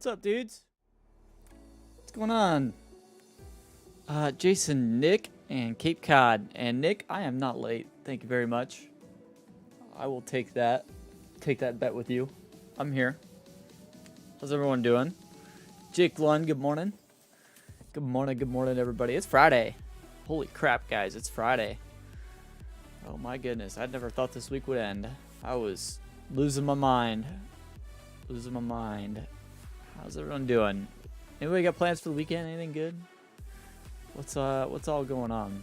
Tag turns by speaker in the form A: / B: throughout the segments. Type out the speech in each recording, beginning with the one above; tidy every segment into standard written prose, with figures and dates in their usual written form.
A: What's up, dudes? What's going on? Jason, Nick, and Cape Cod. And Nick, I am not late. Thank you very much. I will take that. Take that bet with you. I'm here. How's everyone doing? Jake Lund, good morning. Good morning, everybody. It's Friday. Holy crap, guys, it's Friday. Oh my goodness, I never thought this week would end. I was losing my mind. How's everyone doing? Anybody got plans for the weekend? Anything good? What's all going on?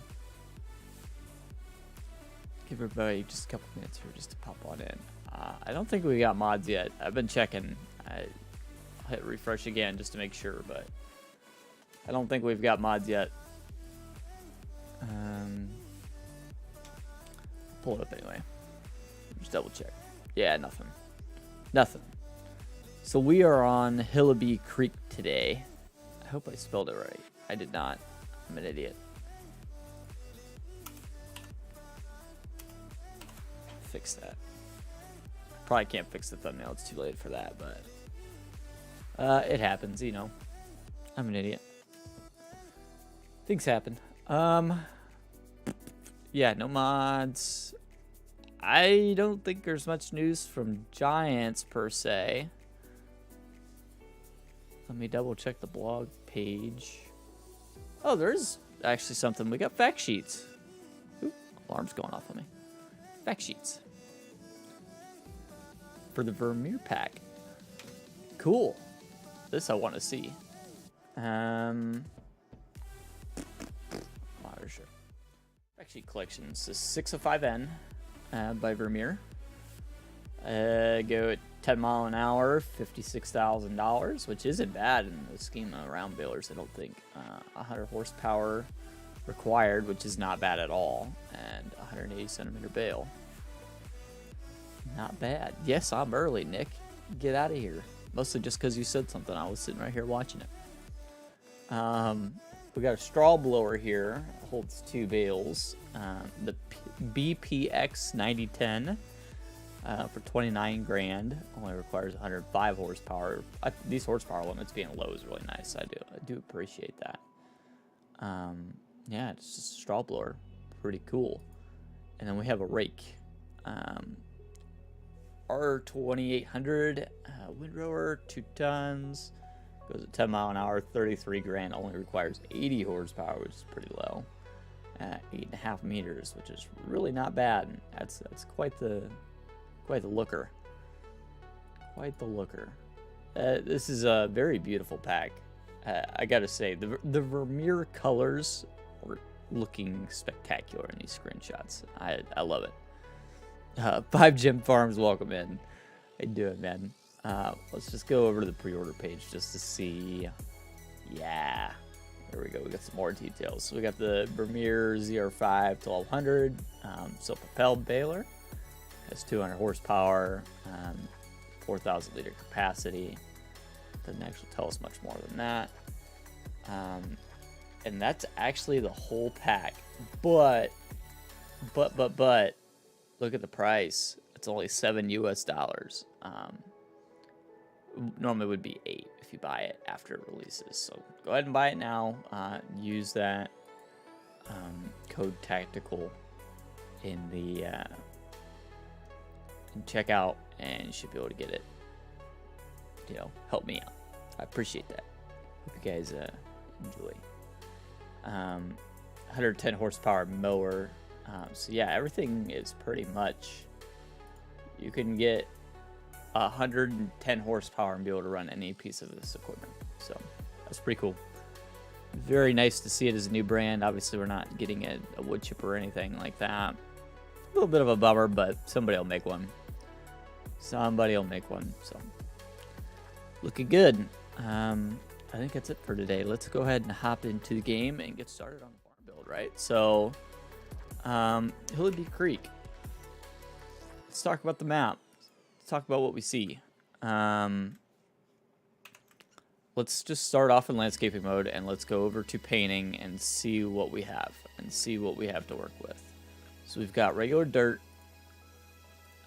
A: Give everybody just a couple minutes here just to pop on in. I don't think we got mods yet. I've been checking. I'll hit refresh again just to make sure, but I don't think we've got mods yet. Pull it up anyway. Just double check. Yeah, nothing. So we are on Hillibee Creek today. I hope I spelled it right. I did not. I'm an idiot. Fix that. Probably can't fix the thumbnail. It's too late for that, but it happens, you know. I'm an idiot. Things happen. Yeah, no mods. I don't think there's much news from Giants per se. Let me double check the blog page. Oh, there's actually something. We got fact sheets. Oop, alarm's going off on me. Fact sheets. For the Vermeer pack. Cool. This I want to see. Sure. Fact sheet collections. This is 605N by Vermeer. Go at 10 mile an hour, $56,000, which isn't bad in the scheme of round balers, I don't think. 100 horsepower required, which is not bad at all, and 180 centimeter bale. Not bad. Yes, I'm early, Nick. Get out of here. Mostly just because you said something. I was sitting right here watching it. We got a straw blower here. It holds 2 bales. The BPX 9010 for 29 grand. Only requires 105 horsepower. These horsepower limits being low is really nice. I do appreciate that. Yeah, it's just a straw blower. Pretty cool. And then we have a rake. R2800 windrower, 2 tons. Goes at 10 mile an hour, 33 grand. Only requires 80 horsepower, which is pretty low. 8.5 meters, which is really not bad. That's quite the looker. Quite the looker. This is a very beautiful pack. I gotta say, the Vermeer colors are looking spectacular in these screenshots. I love it. 5 Gem Farms, welcome in. How you doing, man? Let's just go over to the pre-order page just to see. Yeah, there we go. We got some more details. So we got the Vermeer ZR5 1200 self-propelled baler. Has 200 horsepower, 4,000 liter capacity. Doesn't actually tell us much more than that. And that's actually the whole pack. But look at the price. It's only $7 US. Normally would be 8 if you buy it after it releases. So go ahead and buy it now. Use that code tactical in the checkout, and you should be able to get it. You know, help me out. I appreciate that. Hope you guys enjoy. 110 horsepower mower. So yeah, everything is pretty much. You can get 110 horsepower and be able to run any piece of this equipment. So that's pretty cool. Very nice to see it as a new brand. Obviously, we're not getting a wood chipper or anything like that. A little bit of a bummer, but somebody will make one. Somebody will make one. So looking good. I think that's it for today. Let's go ahead and hop into the game and get started on the farm build, right? So Hillibee Creek. Let's talk about the map. Let's talk about what we see. Let's just start off in landscaping mode and let's go over to painting and see what we have to work with. So we've got regular dirt.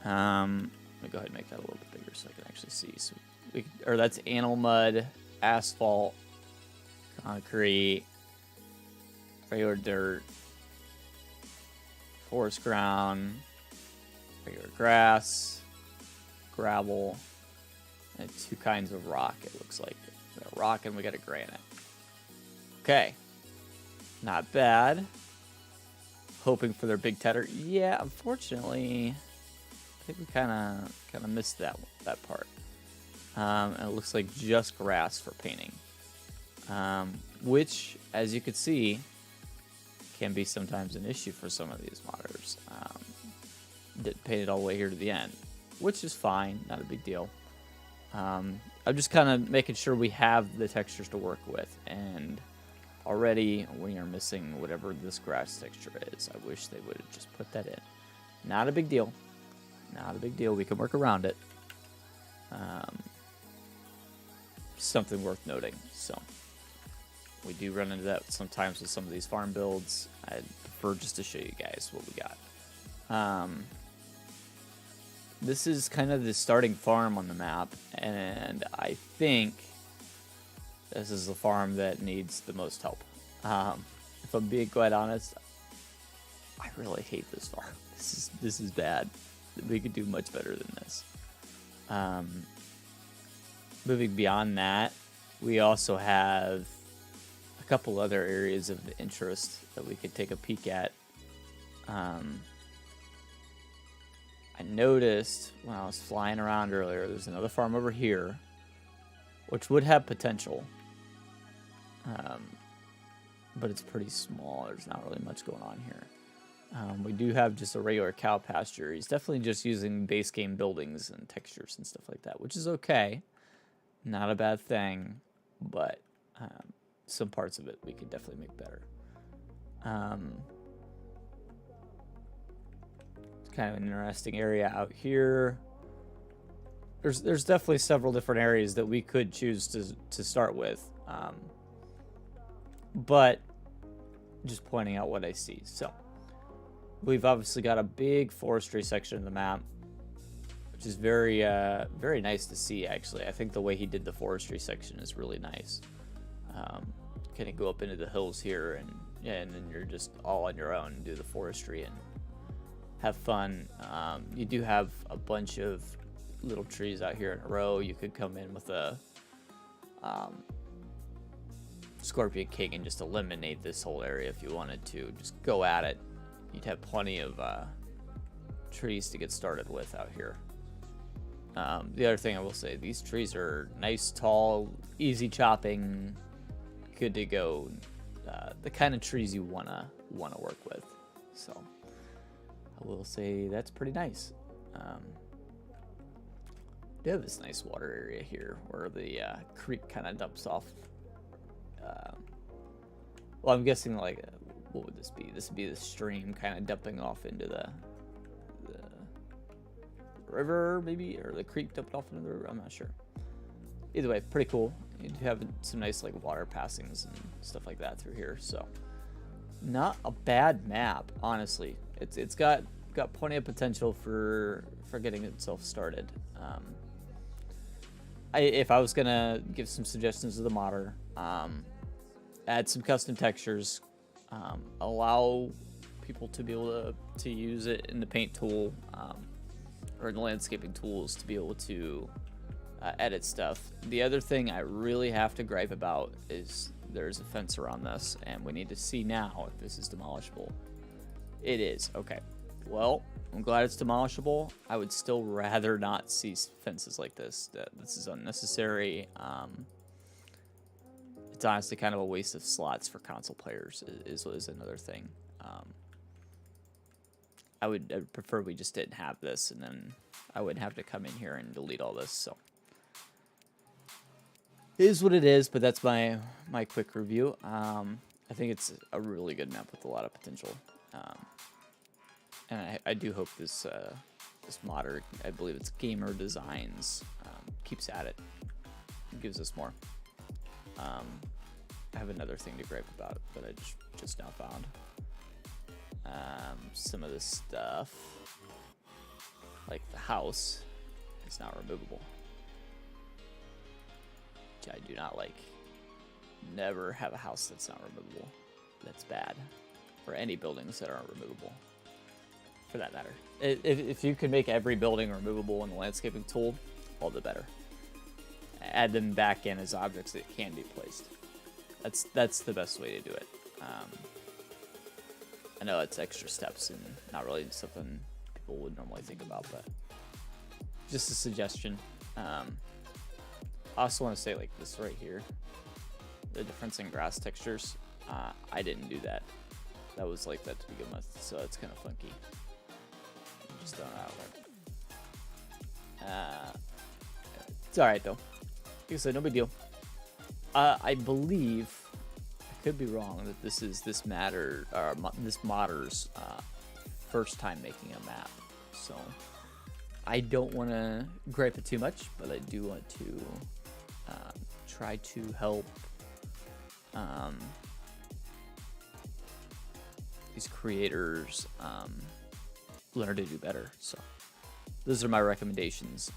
A: Let me go ahead and make that a little bit bigger so I can actually see. So or that's animal mud, asphalt, concrete, regular dirt, forest ground, regular grass, gravel, and 2 kinds of rock, it looks like. We got a rock and we got a granite. Okay. Not bad. Hoping for their big tedder. Yeah, unfortunately, I think we kind of missed that part. And it looks like just grass for painting. Which, as you can see, can be sometimes an issue for some of these modders. Didn't paint it all the way here to the end, which is fine, not a big deal. I'm just kind of making sure we have the textures to work with, and already we are missing whatever this grass texture is. I wish they would have just put that in. Not a big deal. Not a big deal. We can work around it. Something worth noting. So we do run into that sometimes with some of these farm builds. I'd prefer just to show you guys what we got. This is kind of the starting farm on the map, and I think this is the farm that needs the most help. If I'm being quite honest, I really hate this farm. This is bad. We could do much better than this. Moving beyond that, we also have a couple other areas of interest that we could take a peek at. I noticed when I was flying around earlier, there's another farm over here, which would have potential. But it's pretty small. There's not really much going on here. We do have just a regular cow pasture. He's definitely just using base game buildings and textures and stuff like that, which is okay. Not a bad thing, but some parts of it we could definitely make better. It's kind of an interesting area out here. There's definitely several different areas that we could choose to start with. But just pointing out what I see. So we've obviously got a big forestry section of the map, which is very very nice to see. Actually, I think the way he did the forestry section is really nice. Kind of go up into the hills here, and then you're just all on your own and do the forestry and have fun. You do have a bunch of little trees out here in a row. You could come in with a Scorpion King and just eliminate this whole area if you wanted to. Just go at it. You'd have plenty of trees to get started with out here. The other thing I will say, these trees are nice, tall, easy chopping, good to go. The kind of trees you wanna work with. So I will say that's pretty nice. We have this nice water area here where the creek kind of dumps off. Well, I'm guessing, like, what would this be? This would be the stream kind of dumping off into the river, maybe, or the creek dumped off into the river. I'm not sure. Either way, pretty cool. You do have some nice, like, water passings and stuff like that through here. So not a bad map, honestly. It's got plenty of potential for getting itself started. If I was gonna give some suggestions to the modder, add some custom textures, allow people to be able to use it in the paint tool or in the landscaping tools to be able to edit stuff. The other thing I really have to gripe about is there's a fence around this, and we need to see now if this is demolishable. It is. Okay. Well, I'm glad it's demolishable. I would still rather not see fences like this. This is unnecessary. It's honestly kind of a waste of slots for console players is another thing. I would prefer we just didn't have this, and then I wouldn't have to come in here and delete all this. So it is what it is, but that's my quick review. I think it's a really good map with a lot of potential. And I do hope this modder, I believe it's Gamer Designs, keeps at it and gives us more. I have another thing to gripe about that I just now found. Some of this stuff, like the house, is not removable. which I do not like. Never have a house that's not removable. That's bad. Or any buildings that aren't removable, for that matter. If you can make every building removable in the landscaping tool, all the better. Add them back in as objects that can be placed. That's the best way to do it. I know it's extra steps and not really something people would normally think about, but just a suggestion. I also want to say, like, this right here, the difference in grass textures, I didn't do that. That was like that to begin with, so it's kind of funky. I'm just throwing it out there. It's alright though. Like I said, no big deal. I believe, I could be wrong, that this is this modder's first time making a map. So I don't want to gripe it too much, but I do want to try to help these creators learn to do better. So those are my recommendations.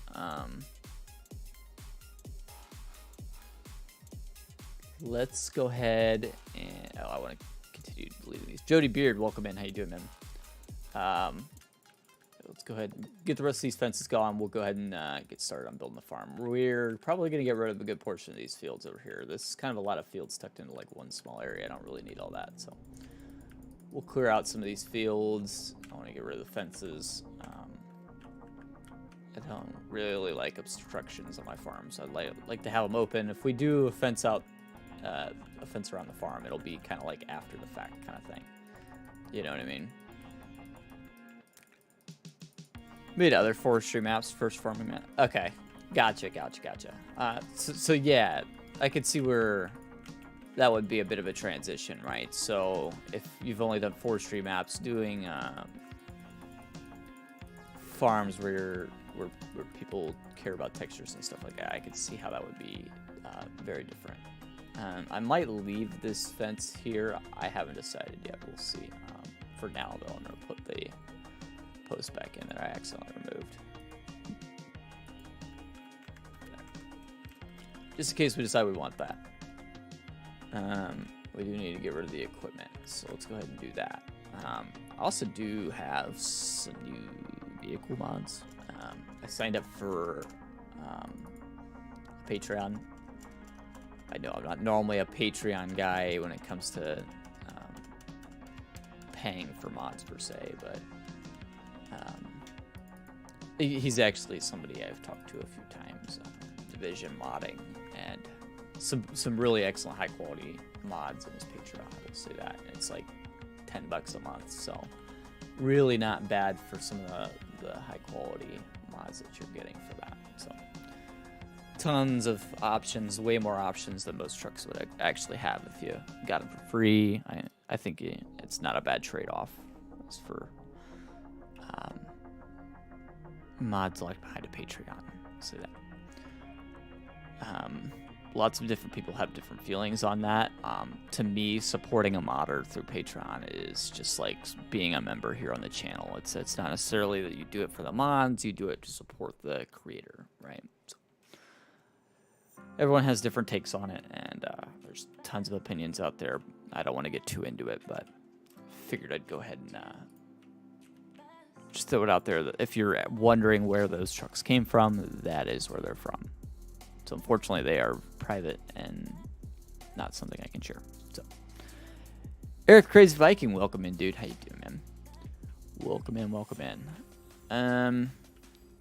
A: Let's go ahead and I want to continue deleting these. Jody Beard, welcome in. How you doing, man? Let's go ahead and get the rest of these fences going. We'll go ahead and get started on building the farm. We're probably going to get rid of a good portion of these fields over here. This is kind of a lot of fields tucked into like one small area. I don't really need all that, so we'll clear out some of these fields. I want to get rid of the fences. I don't really like obstructions on my farms. I'd like to have them open. If we do a fence out, a fence around the farm, it'll be kind of like after the fact kind of thing. You know what I mean? Made other forestry maps, first farming map. Okay, gotcha. So yeah, I could see where that would be a bit of a transition, right? So if you've only done forestry maps, doing farms where people care about textures and stuff like that, I could see how that would be very different. I might leave this fence here. I haven't decided yet. We'll see. For now, though, I'm going to put the post back in that I accidentally removed. Just in case we decide we want that. We do need to get rid of the equipment, so let's go ahead and do that. I also do have some new vehicle mods. I signed up for Patreon. I know I'm not normally a Patreon guy when it comes to paying for mods per se, but he's actually somebody I've talked to a few times. Division modding and some really excellent high quality mods in his Patreon. I will say that. And it's like $10 a month, so really not bad for some of the high quality mods that you're getting for that. So tons of options, way more options than most trucks would actually have if you got them for free. I think it's not a bad trade-off as for mods like behind a Patreon. I'll say that. Lots of different people have different feelings on that. To me, supporting a modder through Patreon is just like being a member here on the channel. It's not necessarily that you do it for the mods, you do it to support the creator, right? So everyone has different takes on it, and there's tons of opinions out there. I don't want to get too into it, but figured I'd go ahead and just throw it out there that if you're wondering where those trucks came from, that is where they're from. So unfortunately, they are private and not something I can share. So, Eric Crazy Viking, welcome in, dude. How you doing, man? Welcome in.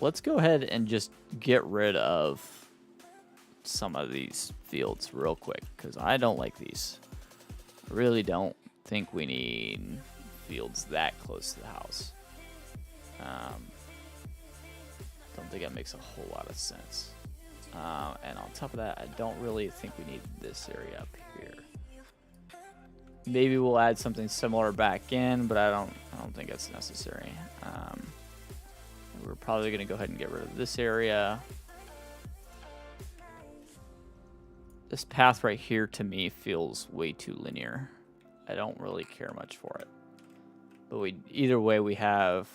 A: Let's go ahead and just get rid of some of these fields real quick, because I don't like these. I really don't think we need fields that close to the house. Don't think that makes a whole lot of sense. And on top of that, I don't really think we need this area up here. Maybe we'll add something similar back in, but I don't think it's necessary. We're probably going to go ahead and get rid of this area. This path right here to me feels way too linear. I don't really care much for it. But either way, we have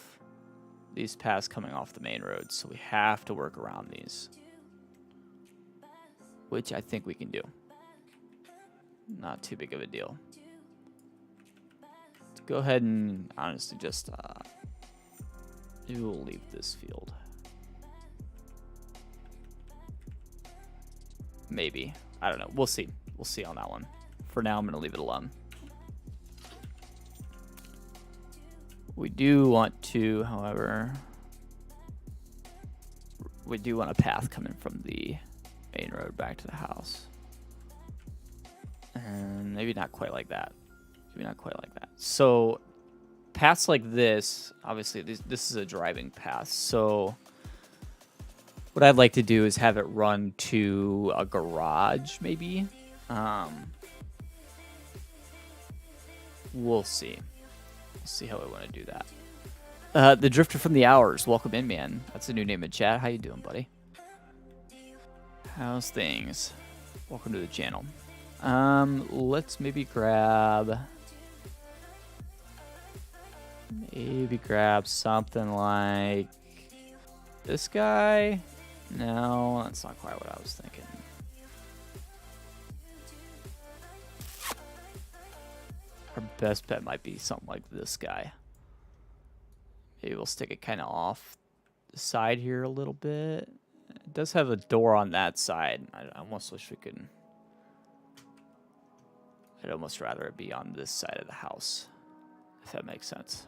A: these paths coming off the main road, so we have to work around these. which I think we can do. Not too big of a deal. Let's go ahead and honestly just maybe we'll leave this field. Maybe. I don't know. We'll see. We'll see on that one. For now, I'm going to leave it alone. We do want to, however, we do want a path coming from the main road back to the house. And maybe not quite like that. Maybe not quite like that. So paths like this, obviously this is a driving path. So what I'd like to do is have it run to a garage, maybe. We'll see. We'll see how I want to do that. The Drifter from the Hours, welcome in, man. That's a new name in chat. How you doing, buddy? How's things? Welcome to the channel. Let's maybe grab something like this guy. No, that's not quite what I was thinking. Our best bet might be something like this guy. Maybe we'll stick it kind of off the side here a little bit. It does have a door on that side. I almost wish we could. I'd almost rather it be on this side of the house, if that makes sense.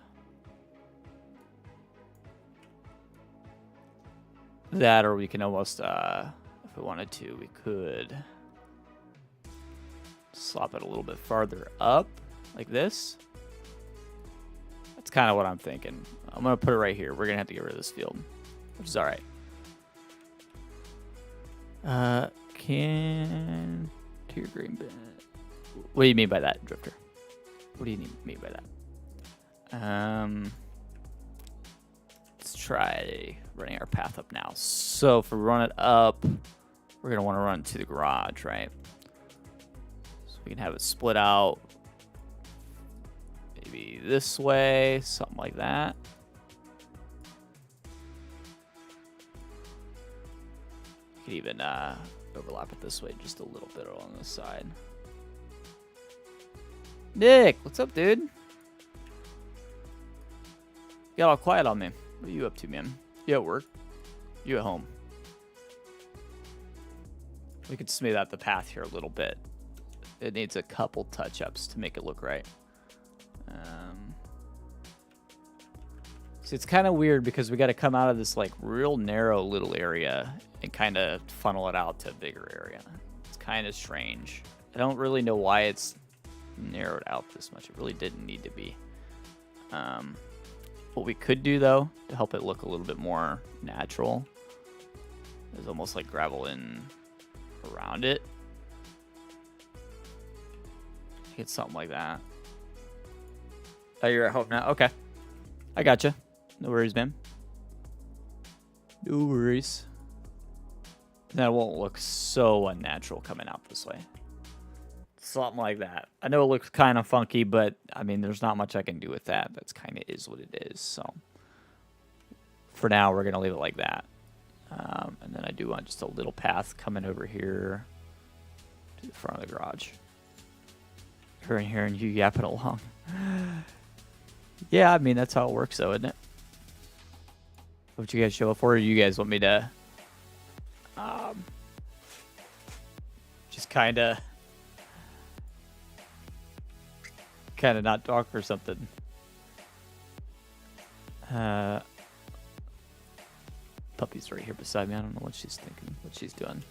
A: That, or we can almost, if we wanted to, we could slop it a little bit farther up, like this. That's kind of what I'm thinking. I'm going to put it right here. We're going to have to get rid of this field, which is all right. Can tier green bin. What do you mean by that, Drifter? What do you mean by that? Let's try running our path up now. So if we run it up, we're going to want to run to the garage, right? So we can have it split out maybe this way, something like that. You could even overlap it this way just a little bit on this side. Nick, what's up, dude? You got all quiet on me. What are you up to, man? You at work? You at home? We could smooth out the path here a little bit. It needs a couple touch-ups to make it look right. See, it's kind of weird because we got to come out of this like real narrow little area and kind of funnel it out to a bigger area. It's kind of strange. I don't really know why it's narrowed out this much. It really didn't need to be. What we could do, though, to help it look a little bit more natural is almost like gravel in around it. Get something like that. Oh, you're at home now? Okay. I gotcha. No worries, man. No worries. That won't look so unnatural coming out this way. Something like that. I know it looks kind of funky, but I mean, there's not much I can do with that. That's kind of is what it is. So for now, we're going to leave it like that. And then I do want just a little path coming over here to the front of the garage. Hearing you yapping along. Yeah, I mean, that's how it works, though, isn't it? What you guys show up for? Or you guys want me to just kind of not talk or something? Puppy's right here beside me. I don't know what she's thinking, what she's doing.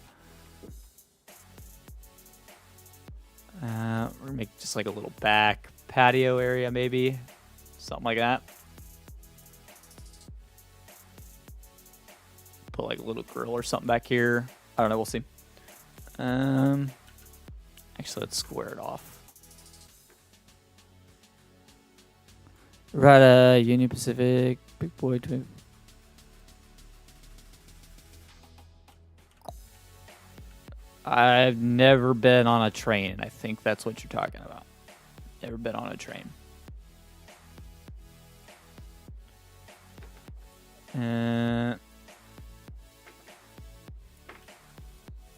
A: We're gonna make just like a little back patio area, maybe something like that. Put like a little grill or something back here. I don't know. We'll see. Actually, let's square it off. Right, Union Pacific, big boy. I've never been on a train. I think that's what you're talking about. Never been on a train.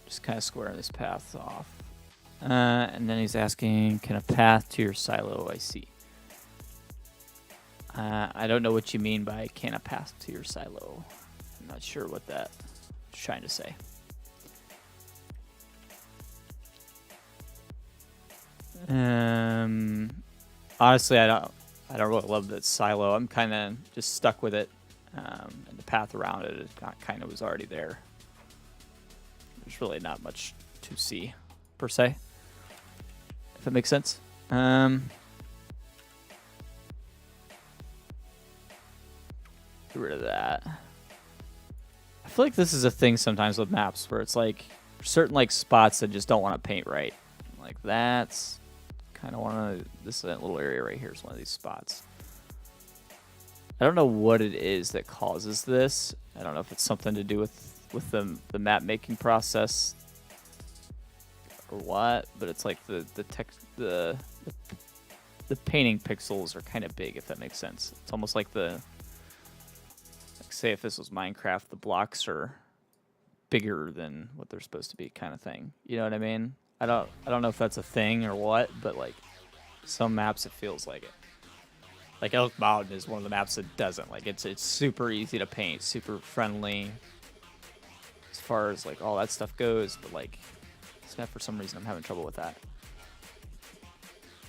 A: Just kind of squaring this path off. And then he's asking, can a path to your silo I see? I don't know what you mean by can a path to your silo. I'm not sure what that's trying to say. Honestly, I don't really love that silo. I'm kind of just stuck with it, and the path around it kind of was already there. There's really not much to see, per se, if that makes sense. Get rid of that. I feel like this is a thing sometimes with maps where it's like certain like spots that just don't want to paint right. Like that's kind of one of this little area right here is one of these spots. I don't know what it is that causes this. I don't know if it's something to do with the map making process or what, but it's like the painting pixels are kind of big, if that makes sense. It's almost like say if this was Minecraft, the blocks are bigger than what they're supposed to be, kind of thing. You know what I mean? I don't know if that's a thing or what, but like some maps it feels like it. Like Elk Mountain is one of the maps that doesn't. Like it's super easy to paint, super friendly as far as like all that stuff goes, but like this map for some reason I'm having trouble with that.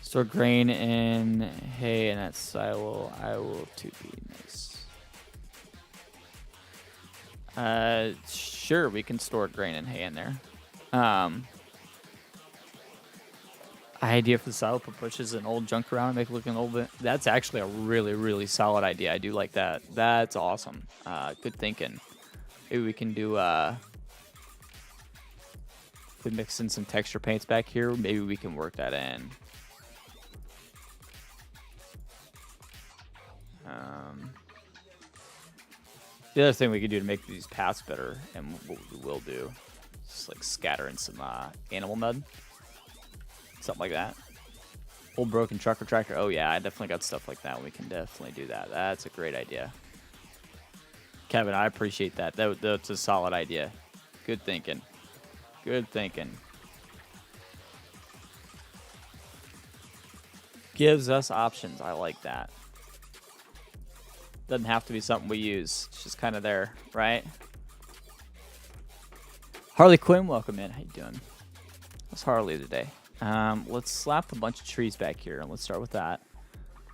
A: Store grain in hay in that silo. I will too be nice. Sure, we can store grain and hay in there. Idea for the silo, put bushes and old junk around and make it look a little bit. That's actually a really, really solid idea. I do like that. That's awesome. Good thinking. Maybe we can do if we mix in some texture paints back here, maybe we can work that in. The other thing we could do to make these paths better, and what we will do, is just like scatter in some animal mud. Something like that. Old broken truck or tractor. Oh yeah, I definitely got stuff like that. We can definitely do that. That's a great idea. Kevin, I appreciate that. That's a solid idea. Good thinking. Good thinking. Gives us options. I like that. Doesn't have to be something we use. It's just kind of there, right? Harley Quinn, welcome in. How you doing? How's Harley today? Let's slap a bunch of trees back here, and let's start with that.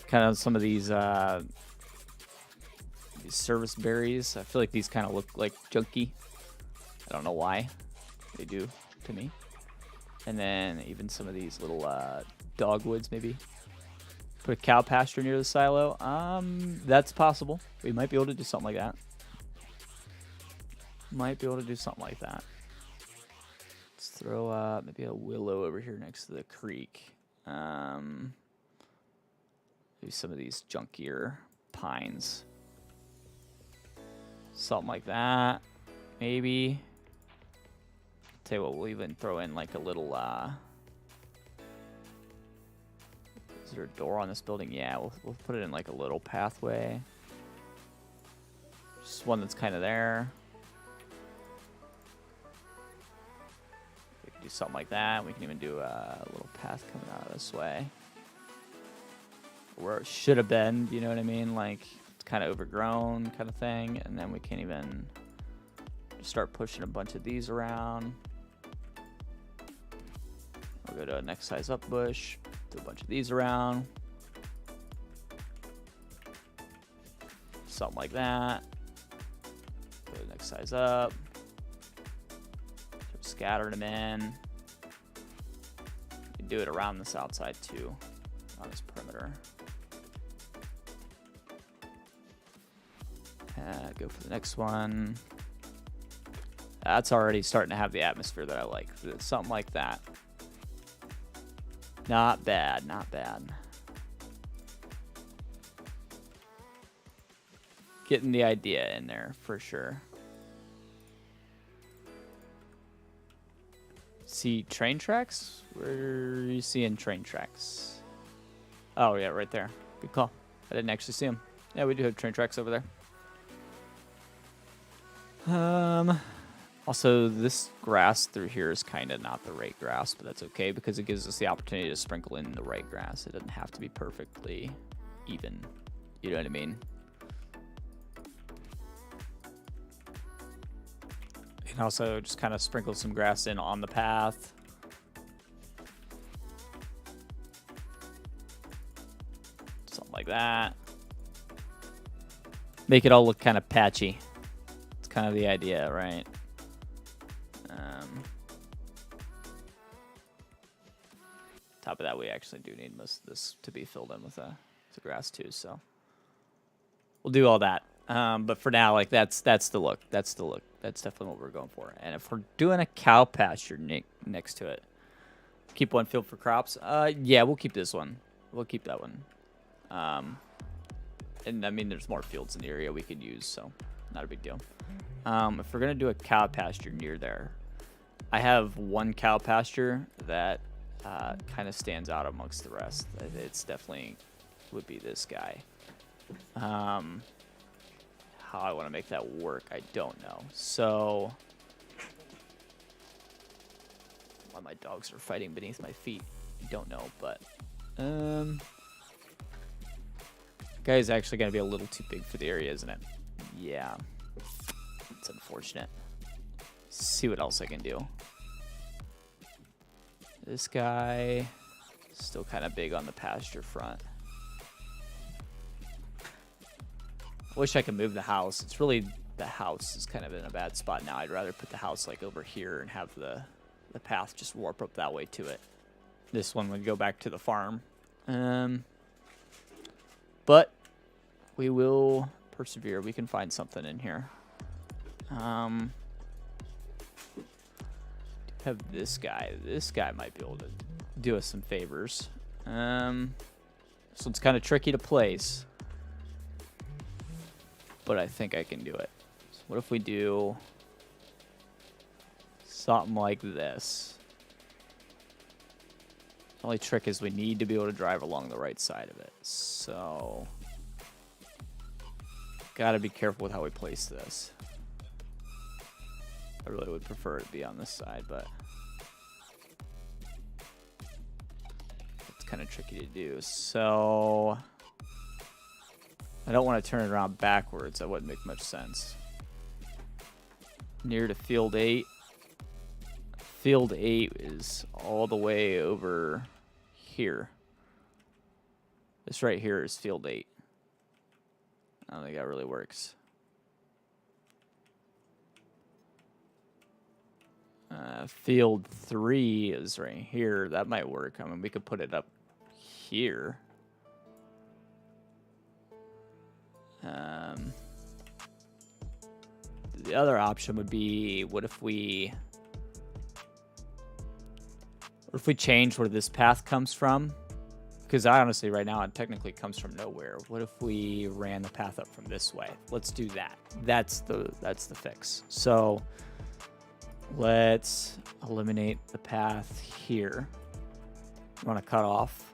A: Kind of some of these service berries. I feel like these kind of look like junky. I don't know why. They do to me. And then even some of these little dogwoods, maybe. Put a cow pasture near the silo. That's possible. We might be able to do something like that. Might be able to do something like that. Let's throw maybe a willow over here next to the creek. Maybe some of these junkier pines. Something like that. Maybe. Tell you what, we'll even throw in like a little is there a door on this building? Yeah, we'll put it in like a little pathway. Just one that's kind of there. We can do something like that. We can even do a little path coming out of this way. Where it should have been, you know what I mean? Like, it's kind of overgrown kind of thing. And then we can even start pushing a bunch of these around. We'll go to a next size up bush. Do a bunch of these around. Something like that. Go to the next size up. Start scattering them in. You can do it around this outside too, on this perimeter. Go for the next one. That's already starting to have the atmosphere that I like. Something like that. Not bad, not bad. Getting the idea in there for sure. See train tracks? Where are you seeing train tracks? Oh yeah, right there. Good call. I didn't actually see them. Yeah, we do have train tracks over there. Also, this grass through here is kind of not the right grass, but that's okay because it gives us the opportunity to sprinkle in the right grass. It doesn't have to be perfectly even. You know what I mean? You can also just kind of sprinkle some grass in on the path. Something like that. Make it all look kind of patchy. It's kind of the idea, right? Top of that, we actually do need most of this to be filled in with the grass too, so we'll do all that. But for now, like that's the look. That's the look. That's definitely what we're going for. And if we're doing a cow pasture next to it, keep one field for crops. Yeah, we'll keep this one. We'll keep that one. And I mean, there's more fields in the area we could use, so not a big deal. If we're gonna do a cow pasture near there, I have one cow pasture that kind of stands out amongst the rest. It's definitely would be this guy. How I want to make that work, I don't know. So, why my dogs are fighting beneath my feet, I don't know. But, guy's actually going to be a little too big for the area, isn't it? Yeah, it's unfortunate. Let's see what else I can do. This guy, still kind of big on the pasture front. I wish I could move the house. It's really, the house is kind of in a bad spot now. I'd rather put the house like over here and have the path just warp up that way to it. This one would go back to the farm. But we will persevere. We can find something in here. Have this guy. This guy might be able to do us some favors. This one's kind of tricky to place, but I think I can do it. So what if we do something like this? The only trick is we need to be able to drive along the right side of it. So, gotta be careful with how we place this. I really would prefer it to be on this side, but it's kind of tricky to do. So I don't want to turn it around backwards. That wouldn't make much sense. Near to field 8. Field 8 is all the way over here. This right here is field 8. I don't think that really works. Field 3 is right here. That might work. I mean, we could put it up here. The other option would be, what if we change where this path comes from? Because I honestly, right now, it technically comes from nowhere. What if we ran the path up from this way? Let's do that. That's the fix. So let's eliminate the path here. We want to cut off.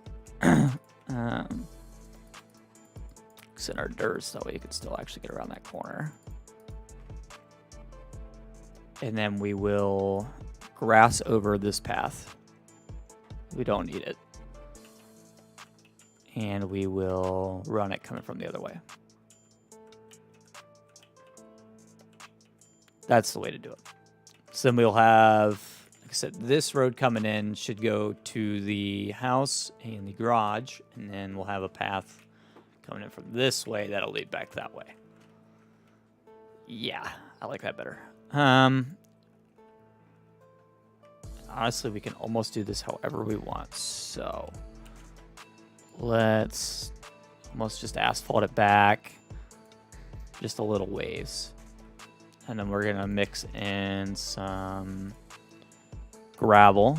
A: Set our dirt so that way you can still actually get around that corner. And then we will grass over this path. We don't need it. And we will run it coming from the other way. That's the way to do it. So then we'll have, like I said, this road coming in should go to the house and the garage, and then we'll have a path coming in from this way that'll lead back that way. Yeah, I like that better. Honestly, we can almost do this however we want. So let's almost just asphalt it back just a little ways. And then we're going to mix in some gravel.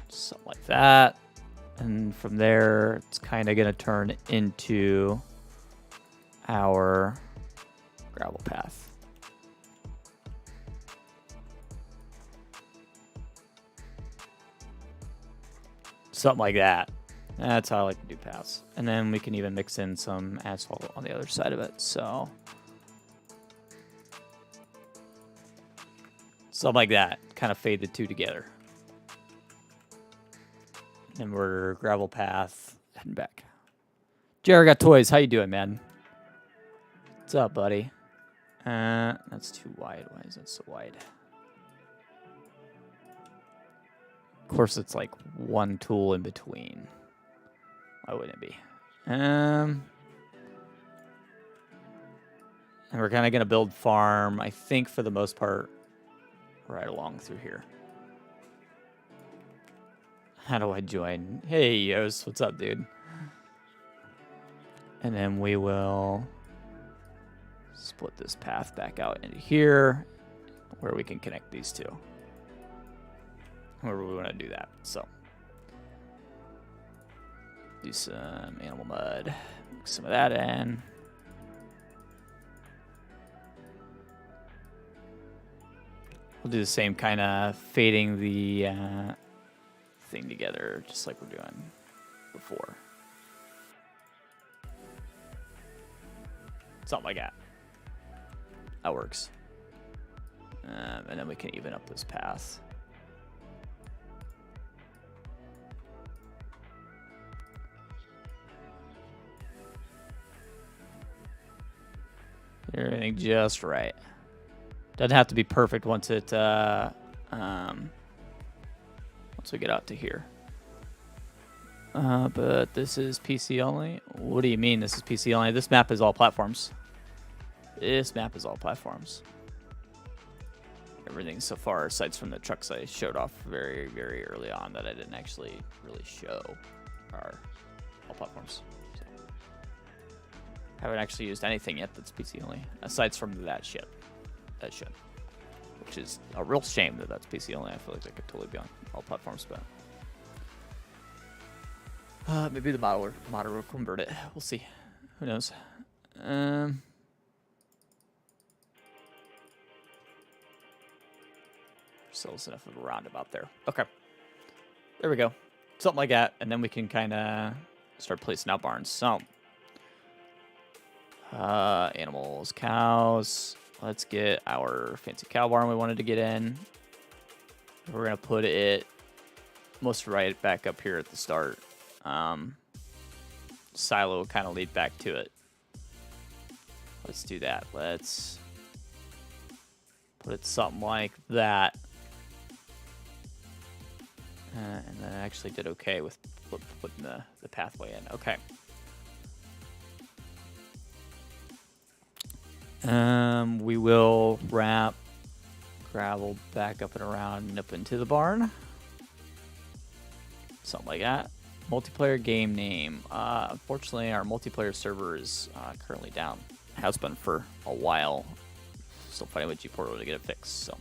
A: Something like that. And from there, it's kind of going to turn into our gravel path. Something like that. That's how I like to do paths. And then we can even mix in some asphalt on the other side of it. So something like that. Kind of fade the two together. And we're gravel path heading back. Jared got toys. How you doing, man? What's up, buddy? That's too wide. Why is that so wide? Of course, it's like one tool in between. Why wouldn't it be? And we're kind of going to build farm, I think, for the most part, right along through here. How do I join? Hey, Yos. What's up, dude? And then we will split this path back out into here where we can connect these two. Wherever we want to do that. So, do some animal mud. Mix some of that in. We'll do the same kind of fading the thing together, just like we're doing before. Something like that. That works. And then we can even up this path. Everything just right. Doesn't have to be perfect once it once we get out to here. But this is PC only. What do you mean this is PC only? This map is all platforms. This map is all platforms. Everything so far, aside from the trucks I showed off very, very early on that I didn't actually really show, are all platforms. So, haven't actually used anything yet that's PC only, aside from that ship. That ship. Which is a real shame that that's PC only. I feel like that could totally be on all platforms, but maybe the modder will convert it. We'll see. Who knows? Ourselves enough of a roundabout there. Okay. There we go. Something like that, and then we can kind of start placing out barns. So, animals, cows. Let's get our fancy cow barn we wanted to get in. We're going to put it most right back up here at the start. Silo will kind of lead back to it. Let's do that. Let's put it something like that. And then I actually did okay with putting the pathway in. Okay. We will wrap gravel back up and around and up into the barn. Something like that. Multiplayer game name. Unfortunately, our multiplayer server is currently down. Has been for a while. Still fighting with G-Portal to get it fixed. So,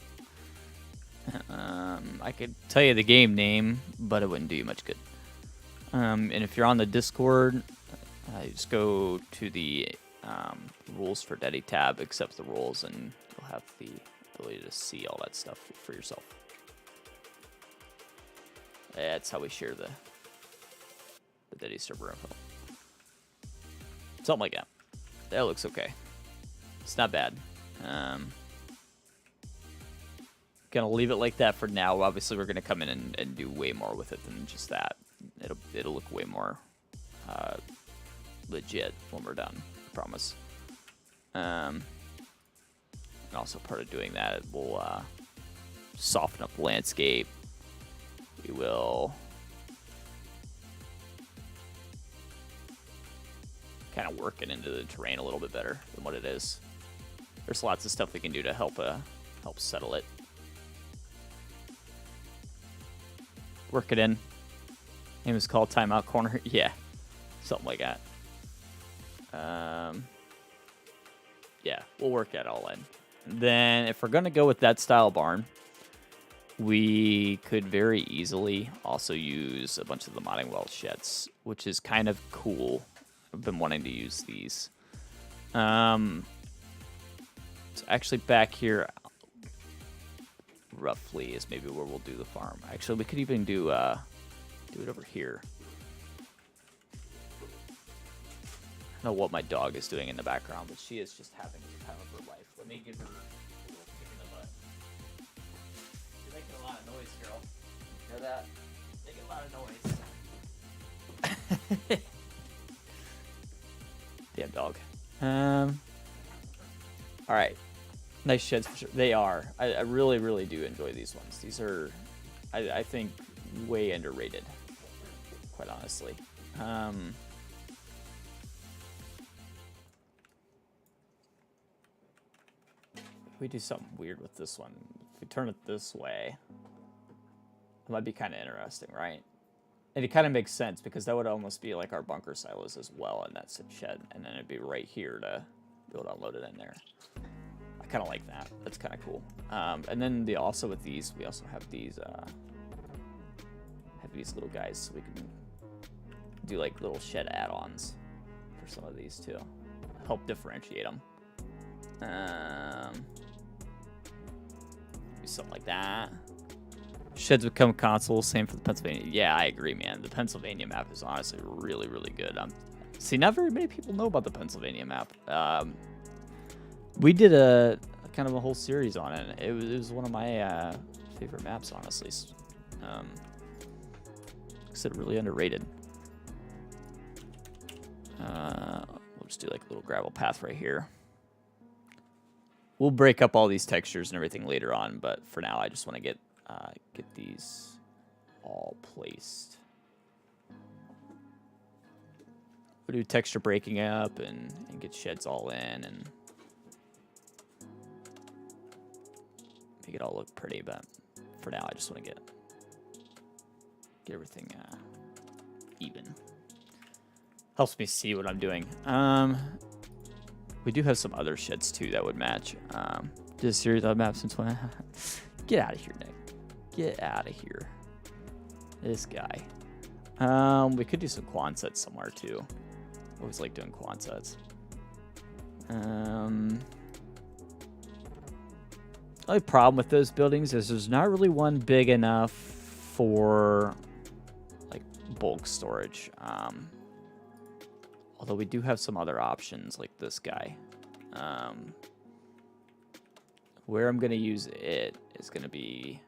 A: I could tell you the game name, but it wouldn't do you much good. And if you're on the Discord, just go to the rules for Daddy tab, accept the rules, and you'll have the ability to see all that stuff for yourself. That's how we share the Daddy server info. Something like that. That looks okay. It's not bad. Gonna leave it like that for now. Obviously, we're gonna come in and do way more with it than just that. It'll look way more legit when we're done. I promise. And also part of doing that, we'll soften up the landscape. We will kind of work it into the terrain a little bit better than what it is. There's lots of stuff we can do to help settle it. Work it in. Name is called Timeout Corner. Yeah, something like that. Yeah, we'll work that all in. Then if we're going to go with that style barn, we could very easily also use a bunch of the modding well sheds, which is kind of cool. I've been wanting to use these. So actually back here roughly is maybe where we'll do the farm. Actually, we could even do it over here. know what my dog is doing in the background, but she is just having the time of her life. Let me give her a kick in the butt. You're making a lot of noise, girl. Hear that? Making a lot of noise. Damn dog. All right. Nice sheds for sure. They are. I really, really do enjoy these ones. These are, I think, way underrated, quite honestly. If we do something weird with this one, if we turn it this way, it might be kind of interesting, right? And it kind of makes sense because that would almost be like our bunker silos as well in that shed, and then it'd be right here to be able to unload it in there. I kind of like that. That's kind of cool. And then also with these, we also have these little guys, so we can do like little shed add-ons for some of these too. Help differentiate them. Do something like that. Sheds become consoles. Same for the Pennsylvania. Yeah, I agree, man. The Pennsylvania map is honestly really, really good. See, not very many people know about the Pennsylvania map. We did a kind of a whole series on it. It was one of my favorite maps, honestly. It's really underrated. We'll just do like a little gravel path right here. We'll break up all these textures and everything later on, but for now, I just want to get these all placed. We'll do texture breaking up and get sheds all in and make it all look pretty, but for now, I just want to get everything even. Helps me see what I'm doing. We do have some other sheds too that would match. Did a series of maps since when? Get out of here, Nick. Get out of here. This guy. We could do some quad sets somewhere too. Always like doing quad sets. Only problem with those buildings is there's not really one big enough for like bulk storage. Although we do have some other options like this guy. Where I'm going to use it is going to be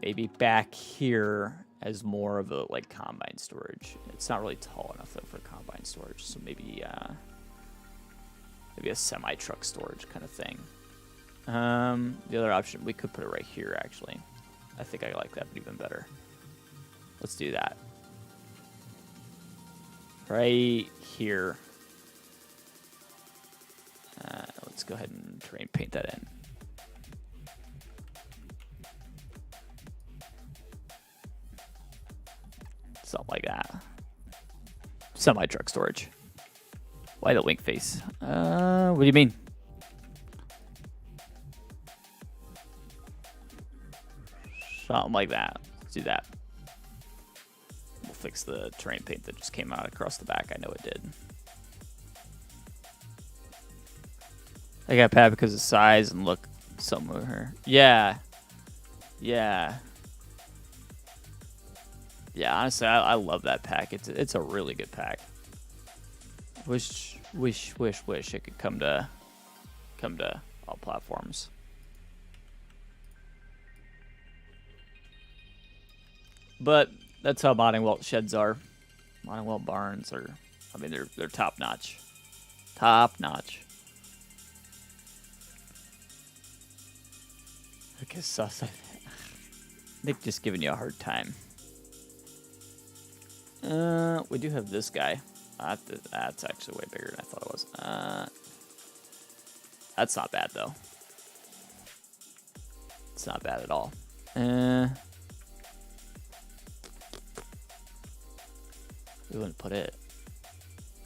A: maybe back here as more of a like combine storage. It's not really tall enough though for combine storage, so maybe a semi truck storage kind of thing. The other option, we could put it right here actually. I think I like that even better. Let's do that. Right here. Let's go ahead and terrain paint that in. Something like that. Semi-truck storage. Why the wink face? What do you mean? Something like that. Let's do that. We'll fix the terrain paint that just came out across the back. I know it did. I got Pat because of size and look somewhere. Yeah. Yeah. Yeah, honestly, I love that pack. It's a really good pack. Wish it could come to all platforms. But that's how modding welt sheds are. Modding welt barns are, I mean, they're top notch. Top notch. Okay, sus. Nick just giving you a hard time. We do have this guy. That's actually way bigger than I thought it was. That's not bad though. It's not bad at all. We wouldn't put it.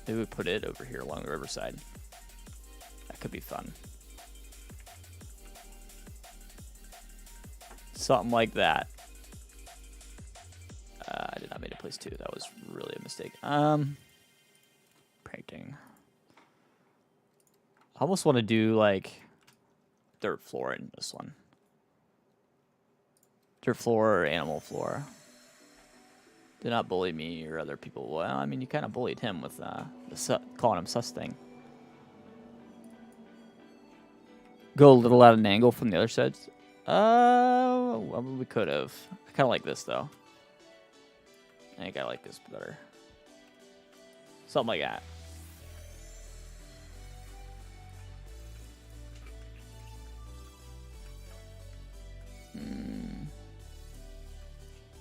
A: Maybe we put it over here along the riverside. That could be fun. Something like that. I did not make a place two. That was really a mistake. Painting. I almost want to do like dirt floor in this one. Dirt floor or animal floor. Do not bully me or other people. Well, I mean, you kind of bullied him with calling him sus thing. Go a little at an angle from the other sides. Well, we could have. I kind of like this, though. I think I like this better. Something like that.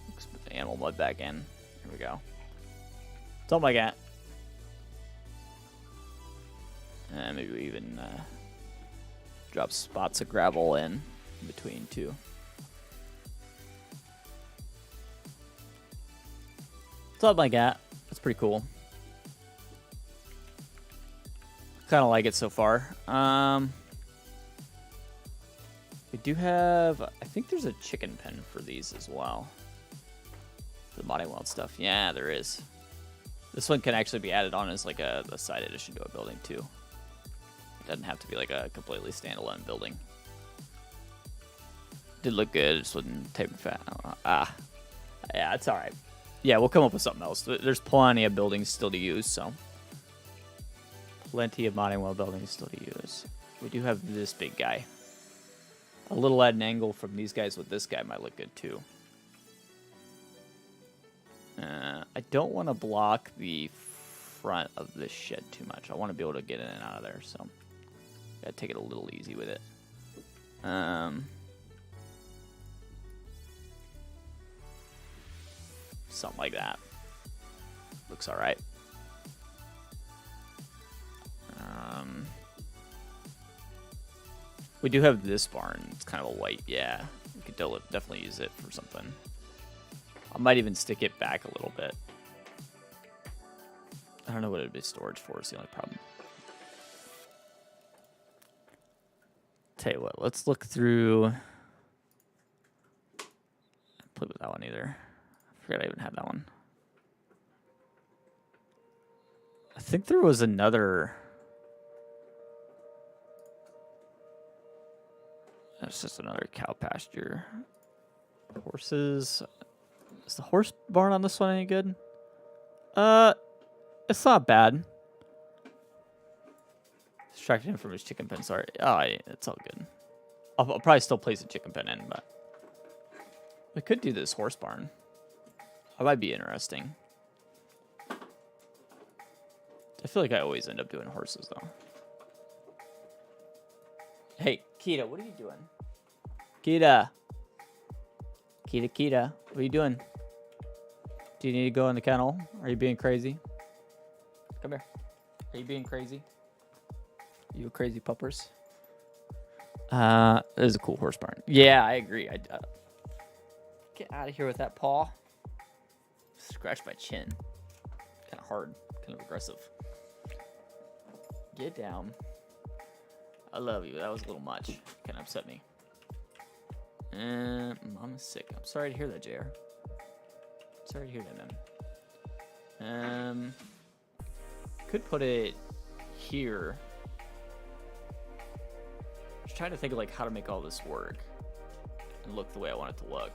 A: Let's put the animal mud back in. Here we go. Something like that. And maybe we even drop spots of gravel in between too. Something like that. That's pretty cool. Kind of like it so far. We do have, I think there's a chicken pen for these as well. The Modding World stuff. Yeah, there is. This one can actually be added on as like a side addition to a building too. It doesn't have to be like a completely standalone building. Did look good, just wasn't typing fast. Yeah, it's alright. Yeah, we'll come up with something else. There's plenty of buildings still to use, so. Plenty of Modding World buildings still to use. We do have this big guy. A little at an angle from these guys with this guy might look good too. I don't want to block the front of this shed too much. I want to be able to get in and out of there, so gotta take it a little easy with it. Something like that. Looks all right. We do have this barn. It's kind of a white. Yeah, we could definitely use it for something. I might even stick it back a little bit. I don't know what it would be storage for. Is the only problem. Tell you what, let's look through. Play with that one either. I forgot I even had that one. I think there was another. That's just another cow pasture. Horses. Is the horse barn on this one any good? It's not bad. Distracted him from his chicken pen. Sorry. Oh, yeah, it's all good. I'll probably still place a chicken pen in, but we could do this horse barn. That might be interesting. I feel like I always end up doing horses, though. Hey, Kita, what are you doing? Kita. Kita, what are you doing? Do you need to go in the kennel? Are you being crazy? Come here. Are you being crazy? You crazy puppers? This is a cool horse barn. Yeah, I agree. Get out of here with that paw. Scratch my chin. Kind of hard. Kind of aggressive. Get down. I love you. That was a little much. Kind of upset me. Mom is sick. I'm sorry to hear that, JR. Sorry to hear that, man. Could put it here. Just trying to think of like how to make all this work and look the way I want it to look.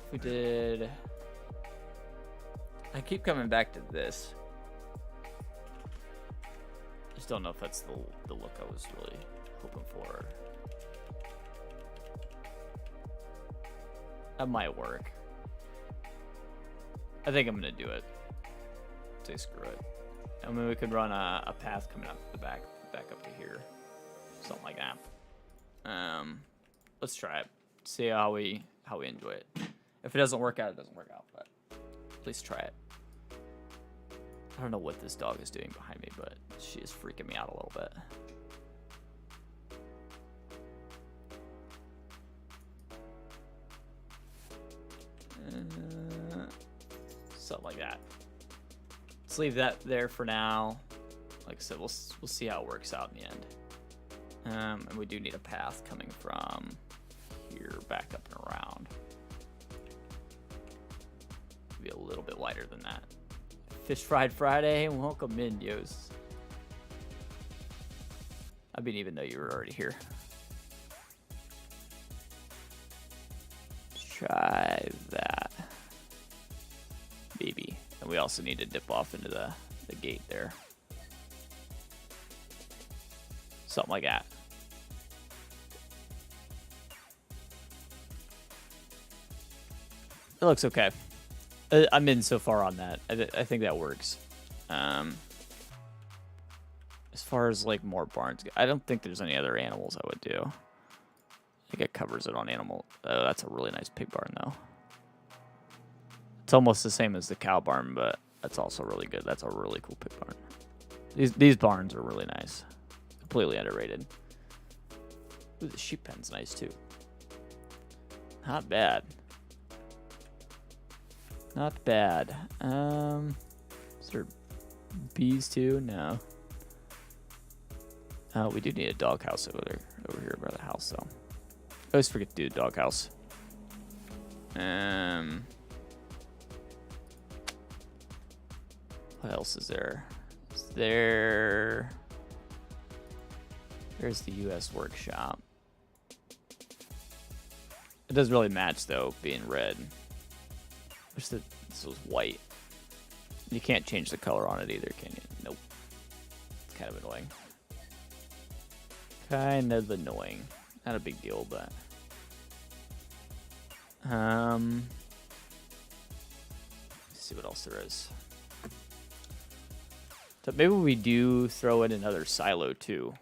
A: If we did, I keep coming back to this. Just don't know if that's the look I was really hoping for. That might work. I think I'm gonna do it. Say screw it. I mean, we could run a path coming up the back up to here, something like that. Let's try it. See how we enjoy it. If it doesn't work out, it doesn't work out. But at least try it. I don't know what this dog is doing behind me, but she is freaking me out a little bit. Something like that. Let's leave that there for now. Like I said, we'll see how it works out in the end. And we do need a path coming from here back up and around. Be a little bit wider than that. Fish Fried Friday, welcome in, Yos. I didn't even know you were already here. try that. Maybe. And we also need to dip off into the gate there. Something like that. It looks okay. I'm in so far on that. I think that works. As far as like more barns, I don't think there's any other animals I would do. I think it covers it on animal. Oh, that's a really nice pig barn though. It's almost the same as the cow barn, but that's also really good. That's a really cool pig barn. These barns are really nice. Completely underrated. Ooh, the sheep pen's nice too. Not bad. Not bad. Is there bees too? No. We do need a doghouse over here by the house, though. I always forget to do a doghouse. What else is there? There's the U.S. workshop. It doesn't really match though, being red. Wish that this was white. You can't change the color on it either, can you? Nope. It's kind of annoying. Kind of annoying. Not a big deal, but let's see what else there is. So maybe we do throw in another silo too.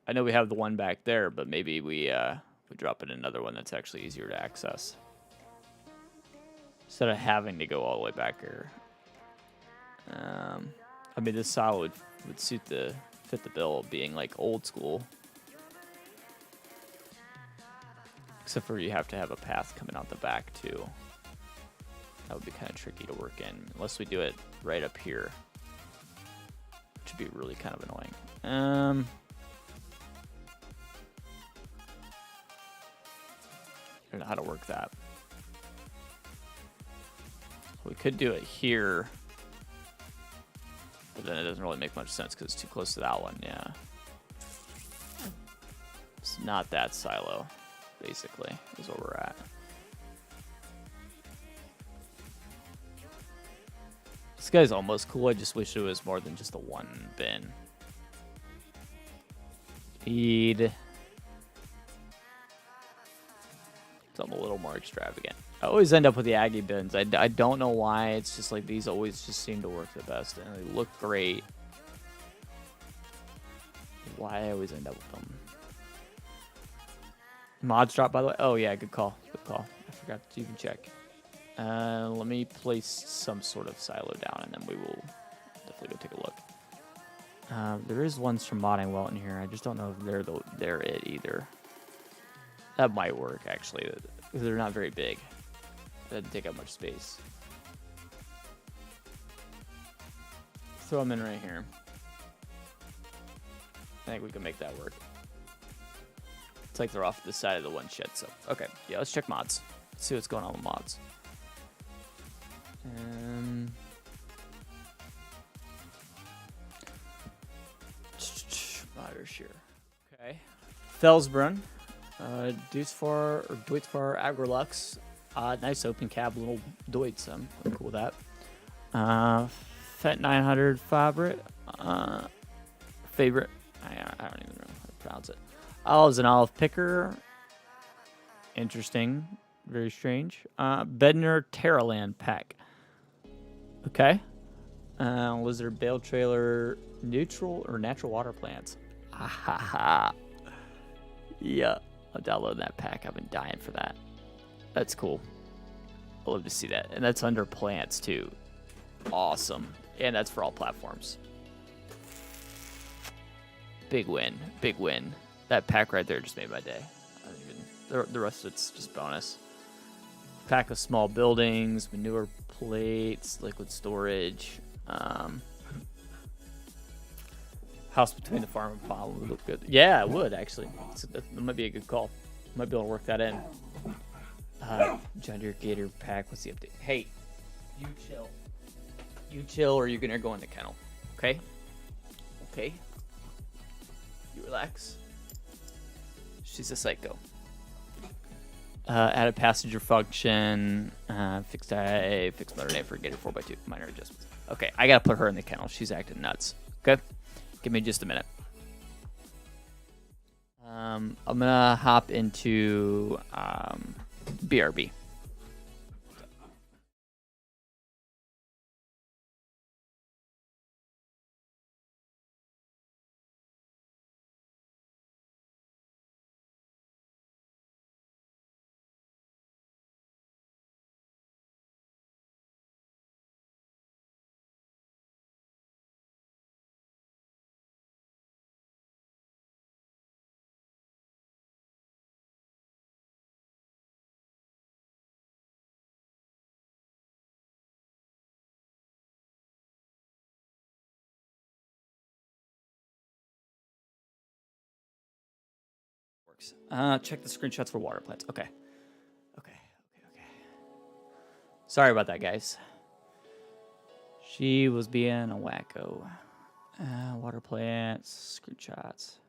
A: I know we have the one back there, but maybe we drop in another one that's actually easier to access. Instead of having to go all the way back here. I mean, this silo would fit the bill of being like old school. Except for you have to have a path coming out the back too. That would be kind of tricky to work in. Unless we do it right up here. Which would be really kind of annoying. I don't know how to work that. We could do it here, but then it doesn't really make much sense because it's too close to that one. Yeah, it's not that silo, basically, is where we're at. This guy's almost cool. I just wish it was more than just a one bin. Feed. Something a little more extravagant. I always end up with the Aggie bins. I don't know why. It's just like these always just seem to work the best, and they look great. Why I always end up with them. Mods drop, by the way. Oh yeah, good call. Good call. I forgot to even check. Let me place some sort of silo down, and then we will definitely go take a look. There is ones from Modding Well in here. I just don't know if they're it either. That might work, actually. They're not very big. It doesn't take up much space. Throw them in right here. I think we can make that work. It's like they're off the side of the one shed, so. Okay, yeah, let's check mods. Let's see what's going on with mods. Modders here. Okay. Felsbrunn. Deutzfar Agrolux. Nice open cab little Deutz. I'm cool with that. Fet 900 favorite. Favorite. I don't even know how to pronounce it. Olives and olive picker. Interesting. Very strange. Bedner Terraland pack. Okay. Lizard bale trailer. Neutral or natural water plants. Ah, yeah. I'll download that pack. I've been dying for that. That's cool. I love to see that. And that's under plants too. Awesome. And that's for all platforms. Big win. Big win. That pack right there just made my day. I don't even, the rest of it's just bonus. Pack of small buildings, manure plates, liquid storage. House between the farm and farm would look good. Yeah, it would actually. That might be a good call. Might be able to work that in. John Deere Gator pack. What's the update? Hey, you chill. You chill, or you're gonna go in the kennel. Okay. Okay. You relax. She's a psycho. Added passenger function. Fixed motor name for Gator 4x2. Minor adjustments. Okay, I gotta put her in the kennel. She's acting nuts. Okay, give me just a minute. I'm gonna hop into BRB. Check the screenshots for water plants. Okay. Sorry about that, guys. She was being a wacko. Water plants, screenshots.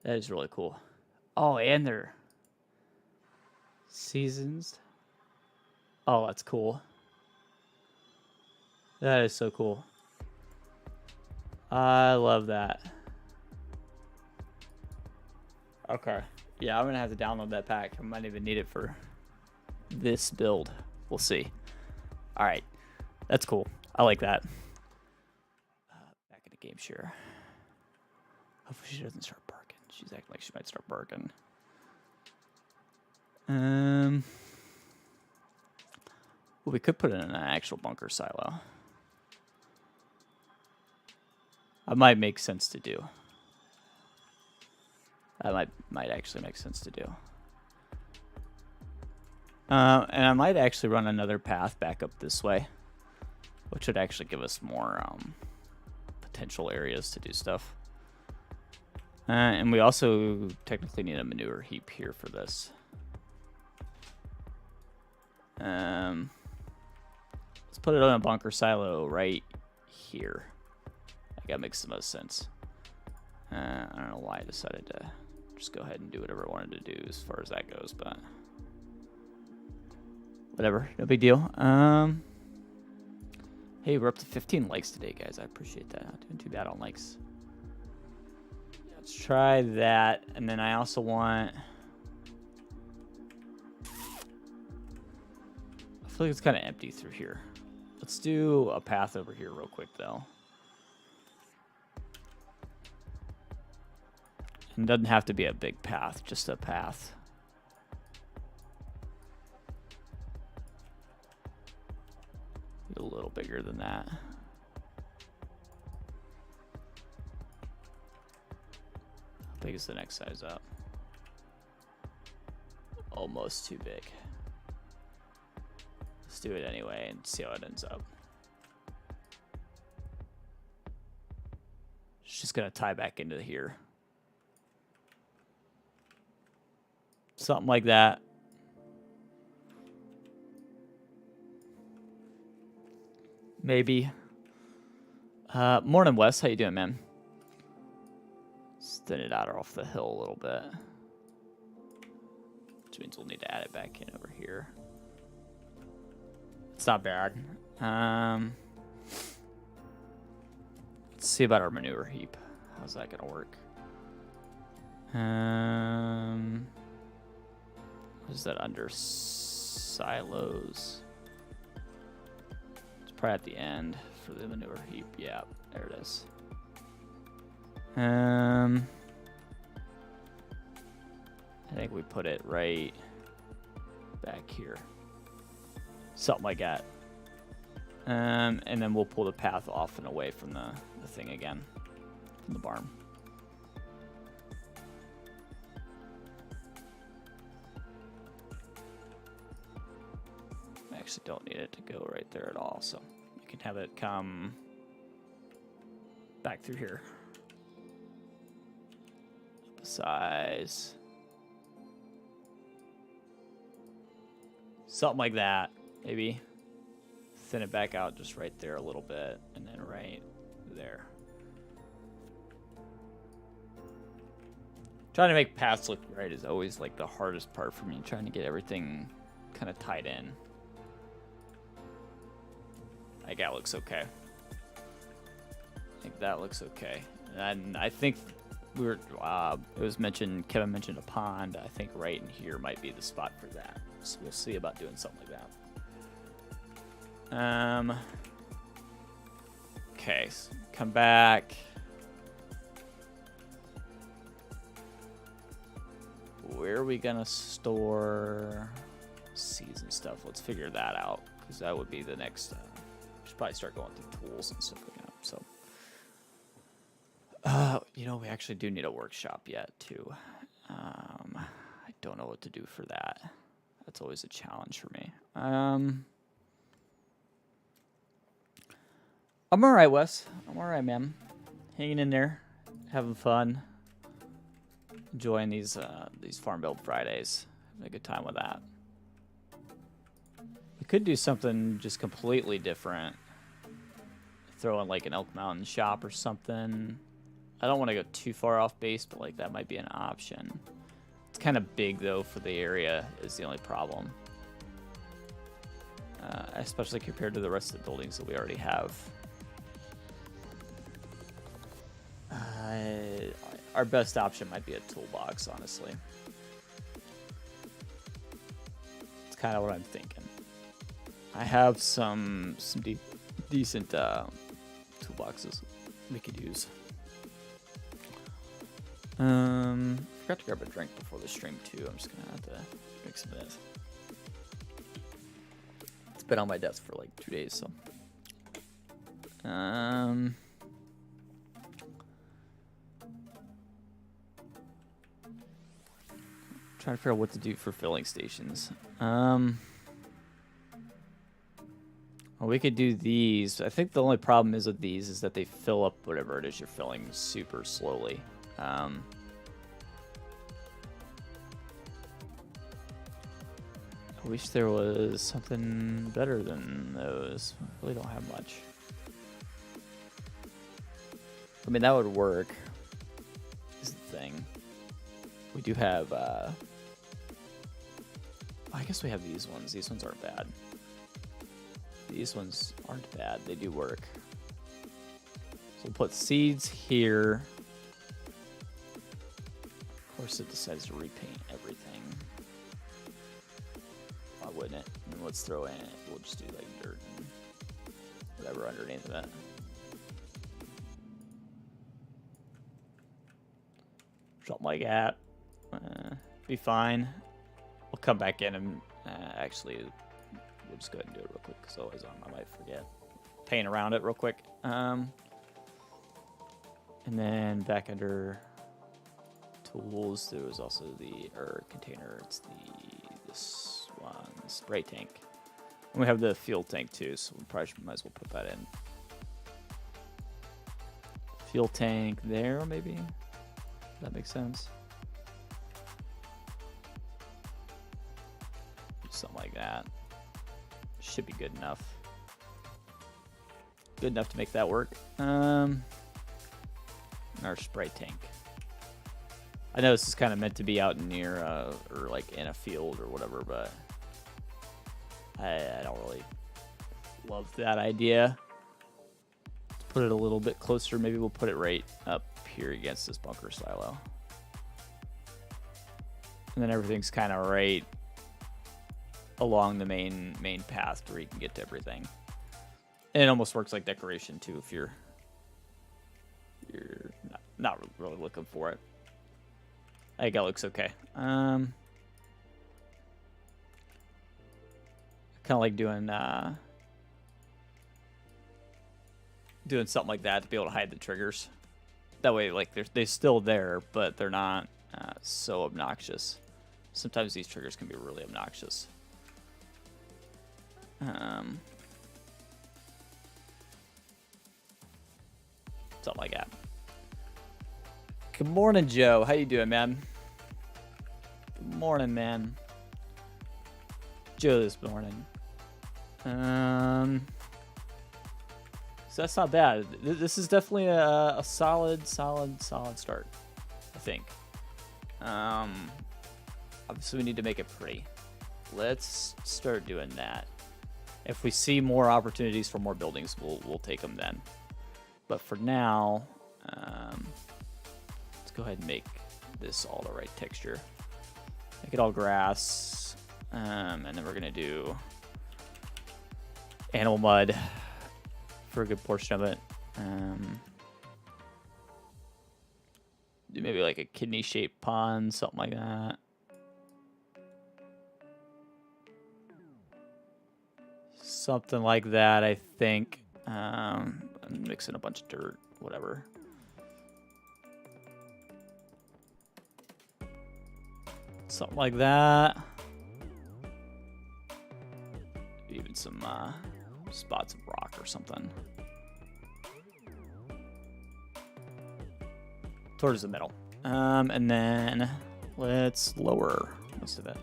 A: That is really cool. Oh, and they're seasons. Oh, that's cool. That is so cool. I love that. Okay. Yeah, I'm going to have to download that pack. I might even need it for this build. We'll see. All right. That's cool. I like that. Back in the game share. Hopefully she doesn't start barking. She's acting like she might start barking. Well, we could put it in an actual bunker silo. That might make sense to do. That might actually make sense to do. And I might actually run another path back up this way, which would actually give us more potential areas to do stuff. And we also technically need a manure heap here for this. Let's put it on a bunker silo right here. That makes the most sense. I don't know why I decided to just go ahead and do whatever I wanted to do as far as that goes, but whatever, no big deal. Hey, we're up to 15 likes today, guys. I appreciate that. Not doing too bad on likes. Let's try that, and then I also want. I feel like it's kind of empty through here. Let's do a path over here real quick, though. It doesn't have to be a big path, just a path. A little bigger than that. How big is the next size up? Almost too big. Let's do it anyway and see how it ends up. It's just gonna tie back into here. Something like that. Maybe. Morning, Wes. How you doing, man? Thin it out off the hill a little bit. Which means we'll need to add it back in over here. It's not bad. Let's see about our manure heap. How's that gonna work? What is that under silos? It's probably at the end for the manure heap. Yeah, there it is. I think we put it right back here. Something like that. And then we'll pull the path off and away from the thing again, from the barn. I actually don't need it to go right there at all, so you can have it come back through here. Up a size. Something like that, maybe. Thin it back out just right there a little bit, and then right there. Trying to make paths look right is always like the hardest part for me. Trying to get everything kind of tied in. I think that looks okay. I think that looks okay. And I think we were, it was mentioned, Kevin mentioned a pond. I think right in here might be the spot for that. So we'll see about doing something like that. Okay, so come back. Where are we gonna store seeds and stuff? Let's figure that out, because that would be the next. We should probably start going through tools and stuff like that. So, you know, we actually do need a workshop yet too. I don't know what to do for that. That's always a challenge for me. I'm all right, Wes. I'm all right, man. Hanging in there, having fun, enjoying these farm build Fridays. Having a good time with that. We could do something just completely different. Throw in like an Elk Mountain shop or something. I don't want to go too far off base, but like that might be an option. It's kind of big though for the area is the only problem. Especially compared to the rest of the buildings that we already have. Our best option might be a toolbox, honestly. It's kind of what I'm thinking. I have some decent toolboxes we could use. Forgot to grab a drink before the stream too. I'm just gonna have to drink some of this. It's been on my desk for like 2 days, so. Trying to figure out what to do for filling stations. Well, we could do these. I think the only problem is with these is that they fill up whatever it is you're filling super slowly. I wish there was something better than those. I really don't have much. I mean, that would work, is the thing. We do have, I guess we have these ones. These ones aren't bad. These ones aren't bad. They do work. So we'll put seeds here. Of course, it decides to repaint everything. Why wouldn't it? And let's throw in it. We'll just do like dirt and whatever underneath of it. Something like that. Be fine. We'll come back in and actually we'll just go ahead and do it real quick because otherwise I might forget. Paint around it real quick. And then back under tools, there was also the container. It's this one, spray tank. And we have the fuel tank too, so we probably might as well put that in. Fuel tank there, maybe. That makes sense. Something like that. Should be good enough. Good enough to make that work. Our spray tank. I know this is kind of meant to be out near or like in a field or whatever, but I don't really love that idea. Let's put it a little bit closer. Maybe we'll put it right up here against this bunker silo. And then everything's kind of right along the main path where you can get to everything. And it almost works like decoration too if you're not really looking for it. I think that looks okay. Kind of like doing something like that to be able to hide the triggers. That way, like they're still there, but they're not so obnoxious. Sometimes these triggers can be really obnoxious. Something like that. Good morning, Joe. How you doing, man? Good morning, man. Joe this morning. So that's not bad. This is definitely a solid start, I think. Obviously, we need to make it pretty. Let's start doing that. If we see more opportunities for more buildings, we'll take them then. But for now, let's go ahead and make this all the right texture. Make it all grass, and then we're gonna do animal mud for a good portion of it. Do maybe like a kidney-shaped pond, something like that. Something like that, I think. I'm mixing a bunch of dirt, whatever. Something like that. Even some spots of rock or something. Towards the middle. And then let's lower most of it.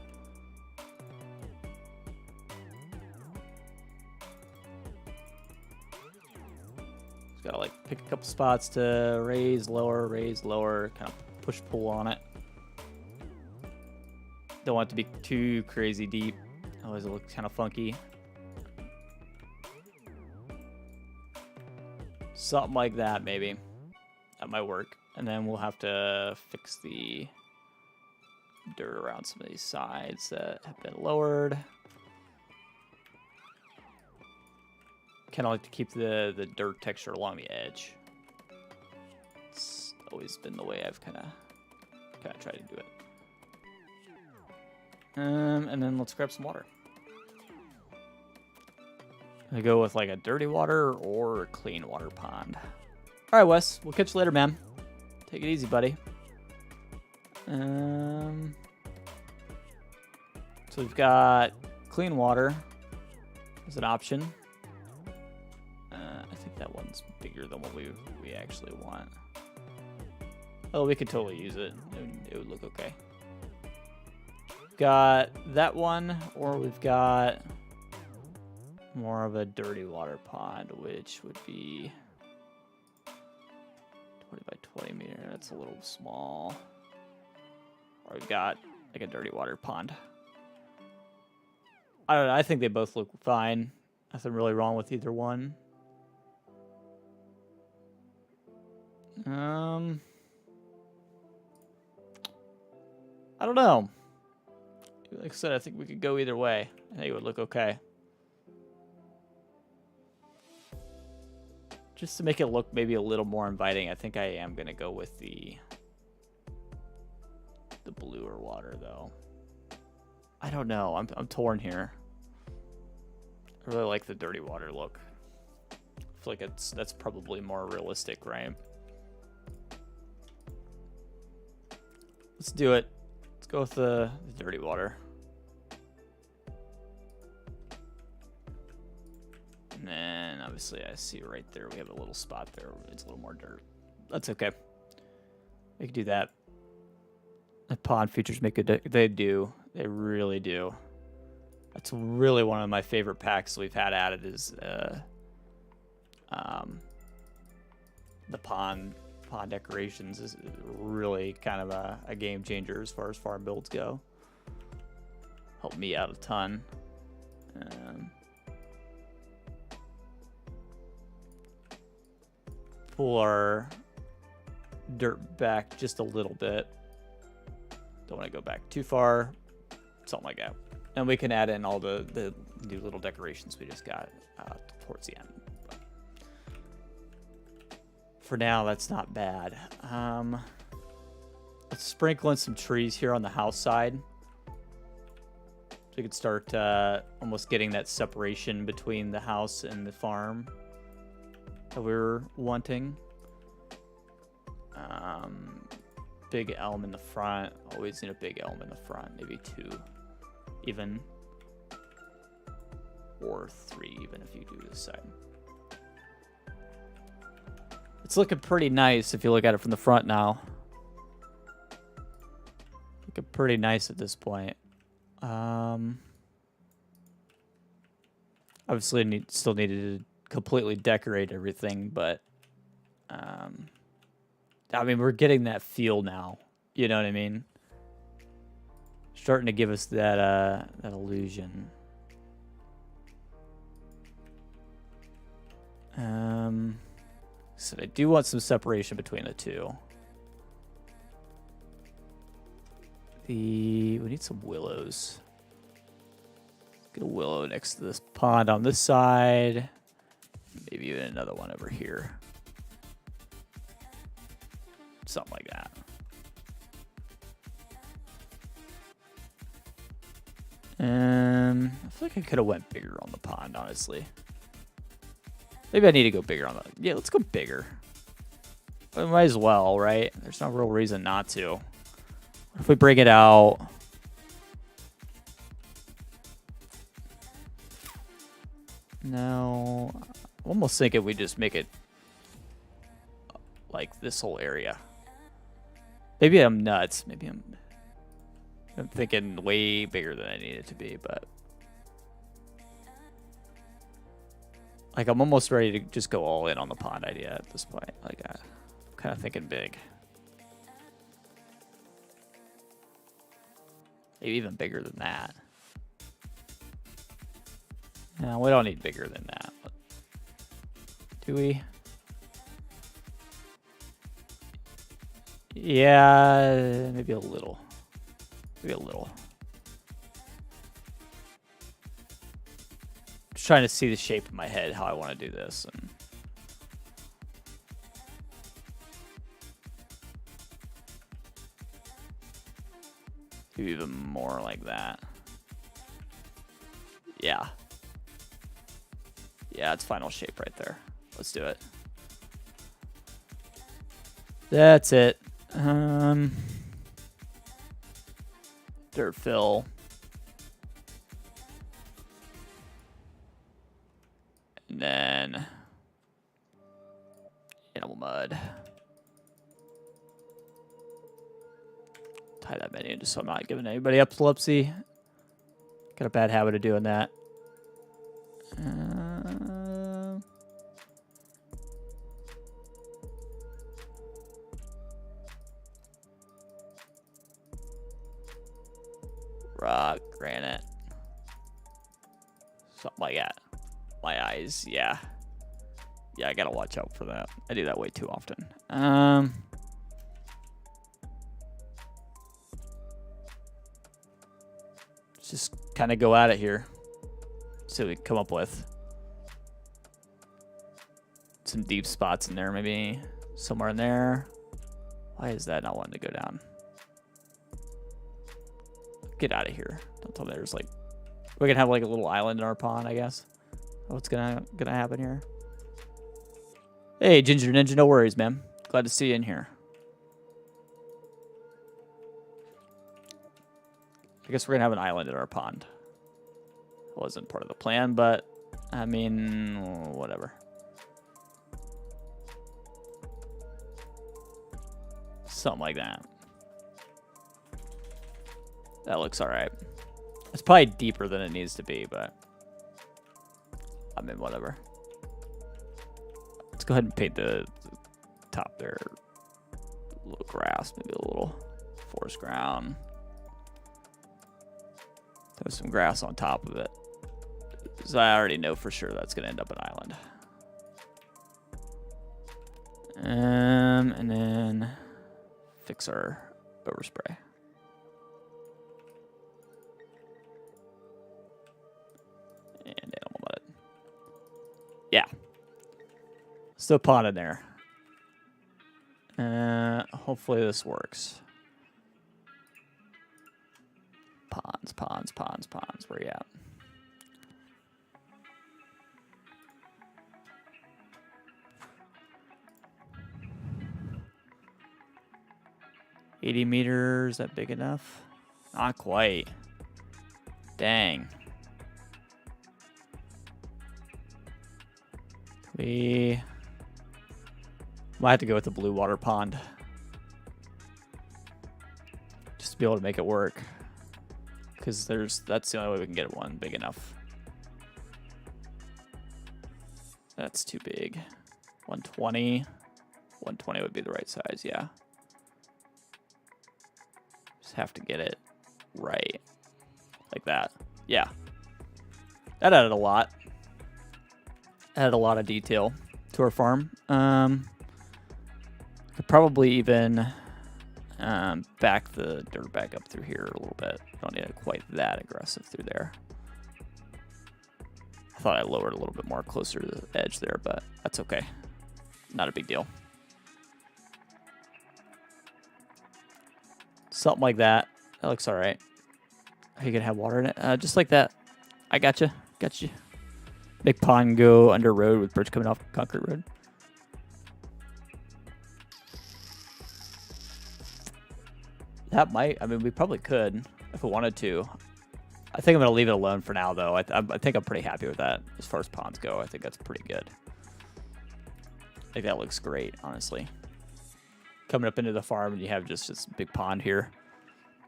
A: Just gotta like pick a couple spots to raise, lower, kind of push pull on it. Don't want it to be too crazy deep. Otherwise it looks kind of funky. Something like that, maybe. That might work. And then we'll have to fix the dirt around some of these sides that have been lowered. Kind of like to keep the dirt texture along the edge. It's always been the way I've kind of tried to do it. And then let's grab some water. I go with like a dirty water or a clean water pond. All right, Wes, we'll catch you later, man. Take it easy, buddy. So we've got clean water as an option. I think that one's bigger than what we actually want. Oh, we could totally use it. It would look okay. Got that one, or we've got more of a dirty water pond, which would be 20 by 20 meter. That's a little small. Or we've got like a dirty water pond. I don't know. I think they both look fine. Nothing really wrong with either one. I don't know. Like I said, I think we could go either way. I think it would look okay. Just to make it look maybe a little more inviting, I think I am going to go with the bluer water, though. I don't know. I'm torn here. I really like the dirty water look. I feel like that's probably more realistic, right? Let's do it. Let's go with the dirty water. And then, obviously, I see right there we have a little spot there. It's a little more dirt. That's okay. We can do that. The pond features make good. They do. They really do. That's really one of my favorite packs we've had added is the pond decorations is really kind of a game changer as far as farm builds go. Helped me out a ton. Pull our dirt back just a little bit. Don't want to go back too far. Something like that. And we can add in all the new little decorations we just got towards the end. But for now, that's not bad. Let's sprinkle in some trees here on the house side. So we could start almost getting that separation between the house and the farm that we were wanting. Big elm in the front. Always need a big elm in the front. Maybe 2 even. Or 3 even if you do this side. It's looking pretty nice if you look at it from the front now. Looking pretty nice at this point. Obviously still needed to completely decorate everything, but I mean, we're getting that feel now. You know what I mean? Starting to give us that that illusion. So I do want some separation between the two. We need some willows. Get a willow next to this pond on this side. Maybe even another one over here. Something like that. I feel like I could have went bigger on the pond, honestly. Maybe I need to go bigger on the... Yeah, let's go bigger. But we might as well, right? There's no real reason not to. If we bring it out... No, I'm almost thinking we just make it like this whole area. Maybe I'm nuts. Maybe I'm thinking way bigger than I need it to be, but like I'm almost ready to just go all in on the pond idea at this point. Like I'm kind of thinking big. Maybe even bigger than that. No, we don't need bigger than that. Do we? Yeah, maybe a little. Maybe a little. Just trying to see the shape in my head, how I want to do this. And do even more like that. Yeah. Yeah, it's final shape right there. Let's do it. That's it. Dirt fill. And then animal mud. Tie that menu just so I'm not giving anybody epilepsy. Got a bad habit of doing that. Rock, granite. Something like that. My eyes, yeah. Yeah, I gotta watch out for that. I do that way too often. Let's just kind of go at it here. See what we can come up with. Some deep spots in there, maybe somewhere in there. Why is that not wanting to go down? Get out of here. Don't tell me there's like... We're gonna have like a little island in our pond, I guess. What's gonna happen here? Hey, Ginger Ninja, no worries, man. Glad to see you in here. I guess we're gonna have an island in our pond. Wasn't part of the plan, but I mean, whatever. Something like that. That looks all right. It's probably deeper than it needs to be, but I mean, whatever. Let's go ahead and paint the top there. A little grass, maybe a little forest ground. Throw some grass on top of it. Because I already know for sure that's going to end up an island. And then fix our overspray. And animal mud. Yeah. Still pond in there. Hopefully this works. Ponds, ponds, ponds, ponds. Where you at? $80 meters, is that big enough? Not quite. Dang. We might have to go with the blue water pond. Just to be able to make it work. Because that's the only way we can get one big enough. That's too big. 120. 120 would be the right size, yeah. Just have to get it right, like that. Yeah, that added a lot. Added a lot of detail to our farm. Could probably even back the dirt back up through here a little bit. Don't need it quite that aggressive through there. I thought I lowered a little bit more closer to the edge there, but that's okay. Not a big deal. Something like that. That looks all right. Are you gonna have water in it? Just like that. I gotcha. Gotcha. Big pond go under road with bridge coming off concrete road. That might, I mean, we probably could if we wanted to. I think I'm going to leave it alone for now, though. I think I'm pretty happy with that as far as ponds go. I think that's pretty good. I think that looks great, honestly. Coming up into the farm and you have just this big pond here.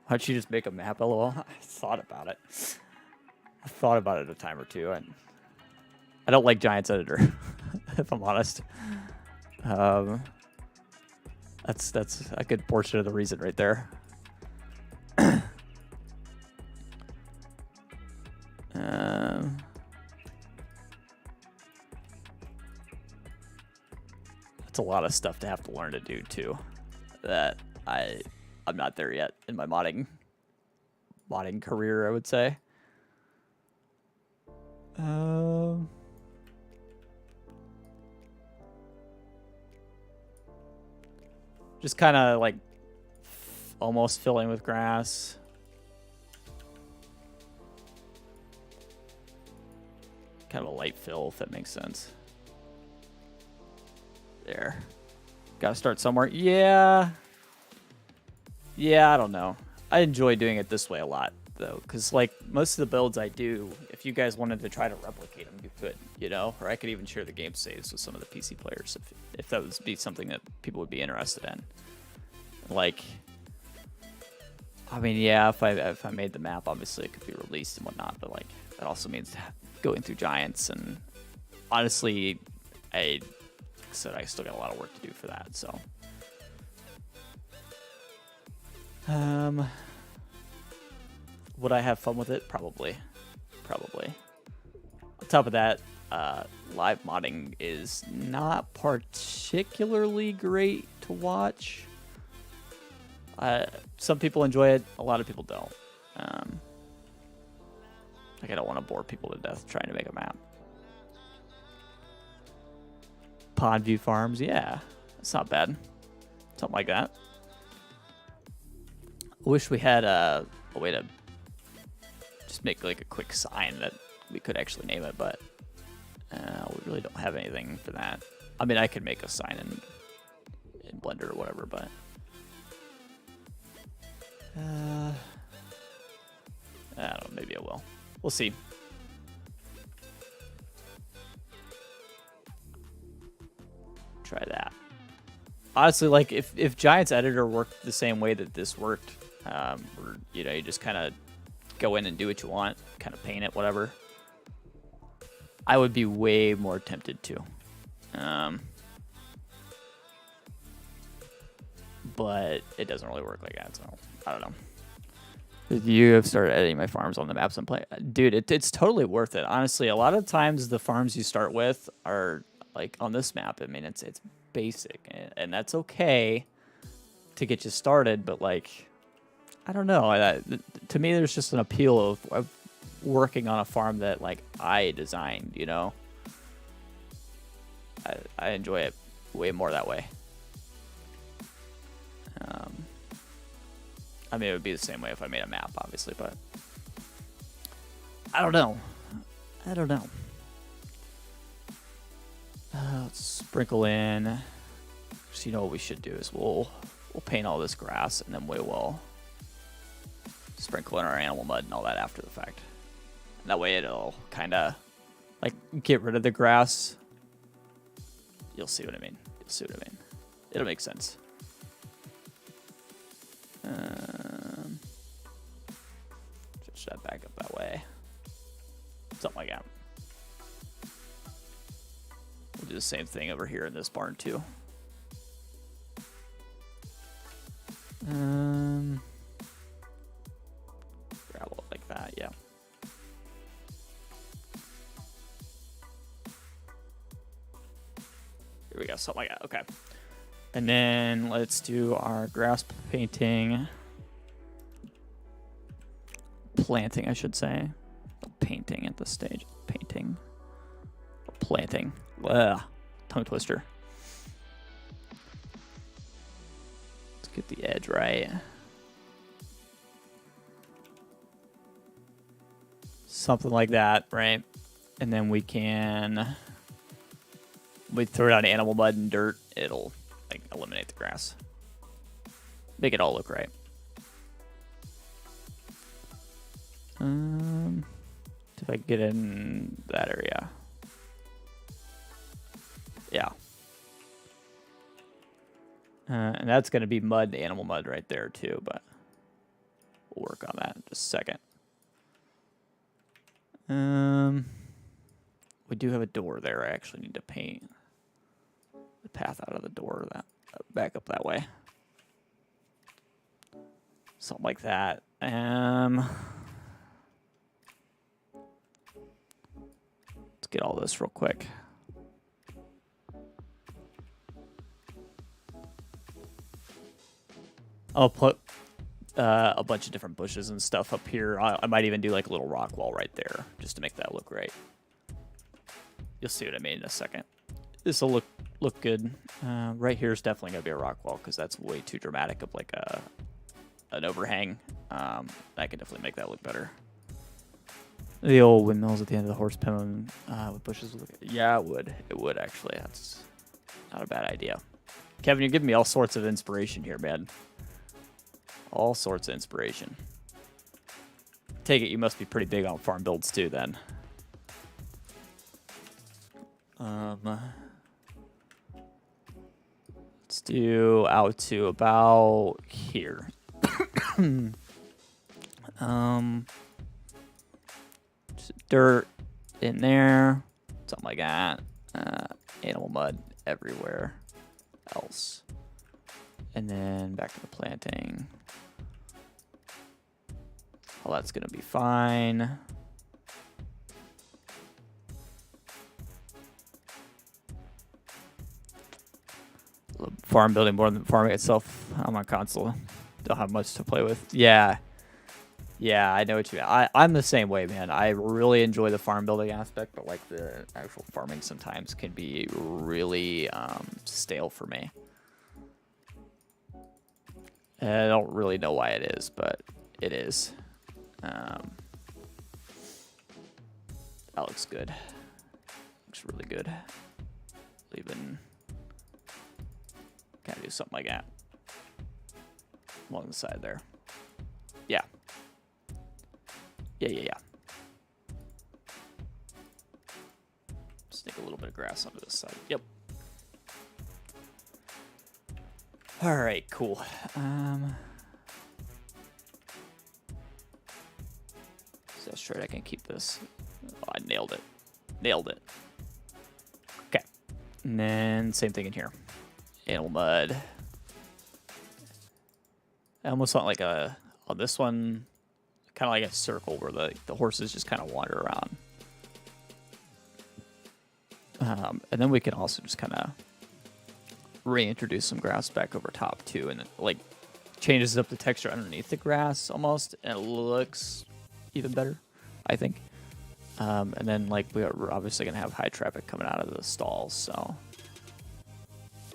A: Why don't you just make a map, LOL? I thought about it. I thought about it a time or two. I don't like Giants Editor, if I'm honest. That's a good portion of the reason right there. That's a lot of stuff to have to learn to do too. That I'm not there yet in my modding career, I would say. Just kind of like almost filling with grass. Kind of a light fill, if that makes sense. There. Gotta start somewhere. Yeah. Yeah, I don't know. I enjoy doing it this way a lot, though, because, like, most of the builds I do, if you guys wanted to try to replicate them, you could, you know? Or I could even share the game saves with some of the PC players if that would be something that people would be interested in. Like, I mean, yeah, if I made the map, obviously it could be released and whatnot, but, like, that also means going through giants, and honestly, I still got a lot of work to do for that, so. Would I have fun with it? Probably. On top of that, live modding is not particularly great to watch. Some people enjoy it, a lot of people don't. Like, I don't want to bore people to death trying to make a map. Pond view farms, yeah, it's not bad. Something like that. I wish we had a way to just make like a quick sign that we could actually name it, but we really don't have anything for that. I mean, I could make a sign in Blender or whatever, but I don't know, maybe I will. We'll see. Try that. Honestly, like if Giants Editor worked the same way that this worked, or you know, you just kind of go in and do what you want, kind of paint it, whatever, I would be way more tempted to. But it doesn't really work like that, so I don't know. You have started editing my farms on the maps I'm playing. Dude, it's totally worth it. Honestly, a lot of times the farms you start with are like on this map. I mean, it's basic, and that's okay to get you started. But like, I don't know. To me, there's just an appeal of working on a farm that like I designed. You know, I enjoy it way more that way. I mean, it would be the same way if I made a map, obviously, but I don't know. Let's sprinkle in. So you know what we should do is we'll paint all this grass, and then we will sprinkle in our animal mud and all that after the fact. And that way it'll kind of like get rid of the grass. You'll see what I mean. It'll make sense. Switch that back up that way. Something like that. We'll do the same thing over here in this barn too. go, something like that. Okay. And then let's do our grass painting. Planting, I should say. Painting at this stage. Painting. Planting. Ugh. Tongue twister. Let's get the edge right. Something like that, right? And then we can... we throw down animal mud and dirt, it'll like eliminate the grass. Make it all look right. If I get in that area. Yeah. And that's going to be mud, animal mud right there too, but we'll work on that in just a second. We do have a door there. I actually need to paint the path out of the door that back up that way. Something like that. Let's get all this real quick. I'll put a bunch of different bushes and stuff up here. I might even do like a little rock wall right there just to make that look right. You'll see what I mean in a second. This will look good. Right here is definitely going to be a rock wall because that's way too dramatic of like an overhang. I can definitely make that look better. The old windmills at the end of the horse pen with bushes. Yeah, it would. It would actually. That's not a bad idea. Kevin, you're giving me all sorts of inspiration here, man. All sorts of inspiration. Take it you must be pretty big on farm builds too, then. Let's do out to about here. Just dirt in there, something like that. Animal mud everywhere else. And then back to the planting. Well, that's gonna be fine. Farm building more than farming itself on my console. Don't have much to play with. Yeah, I know what you mean. I'm the same way, man. I really enjoy the farm building aspect, but like the actual farming sometimes can be really stale for me. And I don't really know why it is, but it is. That looks good. Looks really good. Even kind of do something like that along the side there. Yeah. Yeah. Stick a little bit of grass onto this side. Yep. All right, cool. So straight I can keep this. Oh, I nailed it. Nailed it. Okay. And then same thing in here. Animal mud. I almost want like on this one, kind of like a circle where the horses just kind of wander around. And then we can also just kind of reintroduce some grass back over top too, and it like changes up the texture underneath the grass almost, and it looks even better, I think. And then like we're obviously gonna have high traffic coming out of the stalls, so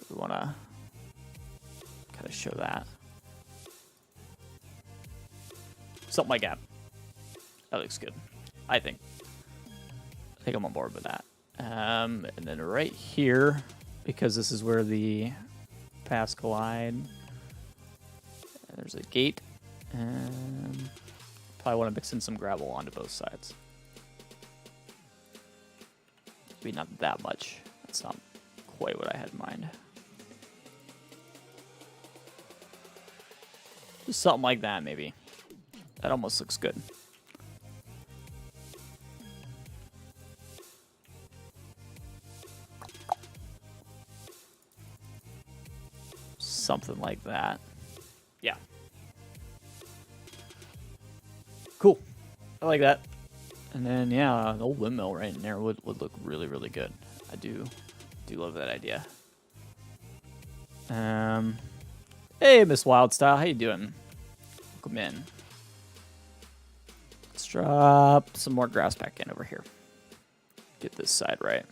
A: we want to kind of show that. Something like that. That looks good, I think. I think I'm on board with that. And then right here, because this is where the paths collide, there's a gate. Probably want to mix in some gravel onto both sides. Maybe not that much. That's not quite what I had in mind. Just something like that, maybe. That almost looks good. Something like that. Yeah. Cool. I like that. And then, yeah, an old windmill right in there would look really, really good. I do love that idea. Hey, Miss Wildstyle, how you doing? Welcome in. Let's drop some more grass back in over here. Get this side right.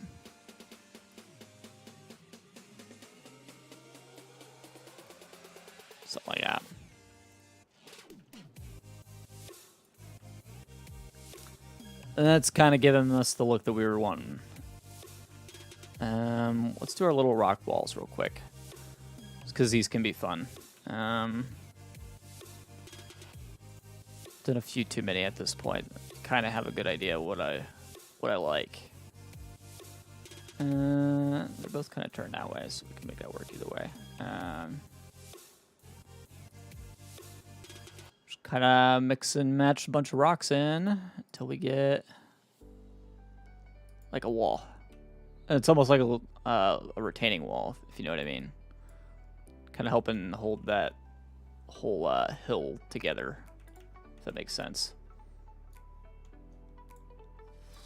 A: Something like that. And that's kind of giving us the look that we were wanting. Let's do our little rock walls real quick, just because these can be fun. Done a few too many at this point. Kind of have a good idea what I like. They're both kind of turned that way, so we can make that work either way. Just kind of mix and match a bunch of rocks in until we get like a wall. It's almost like a retaining wall, if you know what I mean. Kind of helping hold that whole hill together, if that makes sense.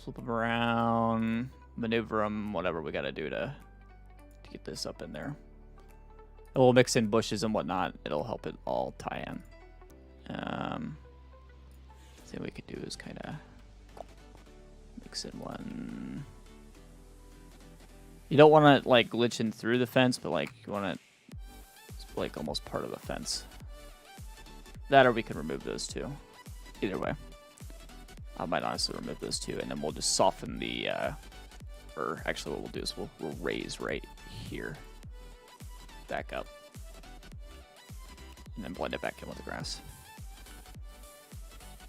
A: Flip them around, maneuver them, whatever we got to do to get this up in there. And we'll mix in bushes and whatnot. It'll help it all tie in. See what we could do is kind of mix in one. You don't want to like glitch in through the fence, but like you want to, it's like almost part of the fence. That, or we can remove those two. Either way, I might honestly remove those two, and then we'll just soften the. Or actually, what we'll do is we'll raise right here, back up, and then blend it back in with the grass.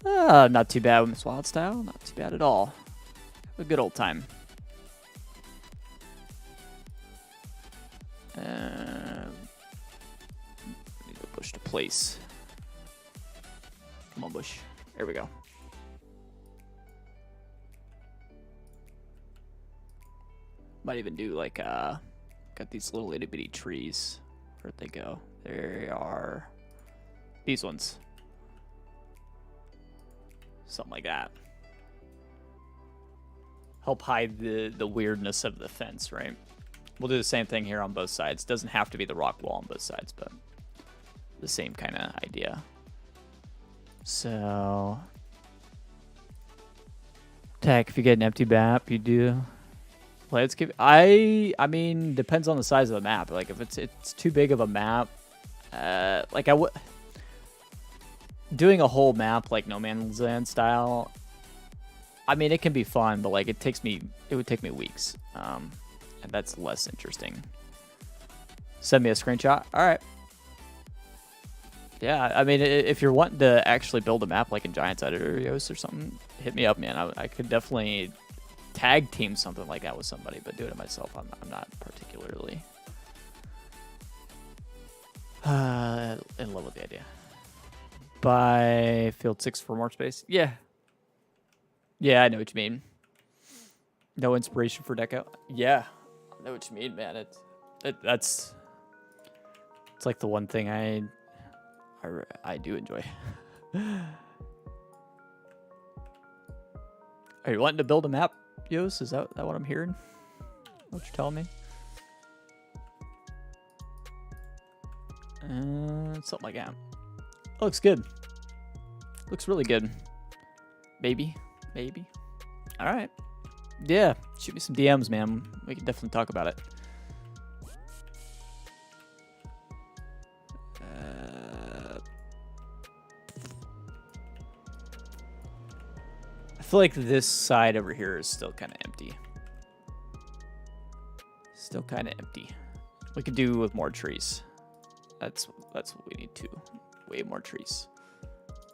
A: Not too bad with Miss Wildstyle. Not too bad at all. Have a good old time. Need a bush to place. Come on, bush. There we go. Might even do like got these little itty bitty trees. Where'd they go? There are these ones. Something like that. Help hide the weirdness of the fence, right? We'll do the same thing here on both sides. Doesn't have to be the rock wall on both sides, but the same kind of idea. So, Tech, if you get an empty map, you do. Let's give. I mean, depends on the size of the map. Like if it's too big of a map, like I would doing a whole map like No Man's Land style. I mean, it can be fun, but like it would take me weeks. And that's less interesting. Send me a screenshot. All right. Yeah, I mean, if you're wanting to actually build a map like in Giants Editorios or something, hit me up, man. I could definitely tag team something like that with somebody, but doing it myself, I'm not particularly in love with the idea. Buy Field 6 for more space. Yeah. Yeah, I know what you mean. No inspiration for deco. Yeah. I know what you mean, man. It's like the one thing I do enjoy. Are you wanting to build a map, Yos? Is that what I'm hearing? What you're telling me? Something like that. Looks good. Looks really good. Maybe. All right. Yeah, shoot me some DMs, man. We can definitely talk about it. I feel like this side over here is still kind of empty. Still kind of empty. We could do with more trees. That's what we need too. Way more trees.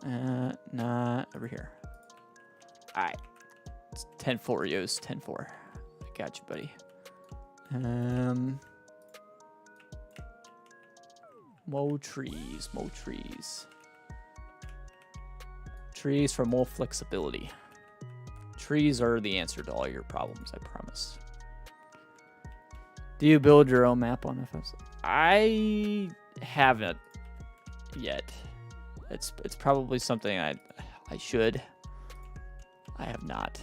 A: Not over here. All right. It's 10-4, Yos. 10-4. I got you, buddy. More trees. More trees. Trees for more flexibility. Trees are the answer to all your problems, I promise. Do you build your own map on FS? I haven't yet. It's probably something I should. I have not.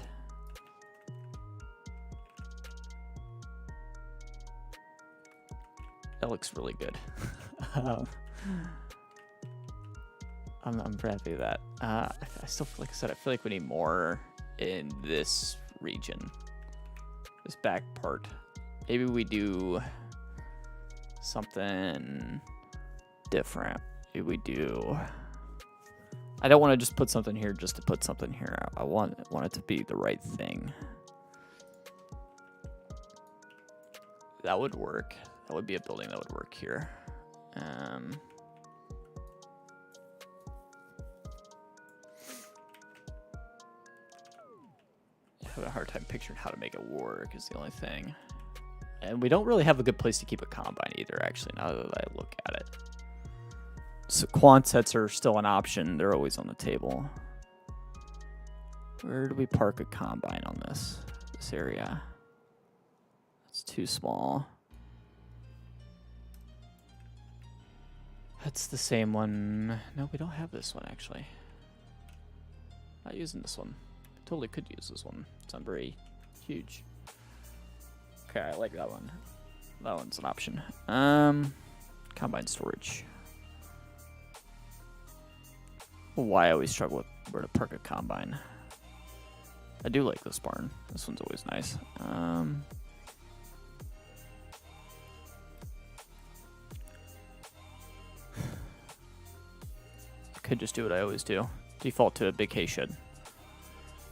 A: That looks really good. I'm happy with that. I still, like I said, I feel like we need more in this region, this back part. Maybe we do something different. Maybe we do. I don't want to just put something here just to put something here. I want it to be the right thing. That would work. That would be a building that would work here. I have a hard time picturing how to make it work is the only thing. And we don't really have a good place to keep a combine either, actually, now that I look at it. So quant sets are still an option. They're always on the table. Where do we park a combine on this area? It's too small. That's the same one. No, we don't have this one, actually. Not using this one. Totally could use this one. It's not very huge. Okay, I like that one. That one's an option. Combine storage. Why I always struggle with where to park a combine. I do like this barn. This one's always nice. Could just do what I always do. Default to a big hay shed.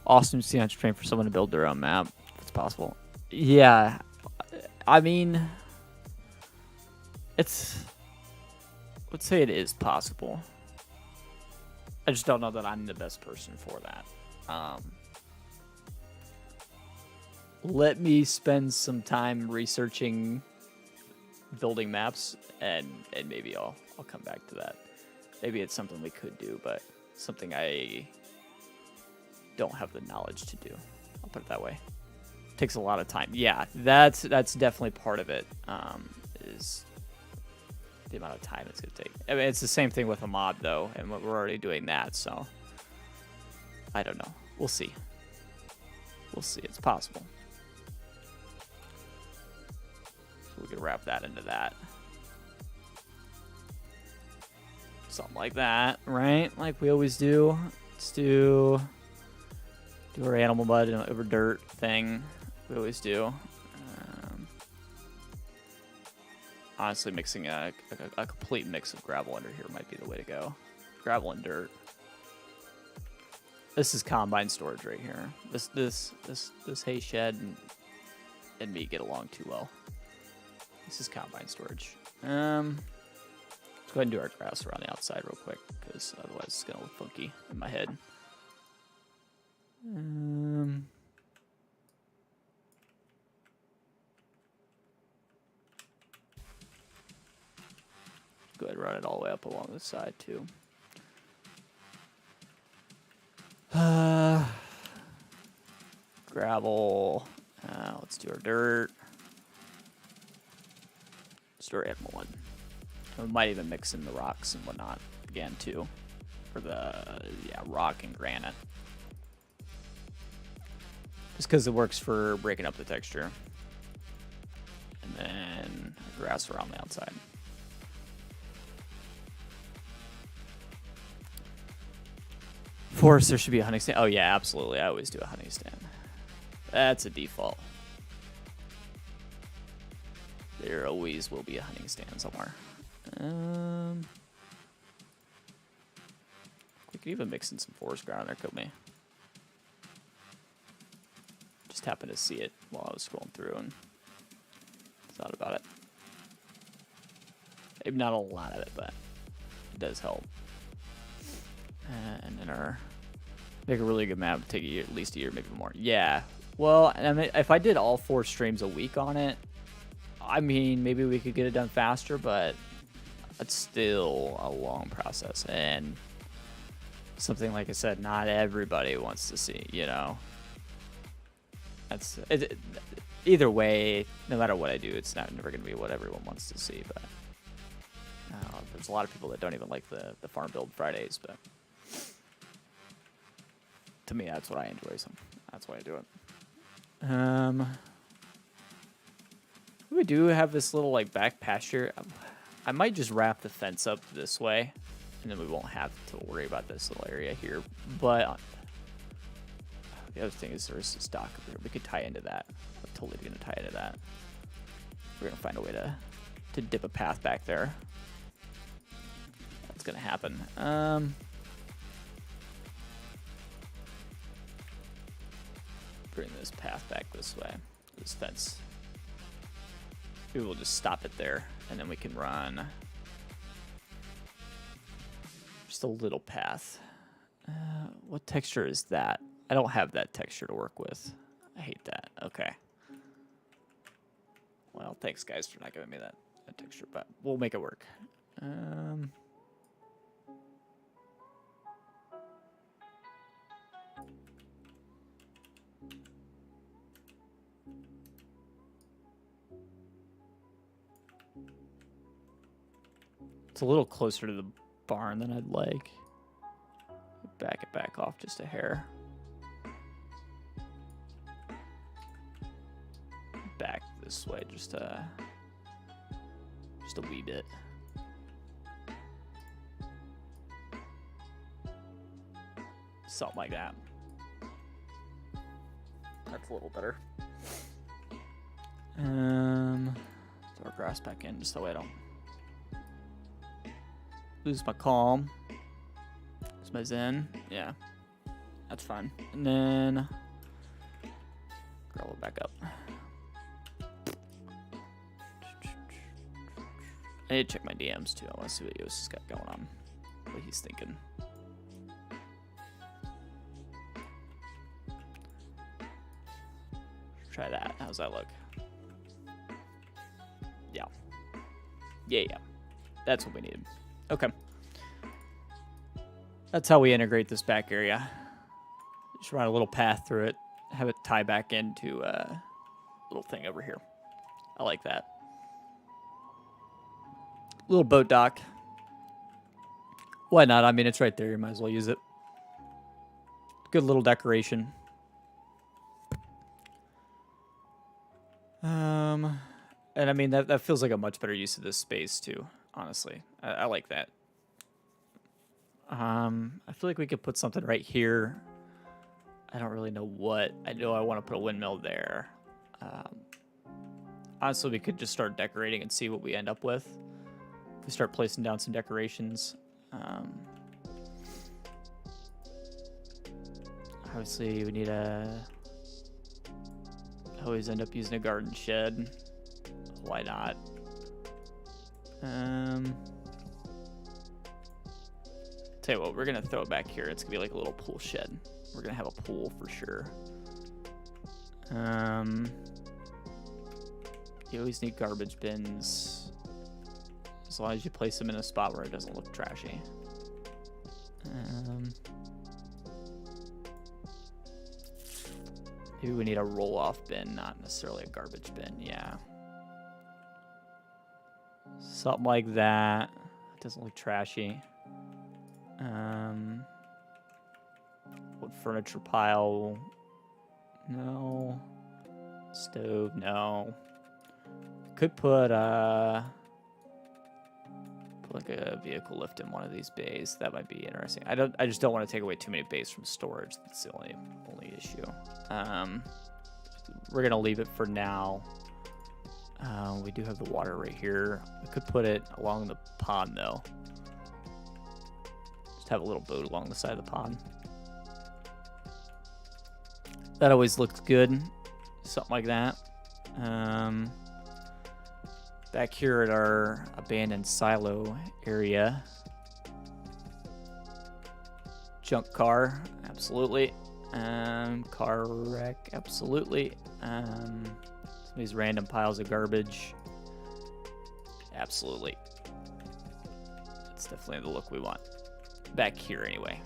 A: Awesome to see on train for someone to build their own map, if it's possible. Yeah, I mean, let's say it is possible. I just don't know that I'm the best person for that. Let me spend some time researching building maps, and maybe I'll come back to that. Maybe it's something we could do, but something I don't have the knowledge to do. I'll put it that way. It takes a lot of time. Yeah, that's definitely part of it. Is the amount of time it's gonna take. I mean, it's the same thing with a mod though, and we're already doing that, so I don't know. We'll see. We'll see. It's possible. So we can wrap that into that. Something like that, right? Like we always do. Let's do our animal mud and over dirt thing. We always do. Honestly, mixing a complete mix of gravel under here might be the way to go. Gravel and dirt. This is combine storage right here. This hay shed and me get along too well. This is combine storage. Let's go ahead and do our grass around the outside real quick, because otherwise it's gonna look funky in my head. Go ahead and run it all the way up along the side too. Gravel. Let's do our dirt. Let's do our animal one. We might even mix in the rocks and whatnot again too, for the rock and granite. Just because it works for breaking up the texture. And then grass around the outside. Forest, there should be a hunting stand. Oh yeah, absolutely. I always do a hunting stand. That's a default. There always will be a hunting stand somewhere. We could even mix in some forest ground there, couldn't we? Just happened to see it while I was scrolling through and thought about it. Maybe not a lot of it, but it does help. And then make a really good map, take a year, at least a year, maybe more. Yeah. Well, I mean, if I did all 4 streams a week on it, I mean, maybe we could get it done faster, but it's still a long process. And something, like I said, not everybody wants to see, you know. That's it, either way, no matter what I do, it's never going to be what everyone wants to see. But there's a lot of people that don't even like the Farm Build Fridays, but to me, that's what I enjoy. So that's why I do it. We do have this little like back pasture. I might just wrap the fence up this way, and then we won't have to worry about this little area here. But the other thing is there's this dock over here. We could tie into that. I'm totally gonna tie into that. We're gonna find a way to dip a path back there. That's gonna happen. Bring this path back this way. This fence. Maybe we'll just stop it there, and then we can run just a little path. What texture is that? I don't have that texture to work with. I hate that. Okay. Well, thanks guys for not giving me that texture, but we'll make it work. It's a little closer to the barn than I'd like. Back it back off just a hair. Back this way just a wee bit. Something like that. That's a little better. Throw grass back in just so I don't lose my calm. Lose my zen. Yeah. That's fine. And then gravel it back up. I need to check my DMs too. I want to see what Yost has got going on. What he's thinking. Try that. How's that look? Yeah. Yeah. That's what we needed. Okay. That's how we integrate this back area. Just run a little path through it. Have it tie back into a little thing over here. I like that. Little boat dock. Why not? I mean, it's right there. You might as well use it. Good little decoration. And I mean, that feels like a much better use of this space too, honestly. I like that. I feel like we could put something right here. I don't really know what. I know I want to put a windmill there. Honestly, we could just start decorating and see what we end up with. If we start placing down some decorations. Obviously, we need a... I always end up using a garden shed. Why not? Tell you what, we're gonna throw it back here. It's gonna be like a little pool shed. We're gonna have a pool for sure. You always need garbage bins. As long as you place them in a spot where it doesn't look trashy. Maybe we need a roll-off bin, not necessarily a garbage bin. Yeah. Something like that. It doesn't look trashy. Wood furniture pile. No. Stove. No. Could put like a vehicle lift in one of these bays. That might be interesting. I just don't want to take away too many bays from storage. That's the only issue. We're gonna leave it for now. We do have the water right here. We could put it along the pond though. Just have a little boat along the side of the pond. That always looks good. Something like that. Back here at our abandoned silo area. Junk car, absolutely. Car wreck, absolutely. Some of these random piles of garbage, absolutely. That's definitely the look we want. Back here, anyway.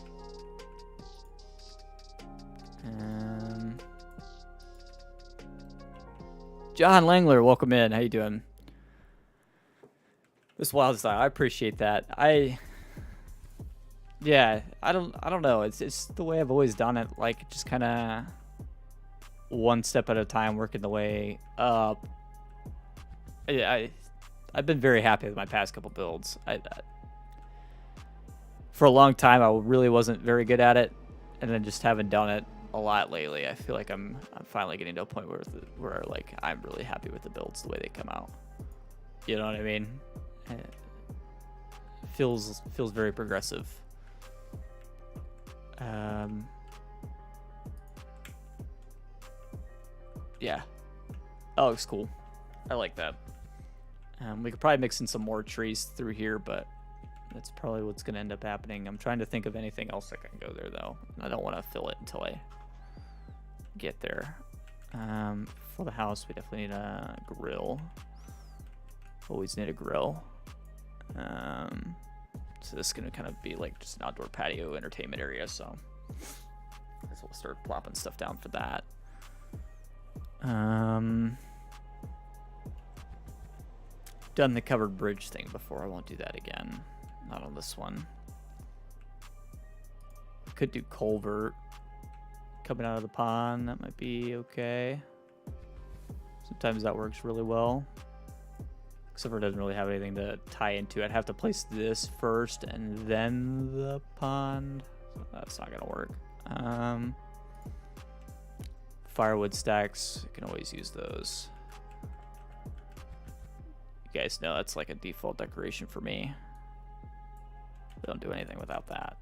A: John Langler, welcome in. How you doing? This wild style, I appreciate that. Yeah, I don't know. It's the way I've always done it. Like, just kind of one step at a time, working the way up. I've been very happy with my past couple builds. For a long time, I really wasn't very good at it, and then just haven't done it a lot lately. I feel like I'm finally getting to a point where like I'm really happy with the builds the way they come out. You know what I mean? It feels very progressive. Yeah, that looks cool. I like that. We could probably mix in some more trees through here, but that's probably what's going to end up happening. I'm trying to think of anything else that can go there, though. I don't want to fill it until I get there. For the house, we definitely need a grill. Always need a grill. So this is going to kind of be like just an outdoor patio entertainment area, so I guess we'll start plopping stuff down for that. Done the covered bridge thing before. I won't do that again. Not on this one. Could do culvert coming out of the pond. That might be okay. Sometimes that works really well. Except for it doesn't really have anything to tie into. I'd have to place this first and then the pond. So that's not gonna work. Firewood stacks, you can always use those. You guys know that's like a default decoration for me. We don't do anything without that.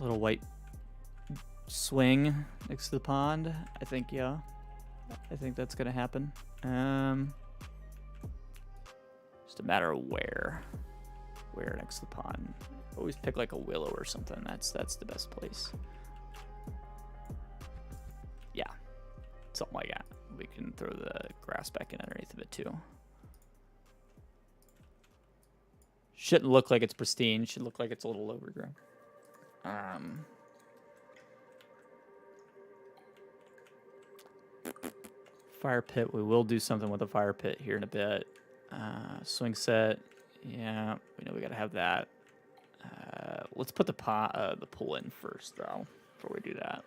A: Little white swing next to the pond. I think, yeah. I think that's gonna happen. Just a matter of where next to the pond. Always pick like a willow or something. That's the best place. Yeah, something like that. We can throw the grass back in underneath of it too. Shouldn't look like it's pristine. Should look like it's a little overgrown. Fire pit. We will do something with the fire pit here in a bit. Swing set. Yeah, we know we gotta have that. Let's put the pool in first, though, before we do that.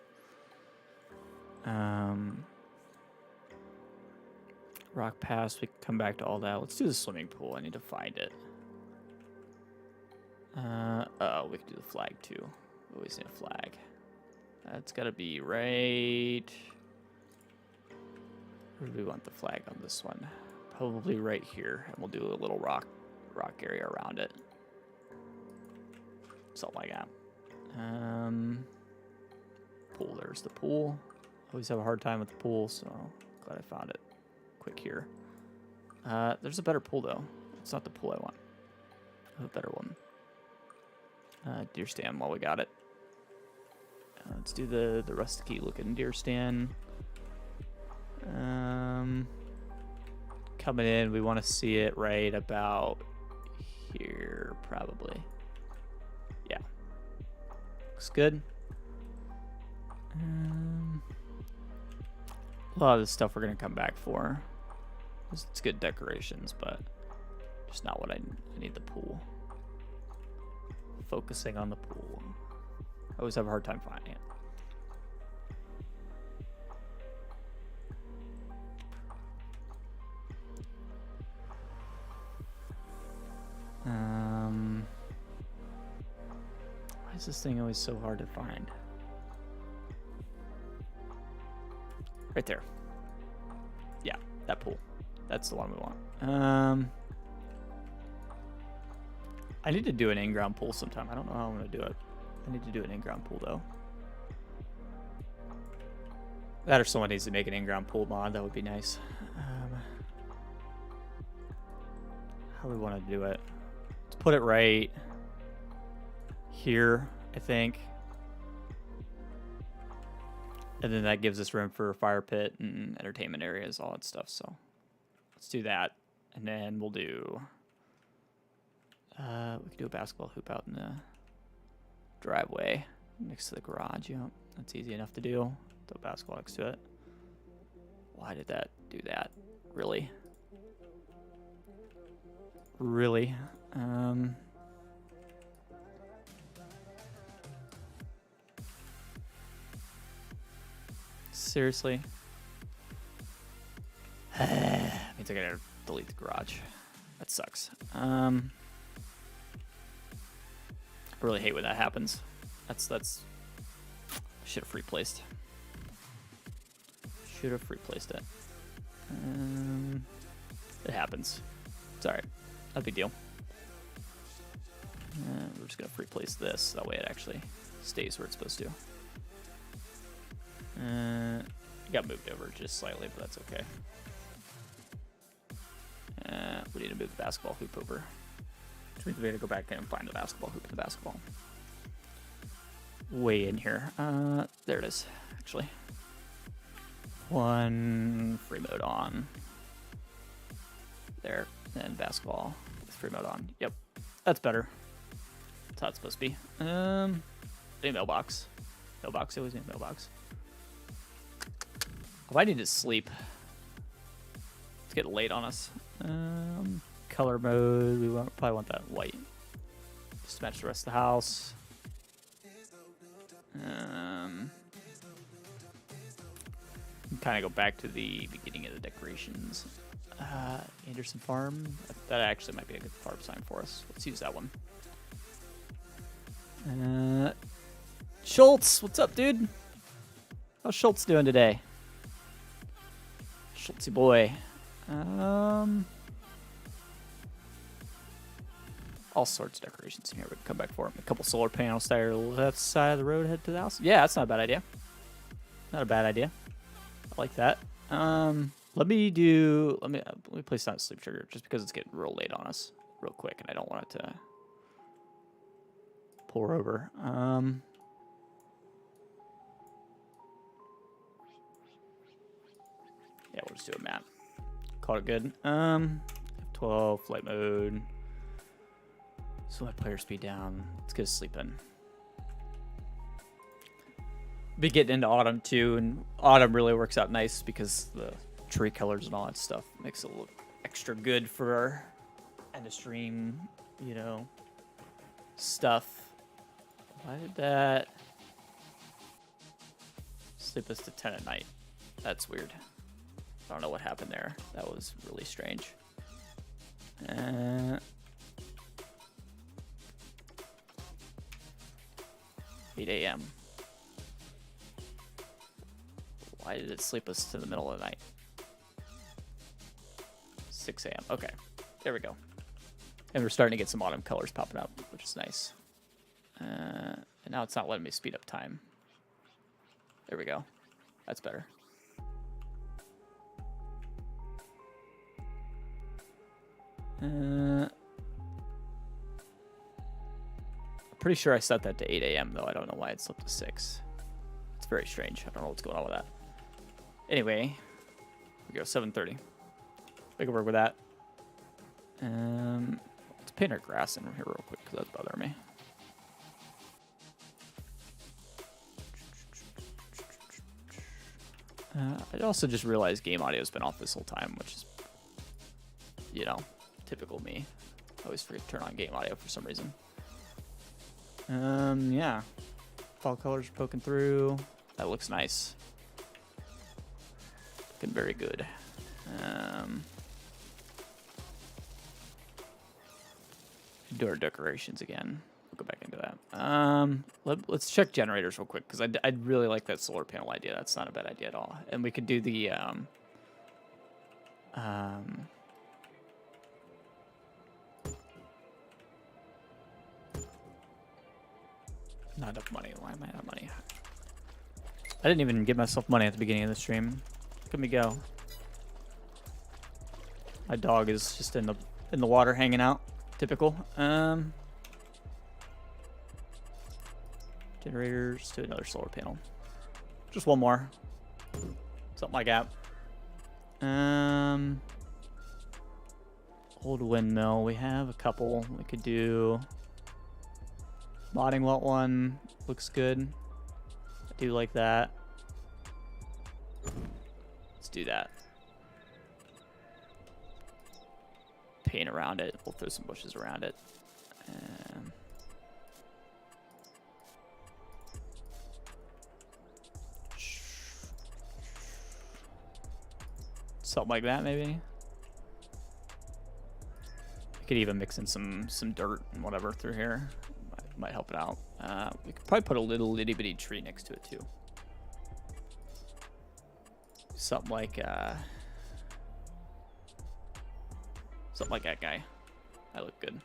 A: Rock pass. We can come back to all that. Let's do the swimming pool. I need to find it. Oh, we can do the flag too. We always need a flag. That's got to be right. Where do we want the flag on this one? Probably right here, and we'll do a little rock area around it. Something like that. Pool. There's the pool. Always have a hard time with the pool, so glad I found it quick here. There's a better pool though. It's not the pool I want. I have a better one. Deer stand while we got it. Let's do the rusty looking deer stand. Coming in, we want to see it right about here, probably. Yeah, looks good. A lot of this stuff we're gonna come back for. It's good decorations, but just not what I need the pool. Focusing on the pool. I always have a hard time finding it. Why is this thing always so hard to find? Right there. Yeah, that pool. That's the one we want. I need to do an in-ground pool sometime. I don't know how I'm going to do it. I need to do an in-ground pool, though. That or someone needs to make an in-ground pool mod. That would be nice. How do we want to do it? Let's put it right here, I think. And then that gives us room for a fire pit and entertainment areas, all that stuff. So let's do that. And then we'll do... we can do a basketball hoop out in the driveway next to the garage. Yep, that's easy enough to do. Throw a basketball next to it. Why did that do that? Really? Really? Seriously? Means I gotta delete the garage. That sucks. I really hate when that happens. That's should have replaced. Should have replaced it. It happens. It's alright. Not a big deal. We're just gonna replace this. That way it actually stays where it's supposed to. It got moved over just slightly, but that's okay. We need to move the basketball hoop over. Which means we have to go back and find the basketball hoop in the basketball. Way in here. There it is, actually. One free mode on. There. And basketball with free mode on. Yep. That's better. That's how it's supposed to be. A mailbox. Mailbox, always need a mailbox. Oh, I need to sleep. It's getting late on us. Color mode, we probably want that white. Just to match the rest of the house. Kind of go back to the beginning of the decorations. Anderson Farm. That actually might be a good farm sign for us. Let's use that one. Schultz, what's up, dude? How's Schultz doing today? Schultzy boy. All sorts of decorations in here. We can come back for them. A couple solar panels there, left side of the road, head to the house. Yeah, that's not a bad idea. Not a bad idea. I like that. Let me place down a sleep trigger just because it's getting real late on us real quick, and I don't want it to pour over. Yeah, we'll just do a map. Call it good. 12 flight mode. So my player speed down. Let's get a sleep in. Be getting into autumn too, and autumn really works out nice because the tree colors and all that stuff makes it look extra good for our end of stream, you know, stuff. Why did that sleep us to 10 at night? That's weird. I don't know what happened there. That was really strange. 8 a.m. Why did it sleep us to the middle of the night? 6 a.m. Okay, there we go. And we're starting to get some autumn colors popping up, which is nice. And now it's not letting me speed up time. There we go. That's better. Pretty sure I set that to 8 a.m. though. I don't know why it slipped to 6. It's very strange. I don't know what's going on with that. Anyway, we go 7:30. We can work with that. Let's paint our grass in here real quick because that's bothering me. I also just realized game audio has been off this whole time, which is, you know, typical me. I always forget to turn on game audio for some reason. Yeah. Fall colors are poking through. That looks nice. Looking very good. Do our decorations again. We'll go back into that. Let's check generators real quick because I'd really like that solar panel idea. That's not a bad idea at all. And we could do the not enough money. Why am I out of money? I didn't even give myself money at the beginning of the stream. Look at me go. My dog is just in the water hanging out. Typical. Generators to another solar panel. Just one more. Something like that. Old windmill. We have a couple. We could do modding lot one. Looks good. I do like that. Let's do that. Paint around it. We'll throw some bushes around it. Something like that, maybe. Could even mix in some dirt and whatever through here. Might help it out. We could probably put a little itty bitty tree next to it too. Something like that guy. That looked good.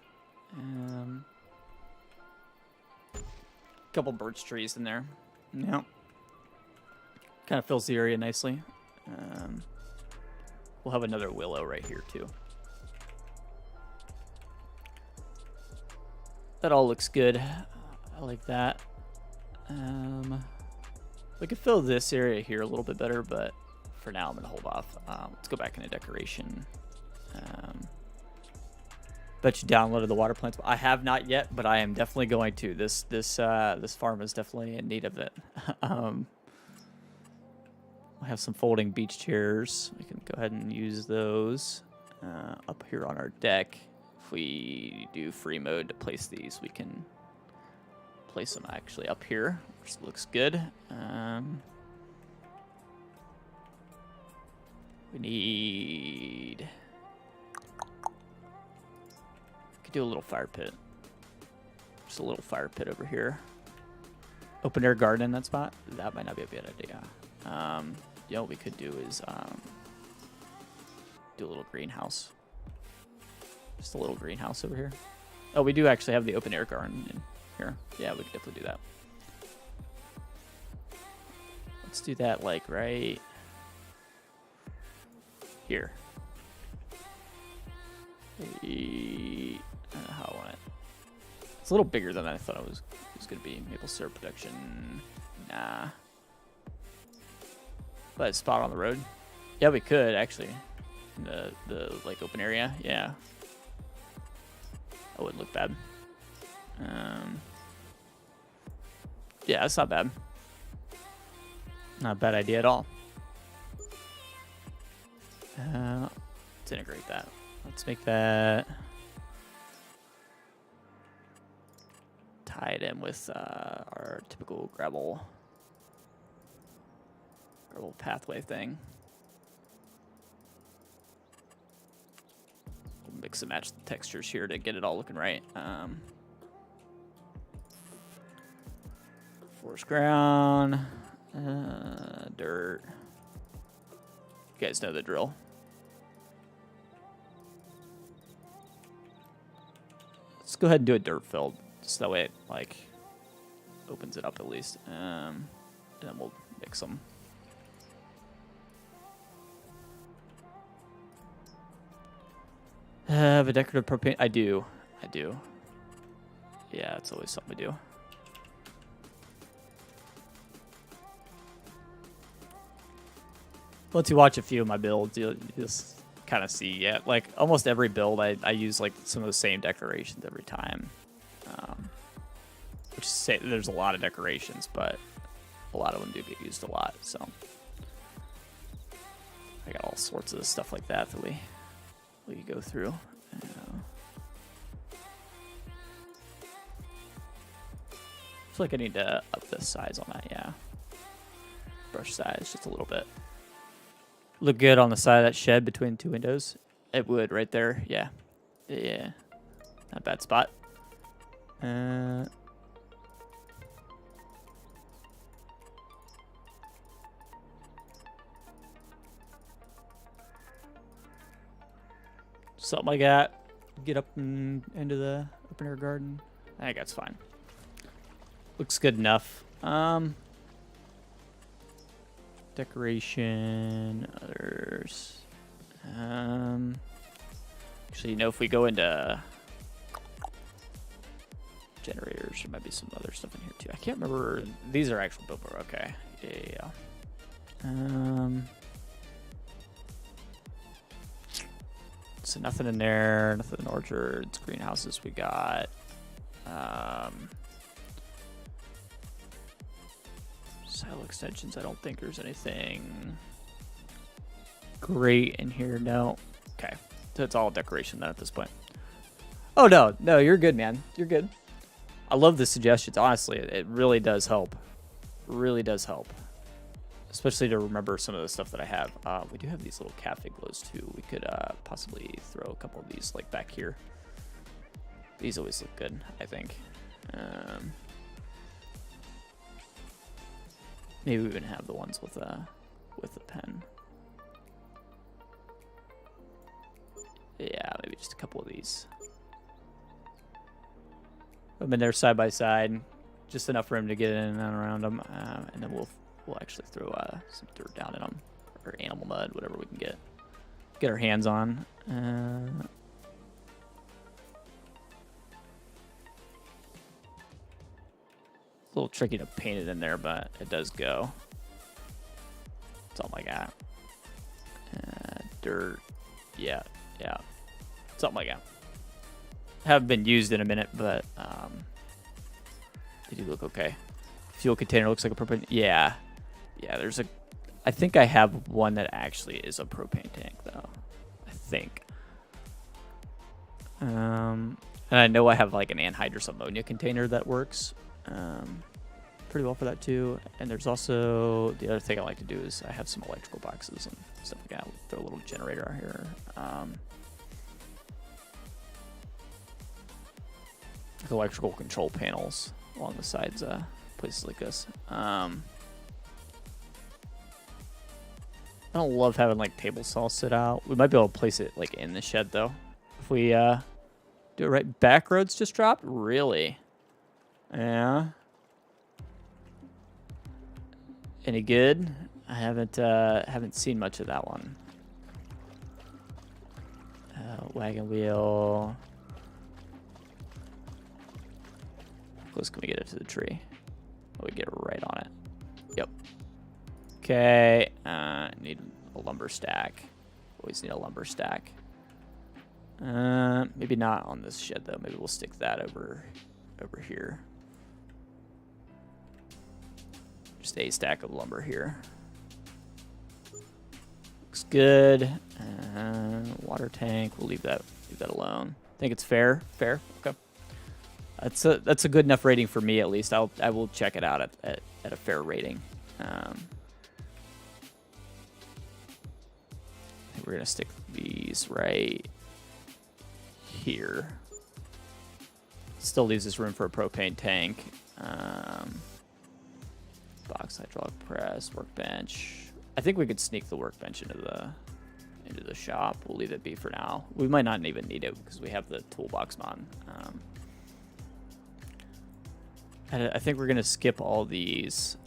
A: Couple birch trees in there. Yeah. Kind of fills the area nicely. We'll have another willow right here too. That all looks good. I like that. We could fill this area here a little bit better, but for now I'm gonna hold off. Let's go back into decoration. Bet you downloaded the water plants. I have not yet, but I am definitely going to. This farm is definitely in need of it. I have some folding beach chairs. We can go ahead and use those up here on our deck. If we do free mode to place these, we can place them actually up here, which looks good. We need... Could do a little fire pit. Just a little fire pit over here. Open air garden in that spot. That might not be a bad idea. You know what we could do is do a little greenhouse. Just a little greenhouse over here. Oh, we do actually have the open air garden in here. Yeah, we could definitely do that. Let's do that like right here. I don't know how I want it. It's a little bigger than I thought it was going to be. Maple syrup production. Nah. But a spot on the road. Yeah, we could actually. In the like open area. Yeah. That wouldn't look bad. Yeah, that's not bad. Not a bad idea at all. Let's integrate that. Let's make that tie it in with our typical gravel pathway thing. We'll mix and match the textures here to get it all looking right. Forest ground, dirt. You guys know the drill. Let's go ahead and do a dirt filled, so that way it like opens it up at least. And then we'll mix them. Have a decorative propane. I do. Yeah, it's always something to do. Once you watch a few of my builds, you'll just kind of see, yeah, like almost every build I use like some of the same decorations every time. Which say there's a lot of decorations, but a lot of them do get used a lot. So I got all sorts of stuff like that we go through. I feel like I need to up the size on that. Yeah, brush size just a little bit. Look good on the side of that shed between two windows. It would right there. Yeah. Not a bad spot. Something like that. Get up into the open air garden. I think that's fine. Looks good enough. Decoration, others. Actually, you know, if we go into generators, there might be some other stuff in here too. I can't remember. These are actual billboard. Okay. Yeah. So nothing in there. Nothing in orchards, greenhouses. We got. Silo extensions. I don't think there's anything great in here. No. Okay. So it's all decoration then at this point. Oh, no, you're good, man. You're good. I love the suggestions. Honestly, it really does help. Really does help. especially to remember some of the stuff that I have. We do have these little cafe glows too. We could possibly throw a couple of these like back here. These always look good, I think. Maybe we even have the ones with the pen. Yeah, maybe just a couple of these. Put them in there side by side, just enough room to get in and around them, and then we'll actually throw some dirt down in them, or animal mud, whatever we can get our hands on. A little tricky to paint it in there, but it does go. Something like that. Dirt. Yeah. Something like that. Haven't been used in a minute, but they do look okay. Fuel container looks like a propane. Yeah, there's a. I think I have one that actually is a propane tank, though. I think. And I know I have like an anhydrous ammonia container that works pretty well for that too. And there's also the other thing I like to do is I have some electrical boxes and stuff like that. We'll throw a little generator out here. Electrical control panels along the sides, places like this. I don't love having like table saw sit out. We might be able to place it like in the shed though. If we do it right. Back roads just dropped? Really? Yeah. Any good? I haven't seen much of that one. Wagon wheel. How close can we get it to the tree? Oh, we get right on it. Yep. Okay. Need a lumber stack. Always need a lumber stack. Maybe not on this shed though. Maybe we'll stick that over here. Just a stack of lumber here. Looks good. Water tank. We'll leave that alone. Think it's fair. Fair. Okay. That's a good enough rating for me at least. I will check it out at a fair rating. I think we're gonna stick these right here. Still leaves us room for a propane tank. Box hydraulic press, workbench. I think we could sneak the workbench into the shop. We'll leave it be for now. We might not even need it because we have the toolbox on. I think we're gonna skip all these.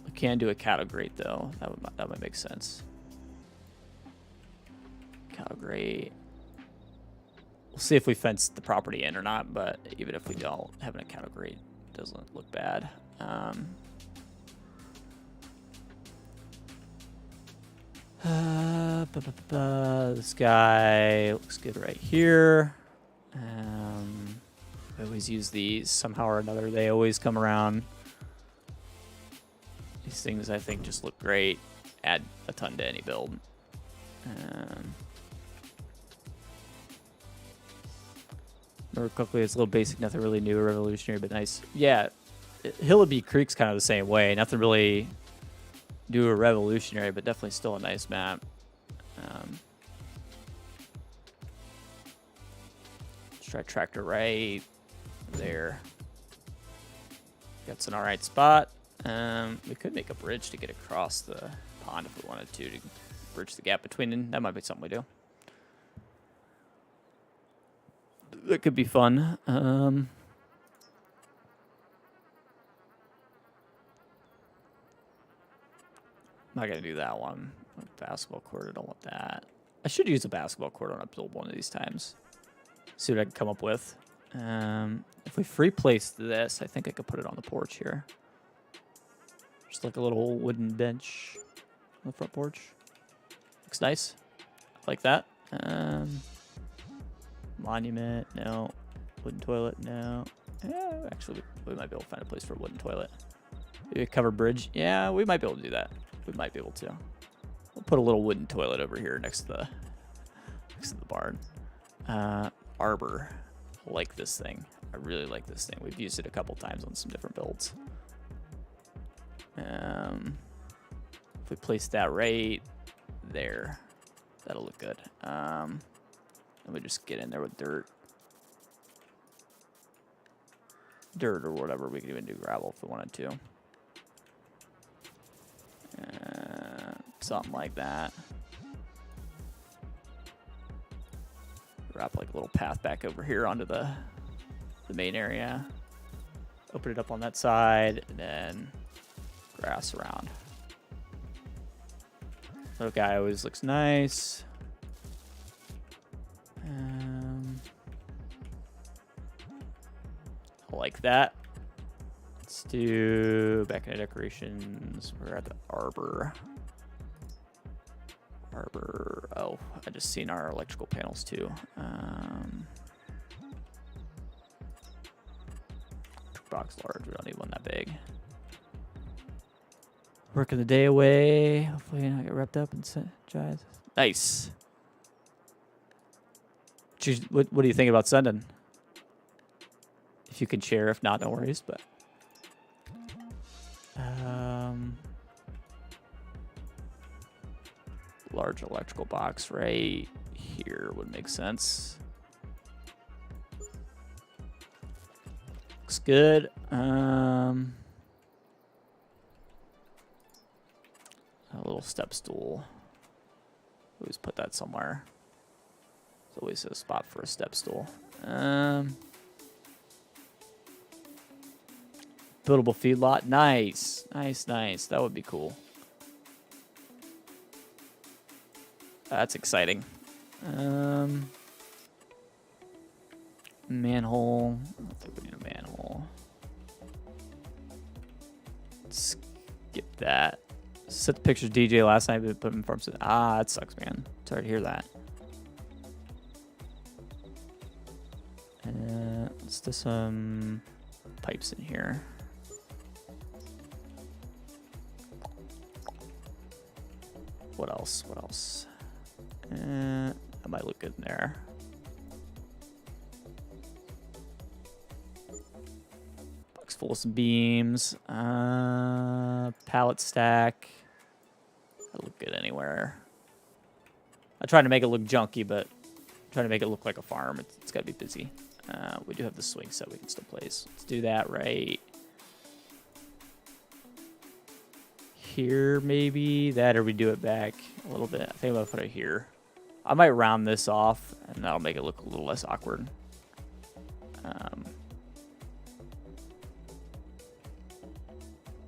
A: We can do a cattle grate though. That might make sense. Cattle grate. We'll see if we fence the property in or not. But even if we don't, having a cattle grate doesn't look bad. This guy looks good right here. I always use these somehow or another. They always come around. These things I think just look great. Add a ton to any build. Remember quickly, it's a little basic, nothing really new or revolutionary, but nice. Yeah, Hillibee Creek's kind of the same way. Nothing really new or revolutionary, but definitely still a nice map. Let's try tractor right there. That's an alright spot. We could make a bridge to get across the pond if we wanted to bridge the gap between them. That might be something we do. That could be fun. I'm not going to do that one. Basketball court, I don't want that. I should use a basketball court on a build one of these times. See what I can come up with. If we free place this, I think I could put it on the porch here. Just like a little wooden bench on the front porch. Looks nice. Like that. Monument, no. Wooden toilet, no. Yeah, actually, we might be able to find a place for a wooden toilet. Maybe a covered bridge. Yeah, we might be able to do that. We might be able to. We'll put a little wooden toilet over here next to the barn. Arbor. I like this thing. I really like this thing. We've used it a couple times on some different builds. we place that right there, that'll look good. And we just get in there with dirt or whatever. We could even do gravel if we wanted to. Something like that. Wrap like a little path back over here onto the main area. Open it up on that side, and then grass around. Little guy always looks nice. I like that. Let's do back into decorations. We're at the arbor. Oh, I just seen our electrical panels too. Box large. We don't need one that big. Working the day away. Hopefully not get wrapped up and energized. Nice. What do you think about sending? If you can share, if not, no worries. But large electrical box right here would make sense. Looks good. A little step stool. Always put that somewhere. There's always a spot for a step stool. Buildable feedlot. Nice. Nice. That would be cool. That's exciting. Manhole. I don't think we need a manhole. Skip that. Set the pictures DJ last night, but put them in farm. Ah, that sucks, man. Sorry to hear that. Let's do some pipes in here. What else? That might look good in there. Box full of some beams. Pallet stack. That'll look good anywhere. I tried to make it look junky, but I'm trying to make it look like a farm. It's got to be busy. We do have the swing set we can still place. Let's do that right here, maybe. That, or we do it back a little bit. I think I'm going to put it here. I might round this off, and that'll make it look a little less awkward.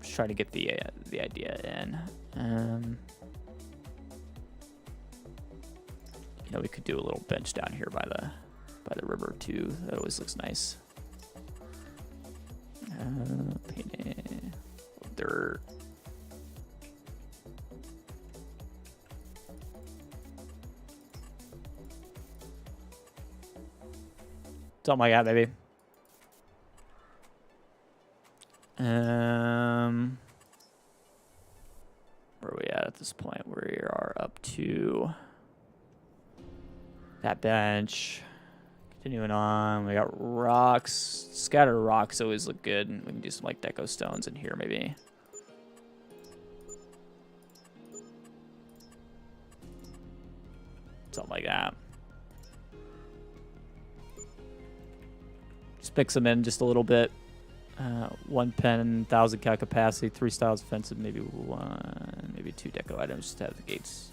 A: Just trying to get the idea in. You know, we could do a little bench down here by the river too. That always looks nice. Dirt. Something like that, maybe. Where are we at this point? We are up to that bench. Continuing on, we got rocks. Scattered rocks always look good, and we can do some like deco stones in here, maybe. Something like that. Just mix them in just a little bit. 1 pen, 1,000 cal capacity, 3 styles offensive, maybe 2 deco items just to have the gates.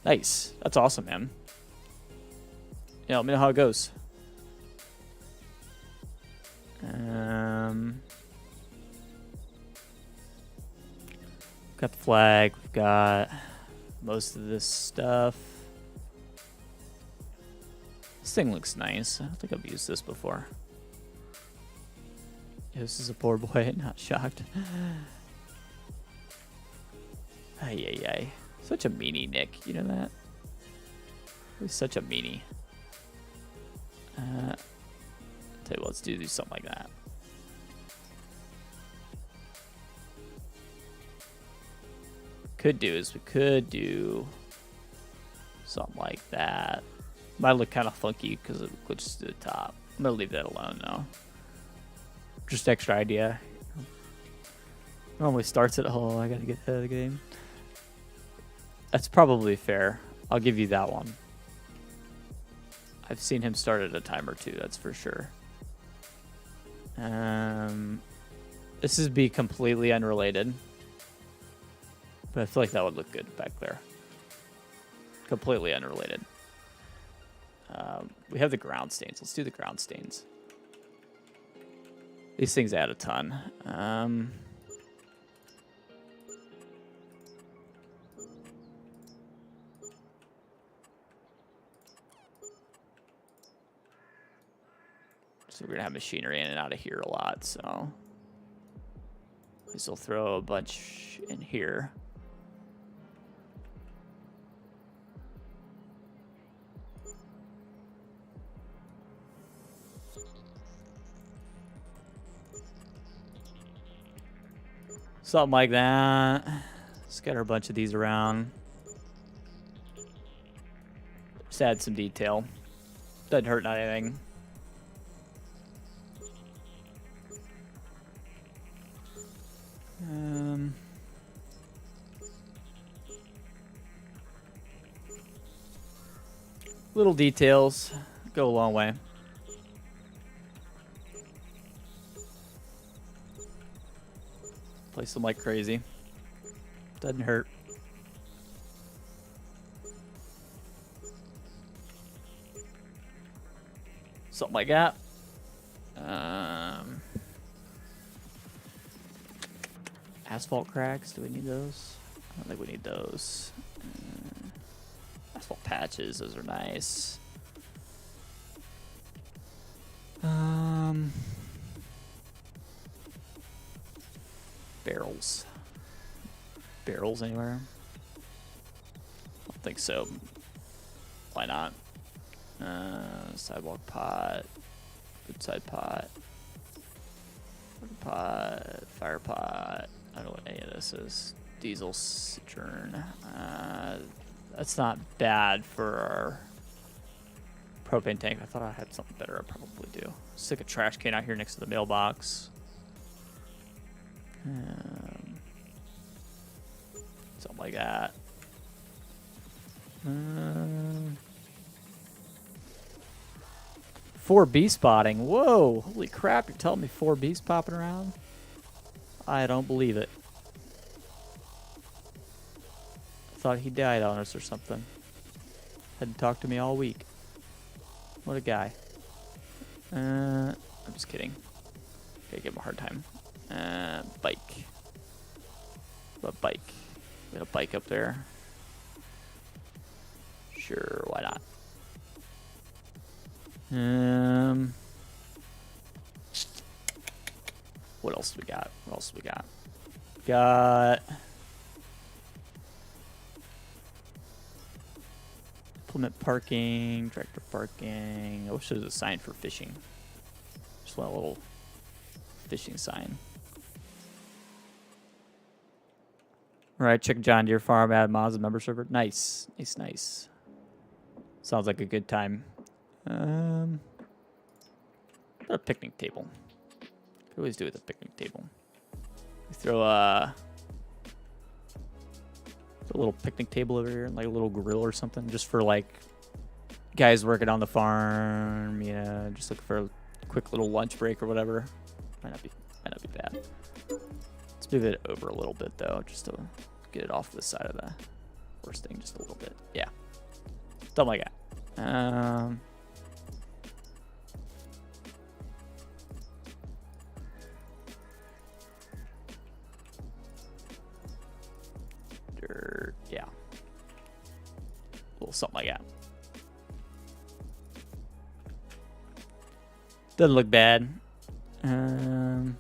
A: Nice. That's awesome, man. Yeah, let me know how it goes. Got the flag. We've got most of this stuff. This thing looks nice. I don't think I've used this before. Yeah, this is a poor boy, not shocked. Ay. Such a meanie, Nick. You know that? He's such a meanie. Tell you what, let's do something like that. Could do something like that. Might look kind of funky because it glitches to the top. I'm gonna leave that alone though. Just extra idea. Normally starts at, oh, I gotta get ahead of the game. That's probably fair. I'll give you that one. I've seen him start at a time or two, that's for sure. This is be completely unrelated. But I feel like that would look good back there. Completely unrelated. We have the ground stains. Let's do the ground stains. These things add a ton. So we're going to have machinery in and out of here a lot, so this will throw a bunch in here. Something like that. Scatter a bunch of these around. Just add some detail. Doesn't hurt anything. Little details go a long way. Place them like crazy. Doesn't hurt. Something like that. Asphalt cracks. Do we need those? I don't think we need those. Asphalt patches. Those are nice. Barrels. Barrels anywhere? I don't think so. Why not? Sidewalk pot. Woodside pot. Water pot. Fire pot. I don't know what any of this is. Diesel citern. That's not bad for our propane tank. I thought I had something better. I probably do. Stick a trash can out here next to the mailbox. Something like that. 4B spotting. Whoa! Holy crap! You're telling me 4B's popping around? I don't believe it. I thought he died on us or something. Hadn't talked to me all week. What a guy. I'm just kidding. Okay, give him a hard time. Bike. What bike? We got a bike up there. Sure, why not? What else do we got? What else do we got? Got implement parking, tractor parking. I wish there was a sign for fishing. Just want a little fishing sign. All right, check John Deere Farm, add mods and member server. Nice, nice, nice. Sounds like a good time. A picnic table. Could always do with a picnic table. We throw a little picnic table over here, like a little grill or something, just for like guys working on the farm. You know, just look for a quick little lunch break or whatever. Might not be bad. Let's move it over a little bit though, just to get it off the side of the horse thing just a little bit. Yeah, something like that. Yeah, a little something like that. Doesn't look bad. We're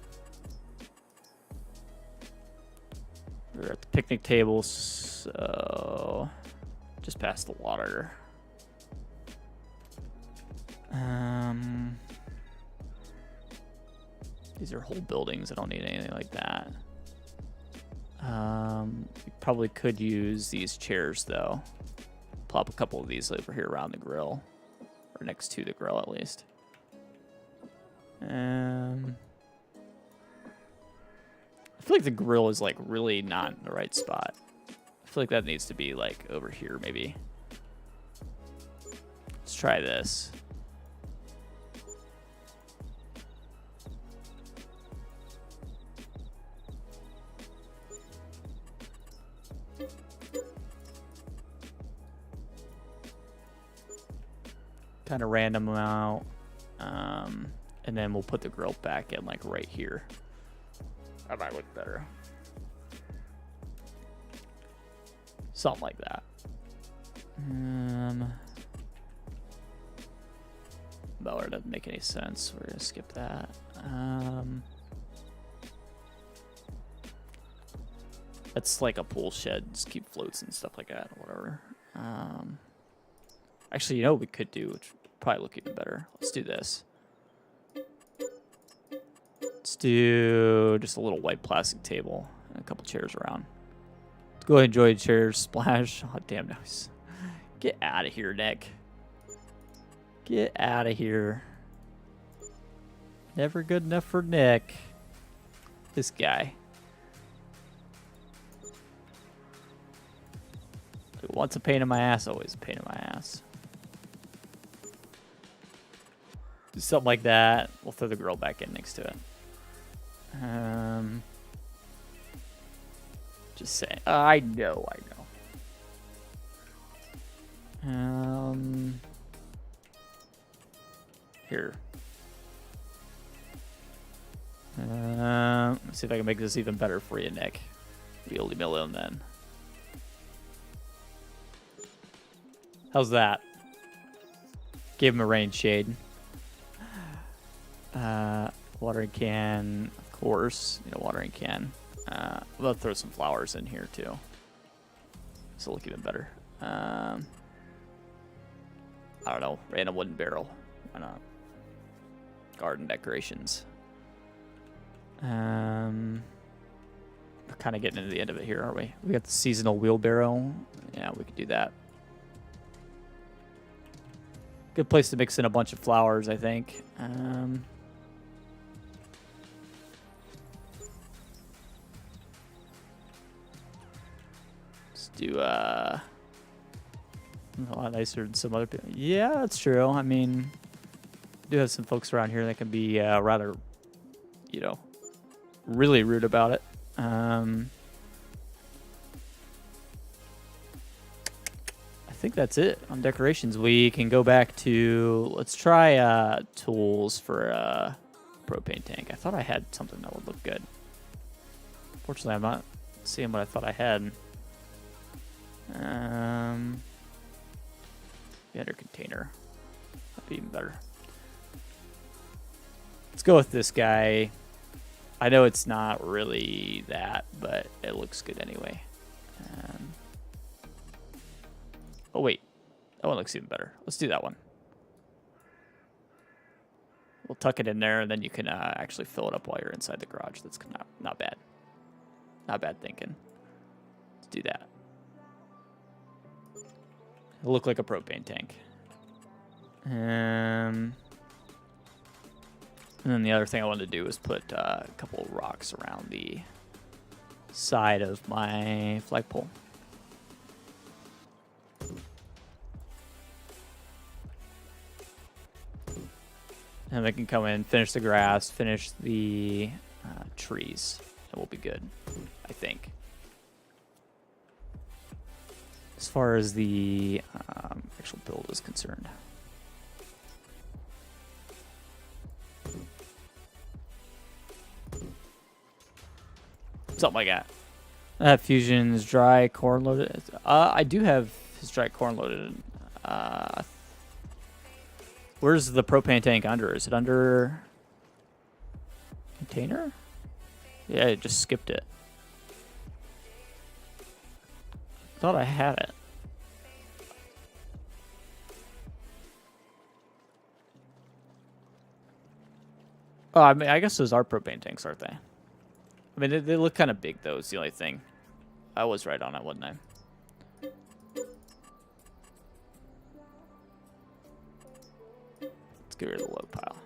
A: at the picnic table, so just past the water. These are whole buildings. I don't need anything like that. We probably could use these chairs though. Plop a couple of these over here around the grill, or next to the grill at least. I feel like the grill is like really not in the right spot. I feel like that needs to be like over here maybe. Let's try this. Kind of random amount. And then we'll put the grill back in like right here. That might look better. Something like that. Beller doesn't make any sense. We're gonna skip that. That's like a pool shed. Just keep floats and stuff like that or whatever. Actually, you know what we could do, which would probably look even better. Let's do this. Let's do just a little white plastic table and a couple chairs around. Let's go ahead and enjoy chairs. Splash. Oh, damn, nice. Get out of here, Nick. Get out of here. Never good enough for Nick. This guy. Once a pain in my ass, always a pain in my ass. Do something like that. We'll throw the grill back in next to it. Just saying. I know. Here. Let's see if I can make this even better for you, Nick. We'll email him then. How's that? Gave him a rain shade. Watering can, of course. You know, watering can. We'll throw some flowers in here too. This will look even better. I don't know. Random wooden barrel. Why not? Garden decorations. We're kind of getting into the end of it here, aren't we? We got the seasonal wheelbarrow. Yeah, we could do that. Good place to mix in a bunch of flowers, I think. Let's do a lot nicer than some other people. Yeah, that's true. I mean, we do have some folks around here that can be rather, you know, really rude about it. I think that's it on decorations. We can go back to, let's try tools for a propane tank. I thought I had something that would look good. Fortunately, I'm not seeing what I thought I had. Better container. That'd be even better. Let's go with this guy. I know it's not really that, but it looks good anyway. Oh, wait. That one looks even better. Let's do that one. We'll tuck it in there, and then you can actually fill it up while you're inside the garage. That's not bad. Not bad thinking. Let's do that. It'll look like a propane tank. And then the other thing I wanted to do was put a couple of rocks around the side of my flagpole. And they can come in, finish the grass, finish the trees. And we'll be good, I think. As far as the actual build is concerned. Something like that. Fusion's dry corn loaded. I do have his dry corn loaded. Where's the propane tank under? Is it under container? Yeah, I just skipped it. Thought I had it. Oh, I mean, I guess those are propane tanks, aren't they? I mean, they look kind of big, though, is the only thing. I was right on it, wasn't I? Let's get rid of the load pile.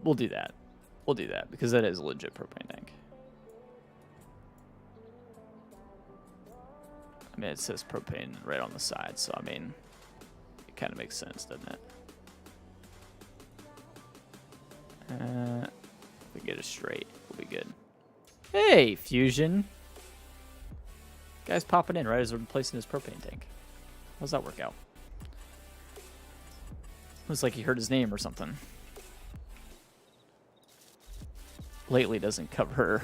A: We'll do that. We'll do that, because that is a legit propane tank. I mean, it says propane right on the side, so I mean, it kind of makes sense, doesn't it? If we get it straight, we'll be good. Hey, Fusion. Guy's popping in right as we're replacing his propane tank. How's that work out? Looks like he heard his name or something. Lately doesn't cover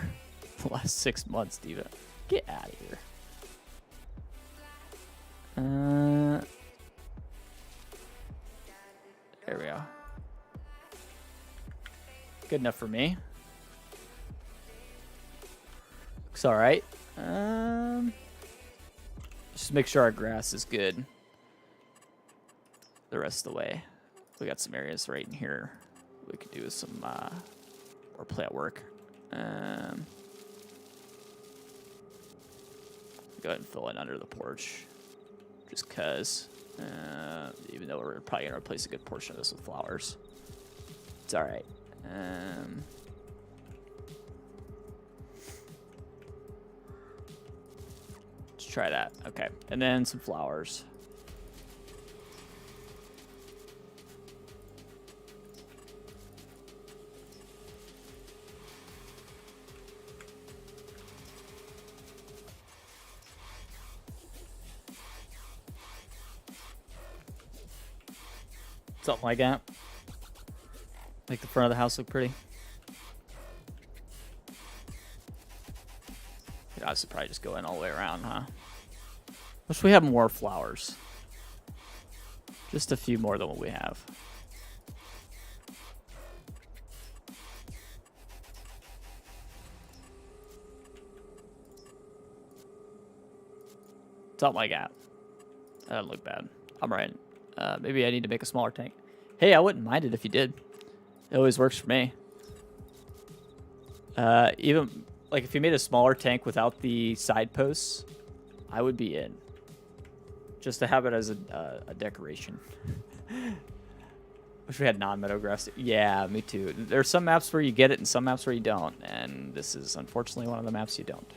A: the last 6 months, Diva. Get out of here. There we go. Good enough for me. Looks all right. Just make sure our grass is good the rest of the way. We got some areas right in here we could do some or play at work. Go ahead and fill in under the porch, just cause. Even though we're probably gonna replace a good portion of this with flowers, it's all right. Let's try that. Okay, and then some flowers. Something like that. Make the front of the house look pretty. I should probably just go in all the way around, huh? Wish we had more flowers. Just a few more than what we have. Something like that. That doesn't look bad. I'm right. Maybe I need to make a smaller tank. Hey, I wouldn't mind it if you did. It always works for me. Even like if you made a smaller tank without the side posts, I would be in. Just to have it as a decoration. Wish we had non-meadow grass. Yeah, me too. There's some maps where you get it and some maps where you don't. And this is unfortunately one of the maps you don't.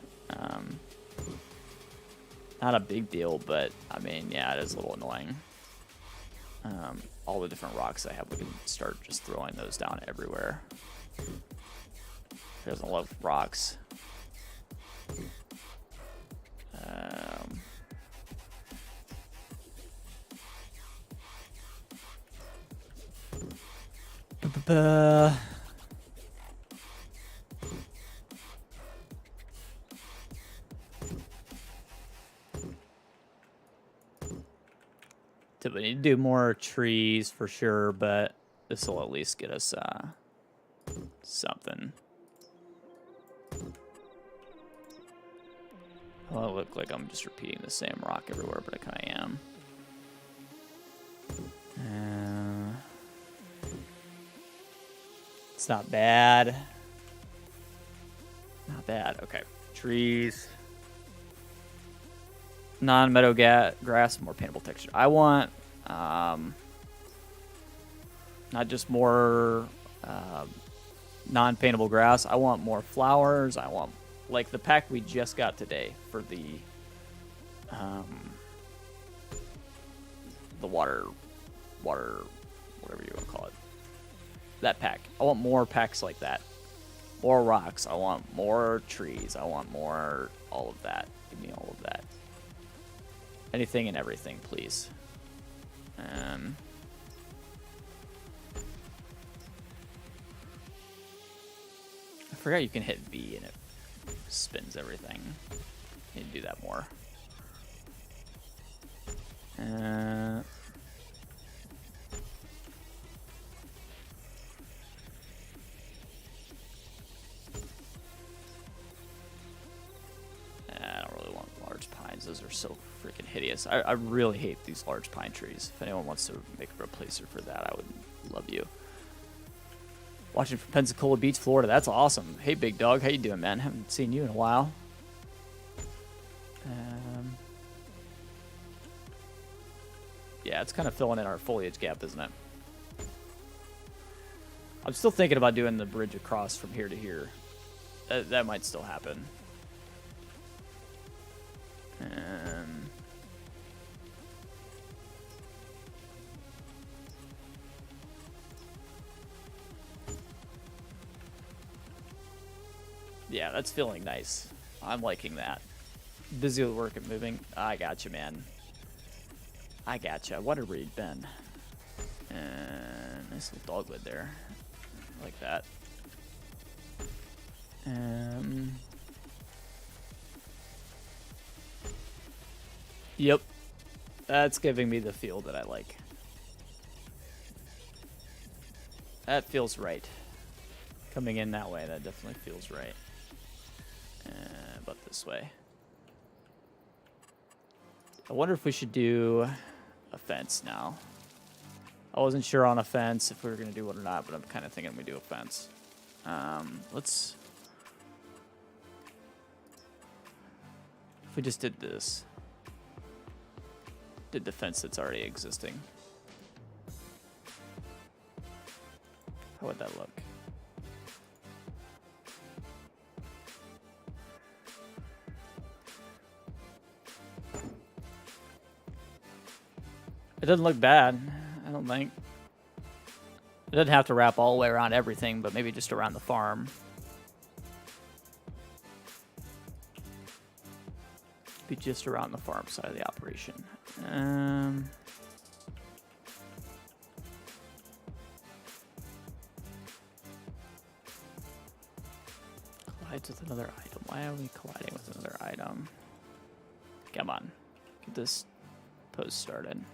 A: Not a big deal, but I mean, yeah, it is a little annoying. All the different rocks I have, we can start just throwing those down everywhere. Who doesn't love rocks? We need to do more trees for sure, but this will at least get us something. Well, it look like I'm just repeating the same rock everywhere, but I kind of am. It's not bad. Not bad. Okay. Trees. Non-meadow grass, more paintable texture. I want not just more non-paintable grass. I want more flowers. I want like the pack we just got today for the water, whatever you want to call it. That pack. I want more packs like that. More rocks. I want more trees. I want more all of that. Give me all of that. Anything and everything, please. I forgot you can hit V and it spins everything. Need to do that more. I don't really want large pines. Those are so freaking hideous. I really hate these large pine trees. If anyone wants to make a replacer for that, I would love you. Watching from Pensacola Beach, Florida. That's awesome. Hey, big dog. How you doing, man? Haven't seen you in a while. Yeah, it's kind of filling in our foliage gap, isn't it? I'm still thinking about doing the bridge across from here to here. That might still happen. Yeah, that's feeling nice. I'm liking that. Busy with work and moving. I gotcha, man. I gotcha. I wondered where you'd been. And nice little dogwood there. I like that. Yep. That's giving me the feel that I like. That feels right. Coming in that way, that definitely feels right. But this way. I wonder if we should do a fence now. I wasn't sure on a fence if we were going to do it or not, but I'm kind of thinking we do a fence. Let's... If we just did this. Did the fence that's already existing. How would that look? It doesn't look bad, I don't think. It doesn't have to wrap all the way around everything, but maybe just around the farm. Be just around the farm side of the operation. Collides with another item. Why are we colliding with another item? Come on. Get this post started.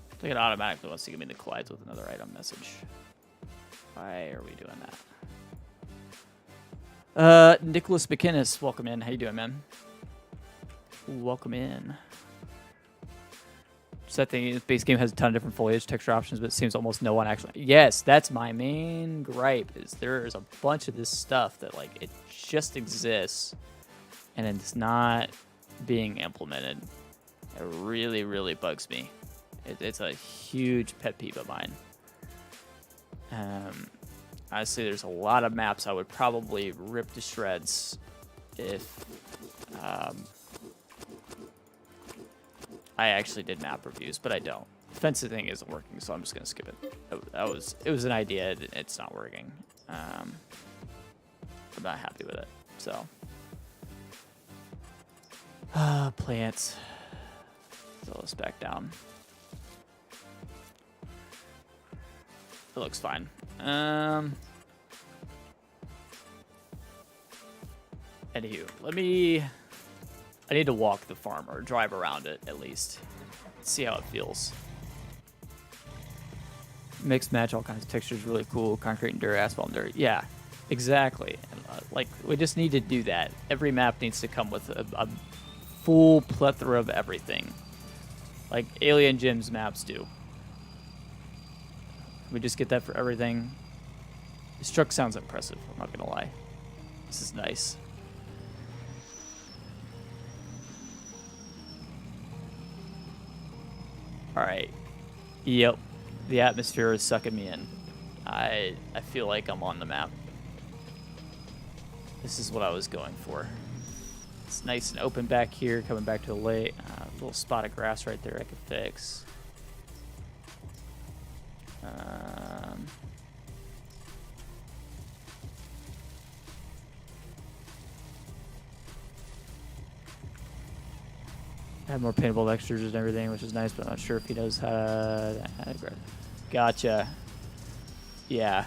A: I think it automatically wants to give me the collides with another item message. Why are we doing that? Nicholas McInnes, welcome in. How you doing, man? Welcome in. Just that thing, this base game has a ton of different foliage texture options, but it seems almost no one actually... Yes, that's my main gripe, is there's a bunch of this stuff that, like, it just exists, and it's not being implemented. It really, really bugs me. It's a huge pet peeve of mine. Honestly, there's a lot of maps I would probably rip to shreds if I actually did map reviews, but I don't. The fencing thing isn't working, so I'm just gonna skip it. It was an idea. It's not working. I'm not happy with it. So, plants. Throw this back down. It looks fine. Anywho, I need to walk the farm or drive around it at least. See how it feels. Mix match all kinds of textures, really cool. Concrete and dirt, asphalt and dirt. Yeah, exactly. Like, we just need to do that. Every map needs to come with a full plethora of everything. Like Alien Gyms maps do. We just get that for everything. This truck sounds impressive, I'm not gonna lie. This is nice. Alright. Yep. The atmosphere is sucking me in. I feel like I'm on the map. This is what I was going for. It's nice and open back here, coming back to the lake. A little spot of grass right there I could fix. Have more paintable textures and everything, which is nice, but I'm not sure if he knows how to add growth. Gotcha. Yeah.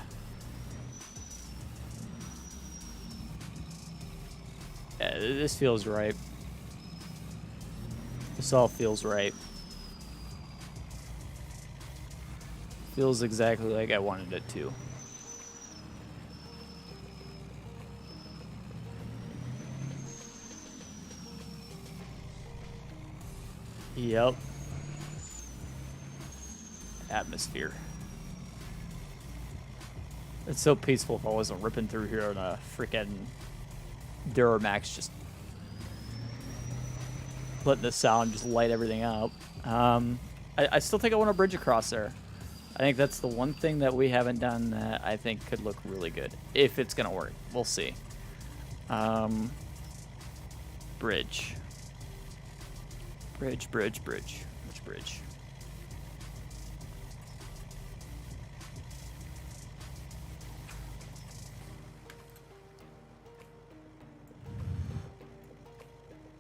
A: Yeah, this feels right. This all feels right. Feels exactly like I wanted it to. Yep. Atmosphere. It's so peaceful if I wasn't ripping through here on a freaking Duramax, just letting the sound just light everything up. I still think I want to bridge across there. I think that's the one thing that we haven't done that I think could look really good. If it's going to work. We'll see. Bridge. Bridge. Which bridge?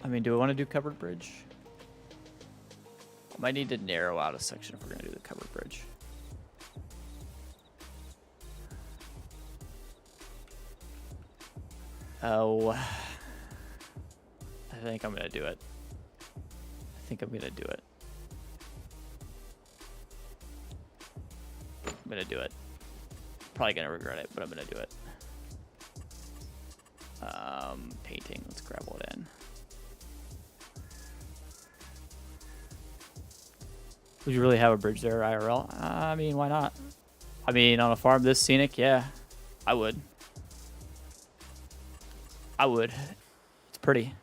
A: I mean, do I want to do covered bridge? I might need to narrow out a section if we're going to do the covered bridge. Oh, I think I'm going to do it. I think I'm going to do it. I'm going to do it. Probably going to regret it, but I'm going to do it. Painting, let's gravel it in. Would you really have a bridge there, IRL? I mean, why not? I mean, on a farm this scenic, yeah, I would. I would. It's pretty.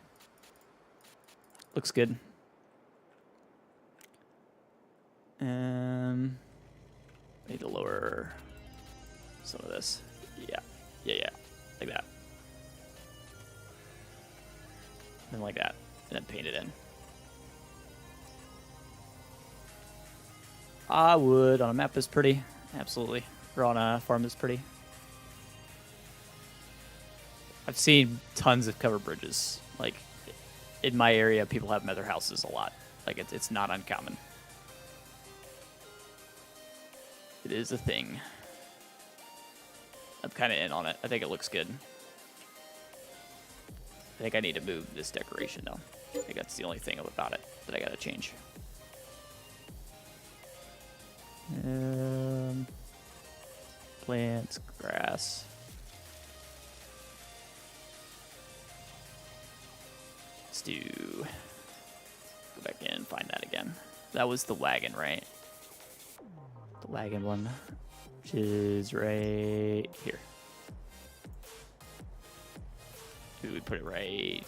A: Looks good. Need to lower some of this. Yeah, like that. And like that, and then paint it in. I would. On a map is pretty, absolutely. Or on a farm is pretty. I've seen tons of covered bridges. Like, in my area, people have them at their houses a lot. Like, it's not uncommon. It is a thing. I'm kind of in on it. I think it looks good. I think I need to move this decoration, though. I think that's the only thing about it that I gotta change. Plants, grass. Let's do... Go back in and find that again. That was the wagon, right? The wagon one, which is right here. Maybe we put it right...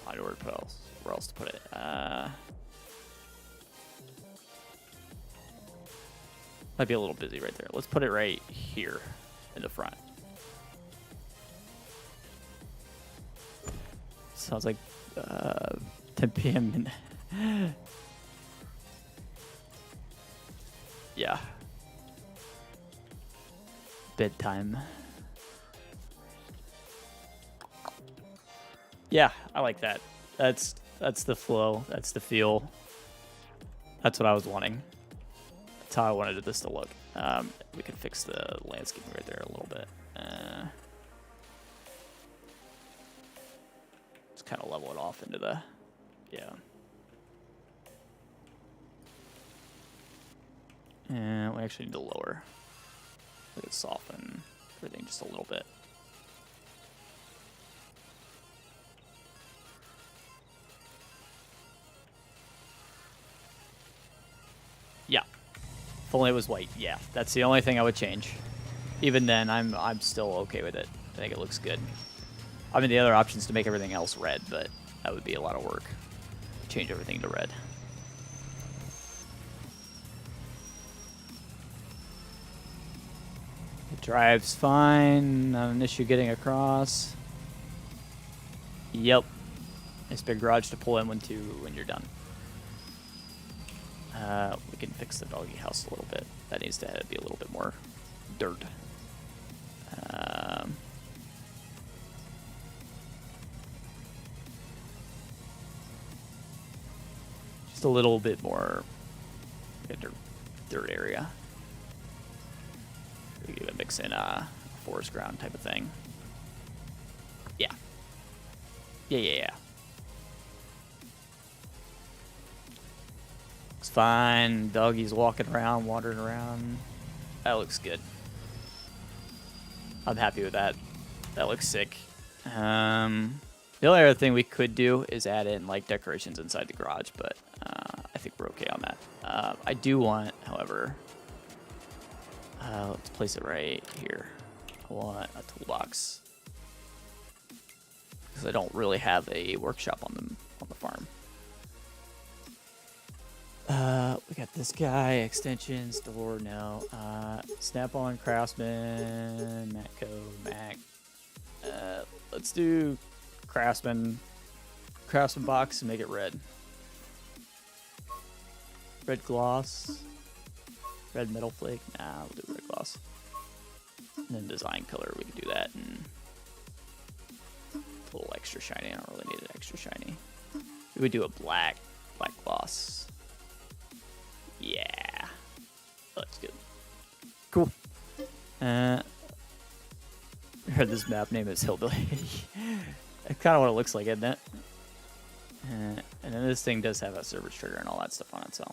A: I don't know where else to put it. Might be a little busy right there. Let's put it right here in the front. Sounds like 10 p.m. Yeah. Bedtime. Yeah, I like that. That's the flow. That's the feel. That's what I was wanting. That's how I wanted this to look. We could fix the landscaping right there a little bit. Just kind of level it off into the, yeah. And we actually need to lower. We could soften everything just a little bit. Yeah. If only it was white. Yeah, that's the only thing I would change. Even then, I'm still okay with it. I think it looks good. I mean, the other option is to make everything else red, but that would be a lot of work. Change everything to red. It drives fine. Not an issue getting across. Yep. Nice big garage to pull in when you're done. We can fix the doggy house a little bit. That needs to be a little bit more dirt. Just a little bit more dirt area. We could mix in a forest ground type of thing. Yeah. Yeah. It's fine. Doggy's walking around, wandering around. That looks good. I'm happy with that. That looks sick. The only other thing we could do is add in like decorations inside the garage, but I think we're okay on that. I do want, however, let's place it right here. I want a toolbox because I don't really have a workshop on the farm. We got this guy, extensions, door, no. Snap-on, Craftsman, Matco, Mac. Let's do Craftsman box and make it red. Red gloss. Red metal flake. Nah, we'll do red gloss. And then design color, we can do that in a little extra shiny. I don't really need it extra shiny. We would do a black gloss. Yeah. That's good. Cool. I heard this map name is Hillibee. That's kind of what it looks like, isn't it? And then this thing does have a service trigger and all that stuff on it, so.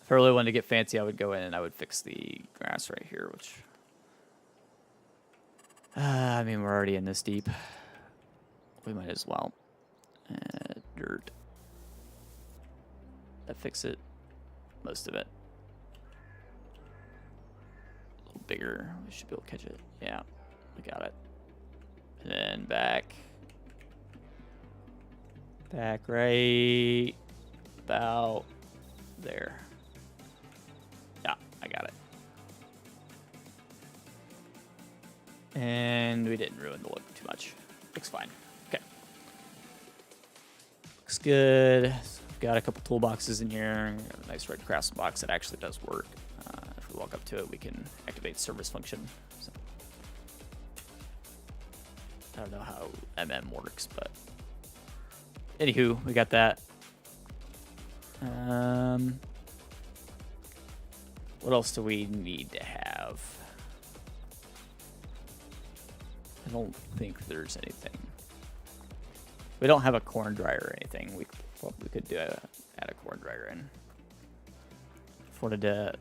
A: If I really wanted to get fancy, I would go in and I would fix the grass right here, which... I mean, we're already in this deep. We might as well. Dirt. That fix it. Most of it. A little bigger. We should be able to catch it. Yeah, we got it. And then back. Back right about there. Yeah, I got it. And we didn't ruin the look too much. Looks fine. Okay. Looks good. Got a couple toolboxes in here. Got a nice red craftsman box that actually does work. If we walk up to it, we can activate service function. So, I don't know how MM works, but anywho, we got that. What else do we need to have? I don't think there's anything. We don't have a corn dryer or anything. We could do add a corn dryer in. If wanted to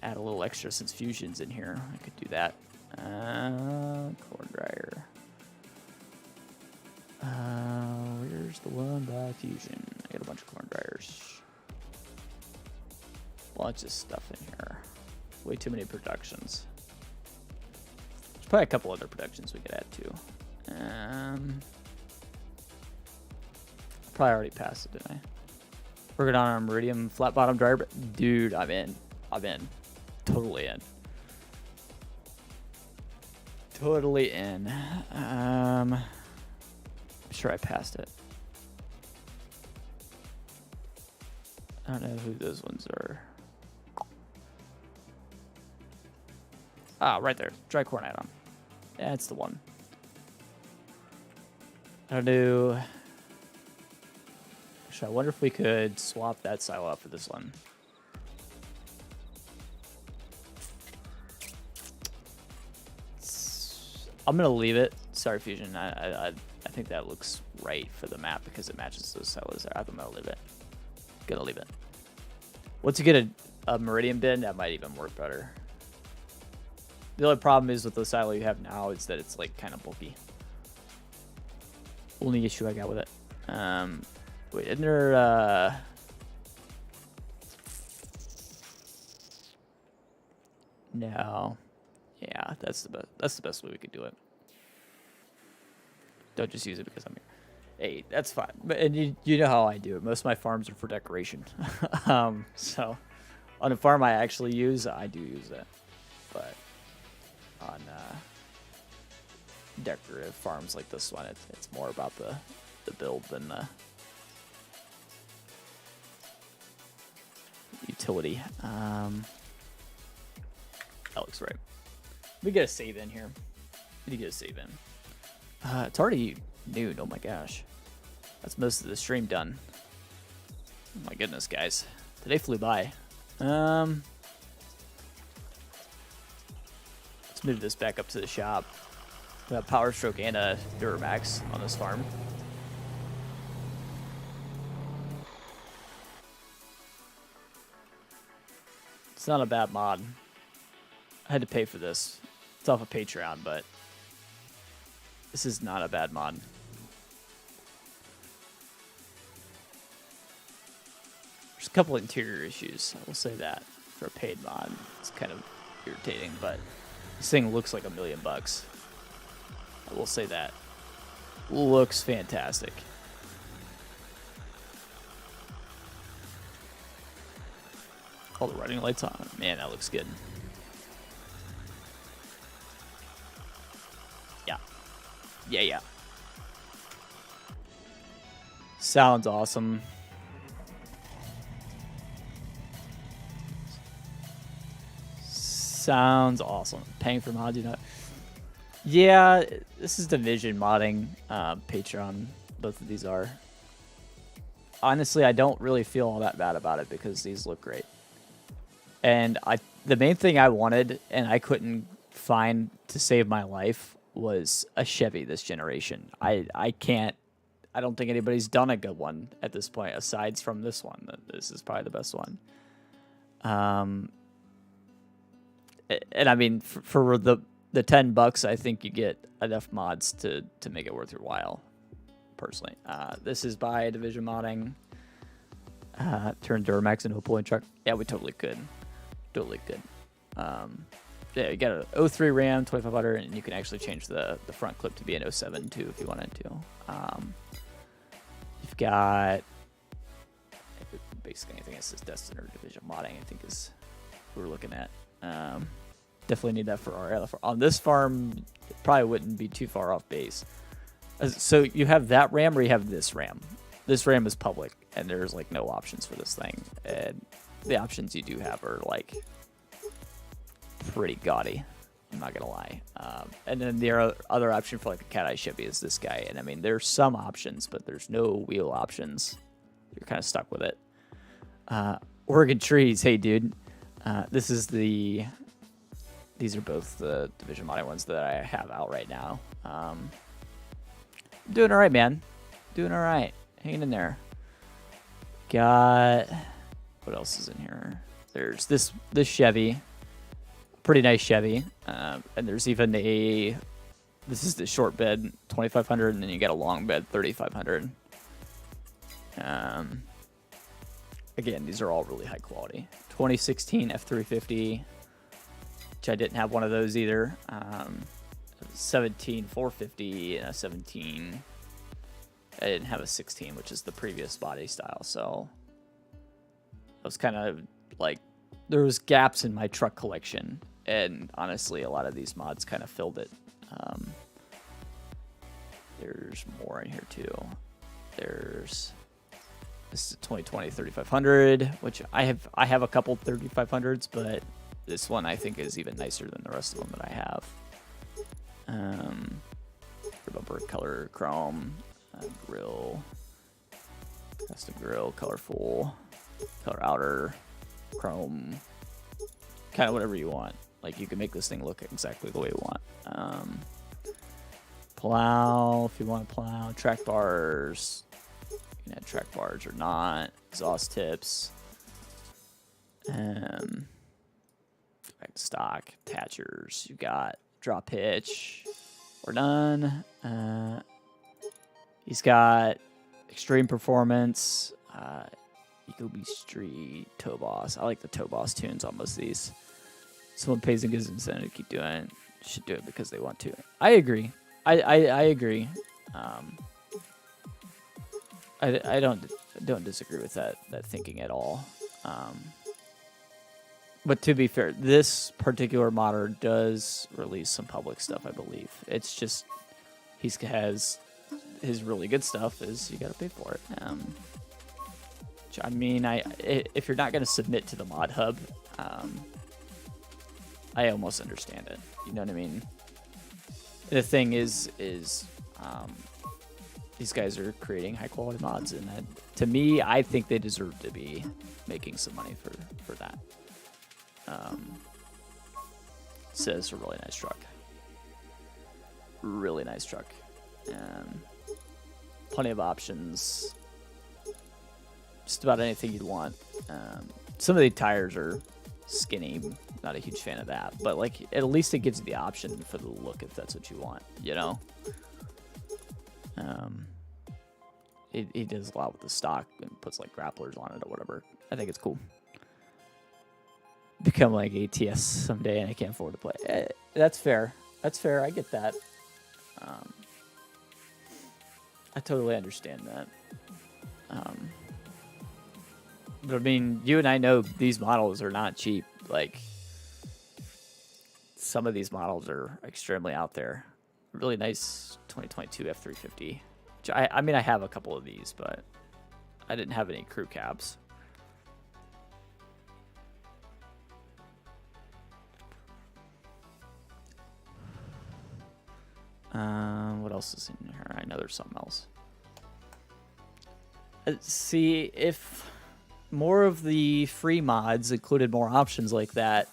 A: add a little extra since Fusion's in here, I could do that. Corn dryer. Where's the one by Fusion? I got a bunch of corn dryers. Lots of stuff in here. Way too many productions. There's probably a couple other productions we could add too. Probably already passed it, didn't I? Working on our Meridian flat bottom dryer, but dude, I'm in. Totally in. Totally in. I'm sure I passed it. I don't know who those ones are. Ah, right there. Dry corn add-on. That's the one. I don't know. Actually, I wonder if we could swap that silo out for this one. I'm gonna leave it. Sorry, Fusion. I think that looks right for the map because it matches those silos there. I'm gonna leave it. Gonna leave it. Once you get a Meridian bin, that might even work better. The only problem is with the silo you have now is that it's like kind of bulky. Only issue I got with it. Wait, isn't there no. Yeah, that's the best way we could do it. Don't just use it because I'm here. Hey, that's fine. But and you know how I do it. Most of my farms are for decoration. So on a farm I actually use, I do use it. But on decorative farms like this one, it's more about the build than the utility. That looks right. We get a save in here. We need to get a save in. It's already noon. Oh my gosh. That's most of the stream done. Oh my goodness, guys. Today flew by. Let's move this back up to the shop. We have Power Stroke and a Duramax on this farm. It's not a bad mod. I had to pay for this. It's off of Patreon, but this is not a bad mod. There's a couple interior issues, I will say that. For a paid mod, it's kind of irritating, but this thing looks like $1 million. I will say that. Looks fantastic. All the running lights on. Man, that looks good. Yeah. Sounds awesome. Sounds awesome. Paying for mods, you know. Yeah, this is Division modding, Patreon. Both of these are. Honestly, I don't really feel all that bad about it because these look great. And the main thing I wanted and I couldn't find to save my life was a Chevy this generation. I don't think anybody's done a good one at this point aside from this one. This is probably the best one. And I mean for the $10, I think you get enough mods to make it worth your while. Personally, this is by Division Modding. Turn Duramax into a pulling truck. Yeah, we totally could. Totally could. Yeah, you got a 03 RAM, 2500, and you can actually change the front clip to be an 07 too if you wanted to. You've got basically anything that says Destin or Division Modding, I think is what we're looking at. Definitely need that for our other farm. On this farm, it probably wouldn't be too far off base. So you have that RAM or you have this RAM. This RAM is public, and there's like no options for this thing. And the options you do have are like pretty gaudy. I'm not gonna lie. And then the other option for like a cat eye Chevy is this guy. And I mean, there's some options, but there's no wheel options. You're kind of stuck with it. Oregon trees. Hey, dude. This is these are both the Division Modding ones that I have out right now. Doing all right, man. Doing all right. Hanging in there. Got what else is in here? There's this Chevy, pretty nice Chevy, and there's even this is the short bed 2500, and then you got a long bed 3500. Again, these are all really high quality. 2016 F350, which I didn't have one of those either. 17 450 and a 17. I didn't have a 16, which is the previous body style, so I was kind of like, there was gaps in my truck collection, and honestly, a lot of these mods kind of filled it. There's more in here too. This is a 2020 3500, which I have a couple 3500s, but this one I think is even nicer than the rest of them that I have. Bumper color chrome, grill, custom grill, colorful, color outer, chrome, kind of whatever you want. Like, you can make this thing look exactly the way you want. Plow, if you want to plow, track bars, you can add track bars or not, exhaust tips, back to stock, attachers, you got drop hitch, we're done. He's got extreme performance, Ecobee Street, Toe Boss. I like the Toe Boss tunes on most of these. Someone pays and gives incentive to keep doing it. Should do it because they want to. I agree. I agree. I don't disagree with that thinking at all. But to be fair, this particular modder does release some public stuff, I believe. It's just has his really good stuff is you got to pay for it. I mean, if you're not going to submit to the mod hub, I almost understand it. You know what I mean? The thing is these guys are creating high quality mods, and to me, I think they deserve to be making some money for that. So it's a really nice truck. Really nice truck. Plenty of options. Just about anything you'd want. Some of the tires are skinny. Not a huge fan of that. But like, at least it gives you the option for the look if that's what you want, you know? He does a lot with the stock and puts like grapplers on it or whatever. I think it's cool. Become like ATS someday and I can't afford to play. That's fair. That's fair. I get that. I totally understand that. But I mean, you and I know these models are not cheap. Like, some of these models are extremely out there. Really nice 2022 F350. I mean, I have a couple of these, but I didn't have any crew cabs. What else is in here? I know there's something else. See, if more of the free mods included more options like that,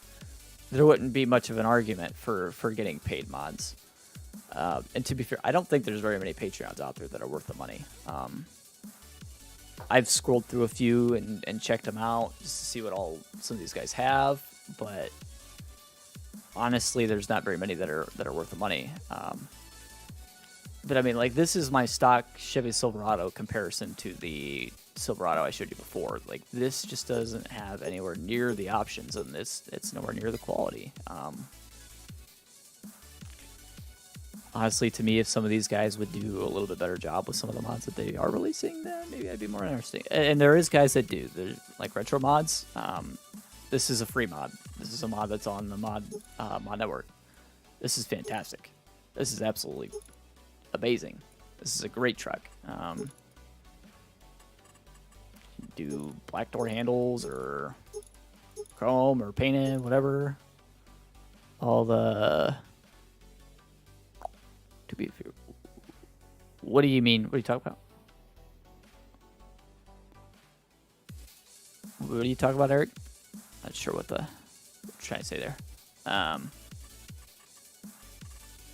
A: there wouldn't be much of an argument for getting paid mods. And to be fair, I don't think there's very many Patreons out there that are worth the money. I've scrolled through a few and checked them out just to see what some of these guys have, but honestly, there's not very many that are worth the money. But I mean, like, this is my stock Chevy Silverado comparison to the Silverado I showed you before. Like, this just doesn't have anywhere near the options, and it's nowhere near the quality. Honestly, to me, if some of these guys would do a little bit better job with some of the mods that they are releasing, then maybe I'd be more interested. And there is guys that do. There's, like, retro mods. This is a free mod. This is a mod that's on the mod network. This is fantastic. This is absolutely amazing. This is a great truck. Do black door handles or chrome or painted, whatever. All the... What do you mean? What are you talking about? What are you talking about, Eric? Not sure what you're trying to say there.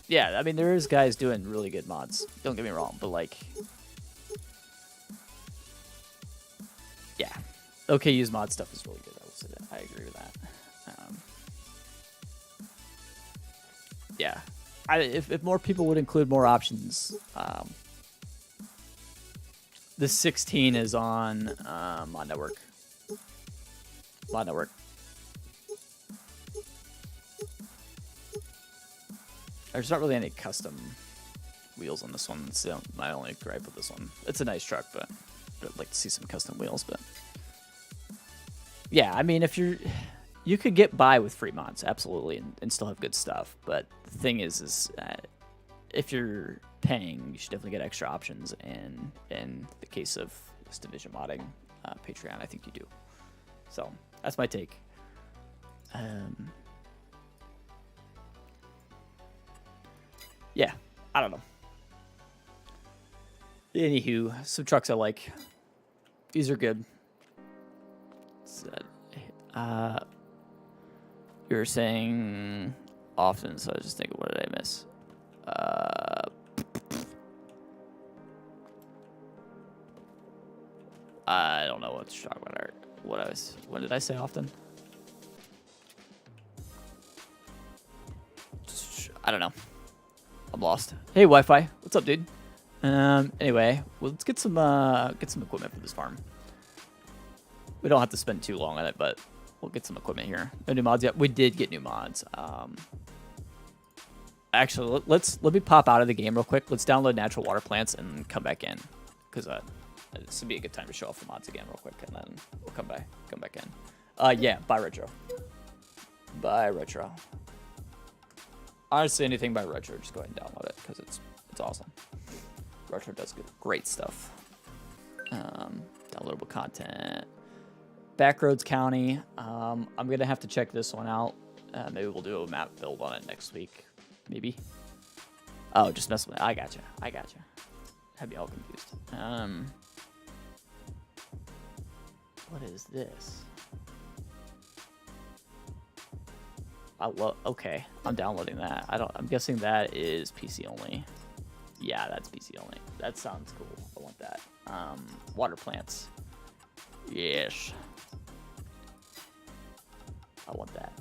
A: Yeah, I mean, there is guys doing really good mods. Don't get me wrong, but like, yeah, okay, use mod stuff is really good. I will say that. I agree with that. Yeah, if more people would include more options, the 16 is on mod network. Mod network. There's not really any custom wheels on this one. It's my only gripe with this one. It's a nice truck, but I'd like to see some custom wheels. But yeah, I mean, you could get by with free mods, absolutely, and still have good stuff. But the thing is if you're paying, you should definitely get extra options. And in the case of this Division modding Patreon, I think you do. So that's my take. Yeah, I don't know. Anywho, some trucks I like. These are good. You were saying often, so I was just thinking, what did I miss? I don't know what to talk about. What did I say often? I don't know. I'm lost. Hey, Wi-Fi. What's up, dude? Anyway, well, let's get some equipment for this farm. We don't have to spend too long on it, but we'll get some equipment here. No new mods yet. We did get new mods. Actually, let me pop out of the game real quick. Let's download natural water plants and come back in, because this would be a good time to show off the mods again real quick, and then we'll come back in. Yeah, buy retro. Buy retro. Honestly, anything by retro, just go ahead and download it because it's awesome. Retro does great stuff. Downloadable content. Backroads County. I'm gonna have to check this one out. Maybe we'll do a map build on it next week. Maybe. Oh, just mess with it. I gotcha. Had me all confused. What is this? Okay, I'm downloading that. I'm guessing that is PC only. Yeah, that's PC only. That sounds cool. I want that. Water plants. Yes. I want that.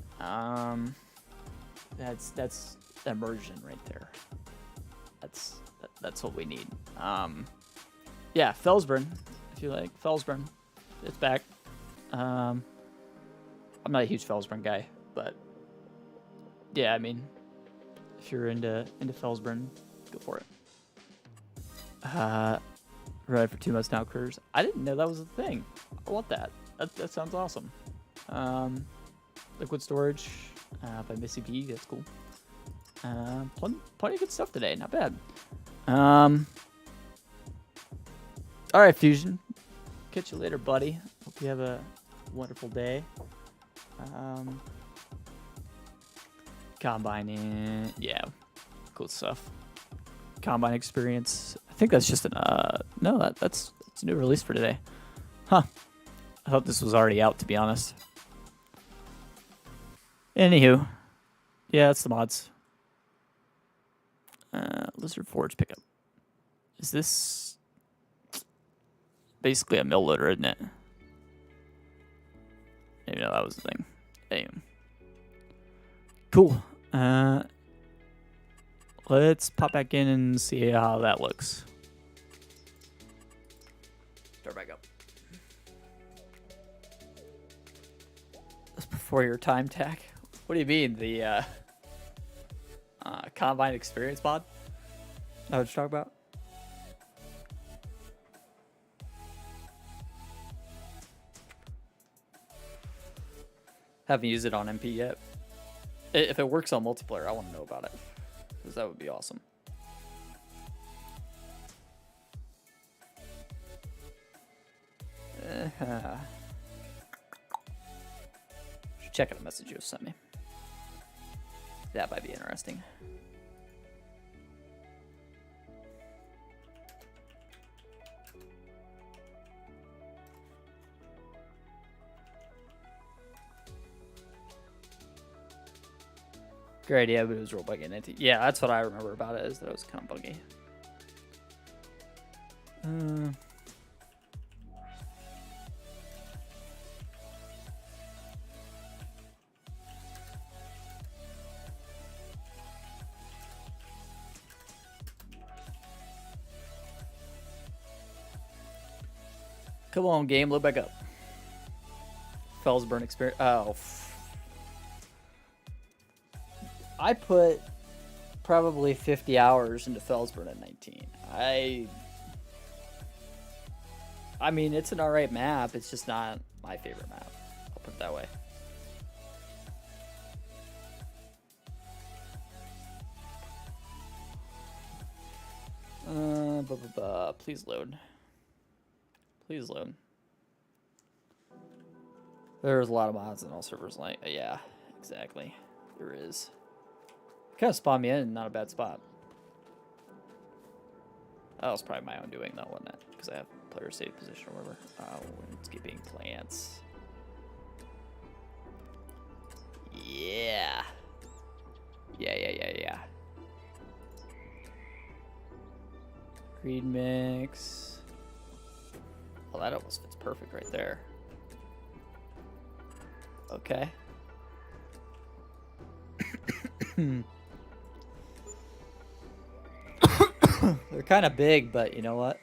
A: That's immersion right there. That's what we need. Yeah, Felsburn. If you like Felsburn, it's back. I'm not a huge Felsburn guy, but yeah, I mean, if you're into Felsburn, go for it. Right for 2 months now, careers. I didn't know that was a thing. I want that. That sounds awesome. Liquid storage by Missy B. That's cool. Plenty of good stuff today. Not bad. All right, Fusion. Catch you later, buddy. Hope you have a wonderful day. Combining. Yeah, cool stuff. Combine experience. I think that's just an no, that's a new release for today. Huh. I thought this was already out, to be honest. Anywho, yeah, that's the mods. Lizard Forge pickup. Is this basically a mill loader, isn't it? Maybe no, that was the thing. Anyway. Cool. Let's pop back in and see how that looks. Start back up. That's before your time tag. What do you mean, the Combine experience mod? What you talking about? Haven't used it on MP yet. If it works on multiplayer, I want to know about it, because that would be awesome. Should check out a message you sent me. That might be interesting. Great idea, but it was real buggy. Yeah, that's what I remember about it, is that it was kind of buggy. Come on, game, load back up. Felsburn experience. Oh. I put probably 50 hours into Felsburn at 19. I mean, it's an alright map. It's just not my favorite map. I'll put it that way. Please load. Please load. There's a lot of mods in all servers. Like, yeah, exactly. There is. Kind of spawned me in, not a bad spot. That was probably my own doing, though, wasn't it? Because I have player safe position or whatever. Oh, landscaping plants. Yeah. Yeah. Greed mix. Well, that almost fits perfect right there. Okay. They're kind of big, but you know what?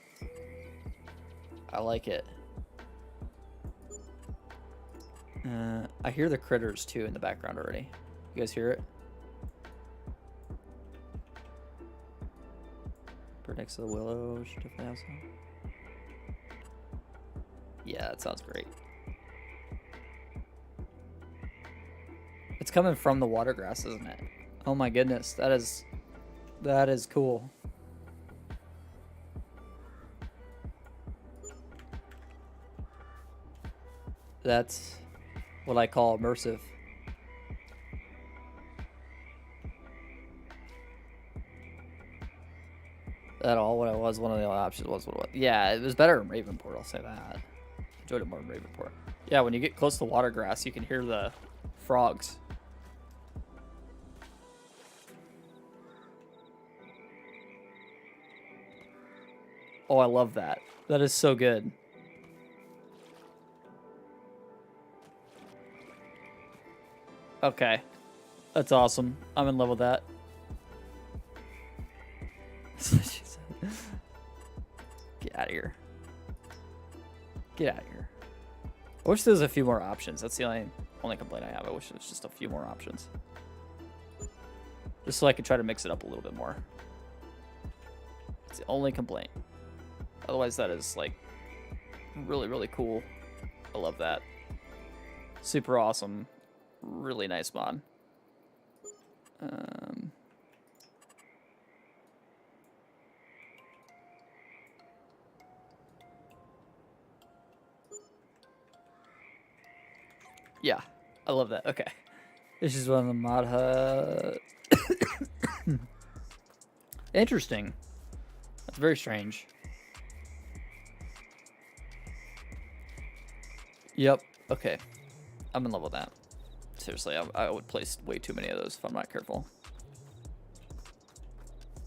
A: I like it. I hear the critters too in the background already. You guys hear it? Bird next to the willow should definitely have some. Yeah, that sounds great. It's coming from the water grass, isn't it? Oh my goodness, that is cool. That's what I call immersive. That all what it was. One of the options was what it was. Yeah, it was better in Ravenport, I'll say that. Enjoyed it more in Ravenport. Yeah, when you get close to water grass, you can hear the frogs. Oh, I love that. That is so good. Okay. That's awesome. I'm in love with that. Get out of here. Get out of here. I wish there was a few more options. That's the only complaint I have. I wish there was just a few more options. Just so I could try to mix it up a little bit more. It's the only complaint. Otherwise, that is, like, really, really cool. I love that. Super awesome. Really nice mod. Yeah, I love that. Okay. This is one of the mod hub. Interesting. That's very strange. Yep. Okay. I'm in love with that. Seriously, I would place way too many of those if I'm not careful.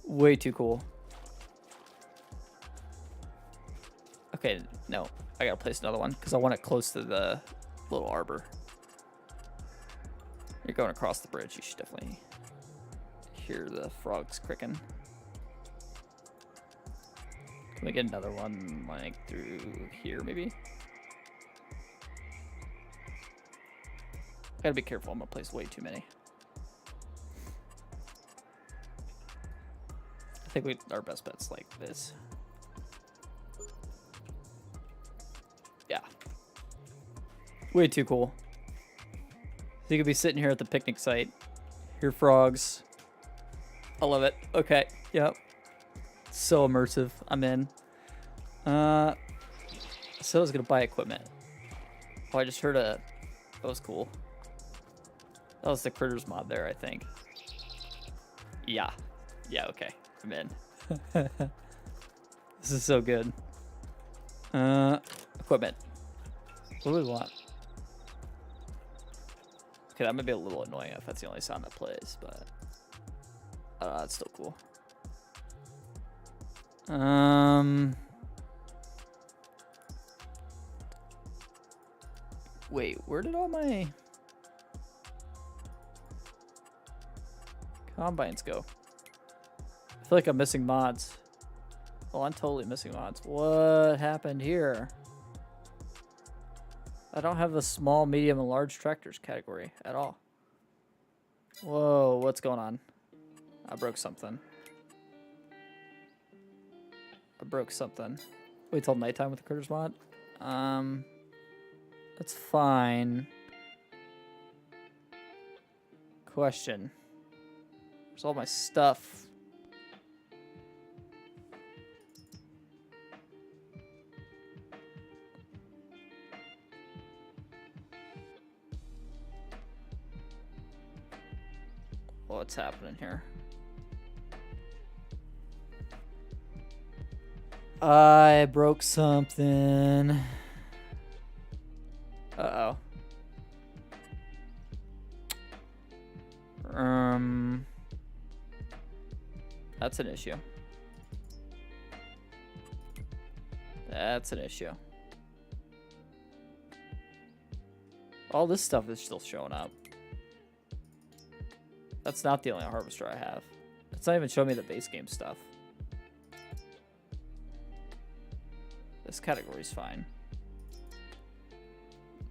A: Way too cool. Okay, no. I gotta place another one because I want it close to the little arbor. You're going across the bridge. You should definitely hear the frogs cricking. Can we get another one like through here maybe? Gotta be careful. I'm gonna place way too many. I think our best bet's like this. Yeah. Way too cool. So you could be sitting here at the picnic site. Hear frogs. I love it. Okay. Yep. So immersive. I'm in. So I was gonna buy equipment. Oh, I just heard a... That was cool. That was the Critters mod there, I think. Yeah. Yeah, okay. I'm in. This is so good. Equipment. What do we want? Okay, that might be a little annoying if that's the only sound that plays, but... it's still cool. Wait, where did all my... combines go? I feel like I'm missing mods. Oh, I'm totally missing mods. What happened here? I don't have the small, medium, and large tractors category at all. Whoa, what's going on? I broke something. Wait till nighttime with the Critters mod? That's fine. Question. Where's all my stuff? What's happening here? I broke something. Uh-oh. That's an issue. That's an issue. All this stuff is still showing up. That's not the only harvester I have. It's not even showing me the base game stuff. This category's fine.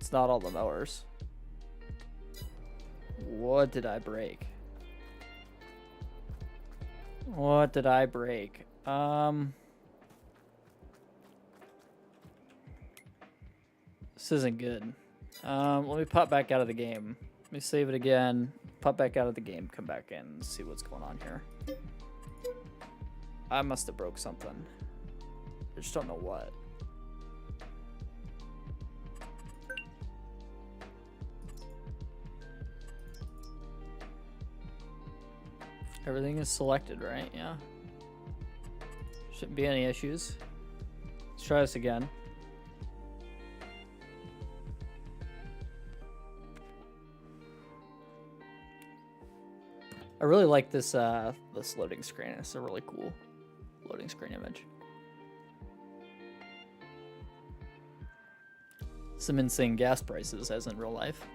A: It's not all the mowers. What did I break? What did I break? This isn't good. Let me pop back out of the game. Let me save it again. Pop back out of the game. Come back in and see what's going on here. I must have broke something. I just don't know what. Everything is selected, right? Yeah. Shouldn't be any issues. Let's try this again. I really like this this loading screen. It's a really cool loading screen image. Some insane gas prices, as in real life.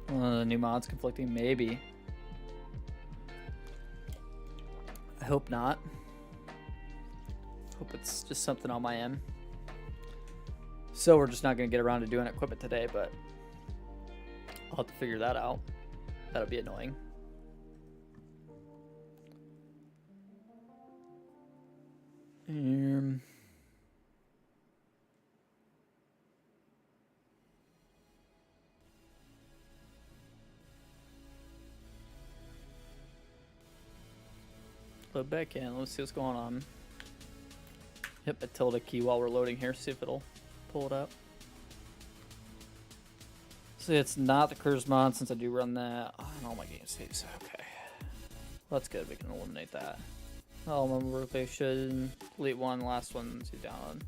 A: The new mods conflicting? Maybe. I hope not. Hope it's just something on my end. So we're just not going to get around to doing equipment today, but I'll have to figure that out. That'll be annoying. Load back in. Let's see what's going on. Hit the tilde key while we're loading here. See if it'll pull it up. See, it's not the Critters mod since I do run that. I don't all my game saves. Okay. That's good. We can eliminate that. Oh, my workday should delete one. Last one to download.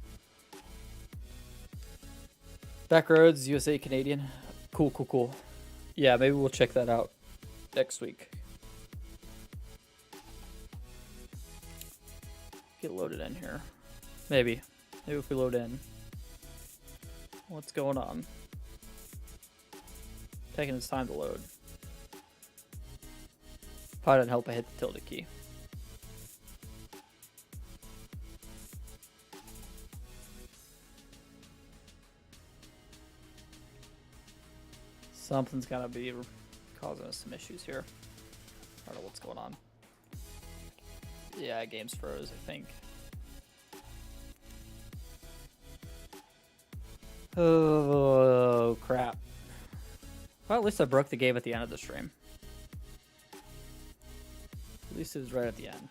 A: Backroads, USA, Canadian. Cool, cool, cool. Yeah, maybe we'll check that out next week. Get loaded in here. Maybe. Maybe if we load in. What's going on? Taking its time to load. Probably didn't help I hit the tilde key. Something's gotta be causing us some issues here. I don't know what's going on. Yeah, game's froze, I think. Oh, crap. Well, at least I broke the game at the end of the stream. At least it was right at the end.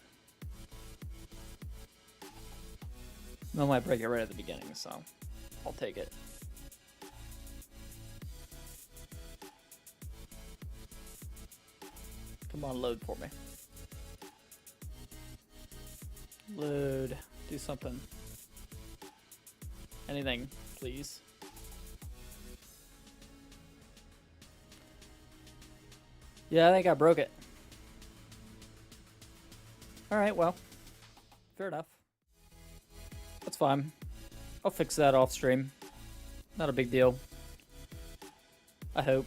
A: I might break it right at the beginning, so I'll take it. Come on, load for me. Load. Do something. Anything, please. Yeah, I think I broke it. Alright, well. Fair enough. That's fine. I'll fix that off stream. Not a big deal. I hope.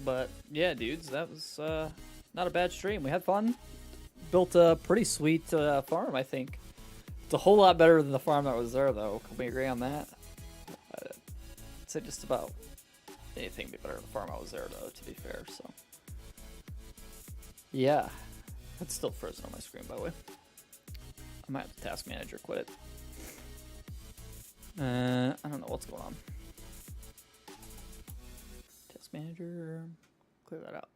A: But yeah, dudes, that was not a bad stream. We had fun. Built a pretty sweet farm, I think. It's a whole lot better than the farm that was there, though. Can we agree on that? I'd say just about anything would be better than the farm I was there, though, to be fair. So yeah, it's still frozen on my screen, by the way. I might have the task manager quit it. I don't know what's going on. Task manager, clear that out.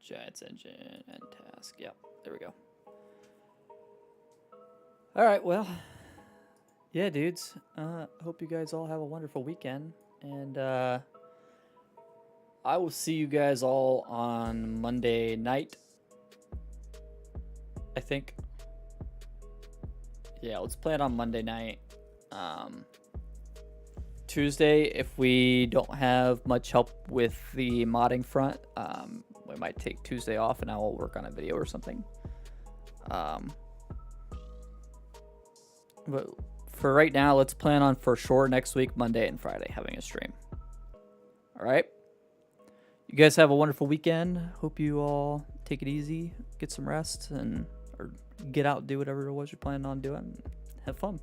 A: Giants engine and task. Yep, there we go. All right, well, yeah, dudes. Hope you guys all have a wonderful weekend, and I will see you guys all on Monday night, I think. Yeah, let's plan on Monday night. Tuesday, if we don't have much help with the modding front, we might take Tuesday off and I will work on a video or something. But for right now, let's plan on for sure next week, Monday and Friday, having a stream. All right. You guys have a wonderful weekend. Hope you all take it easy, get some rest, or get out and do whatever it was you're planning on doing. Have fun.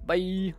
A: Bye.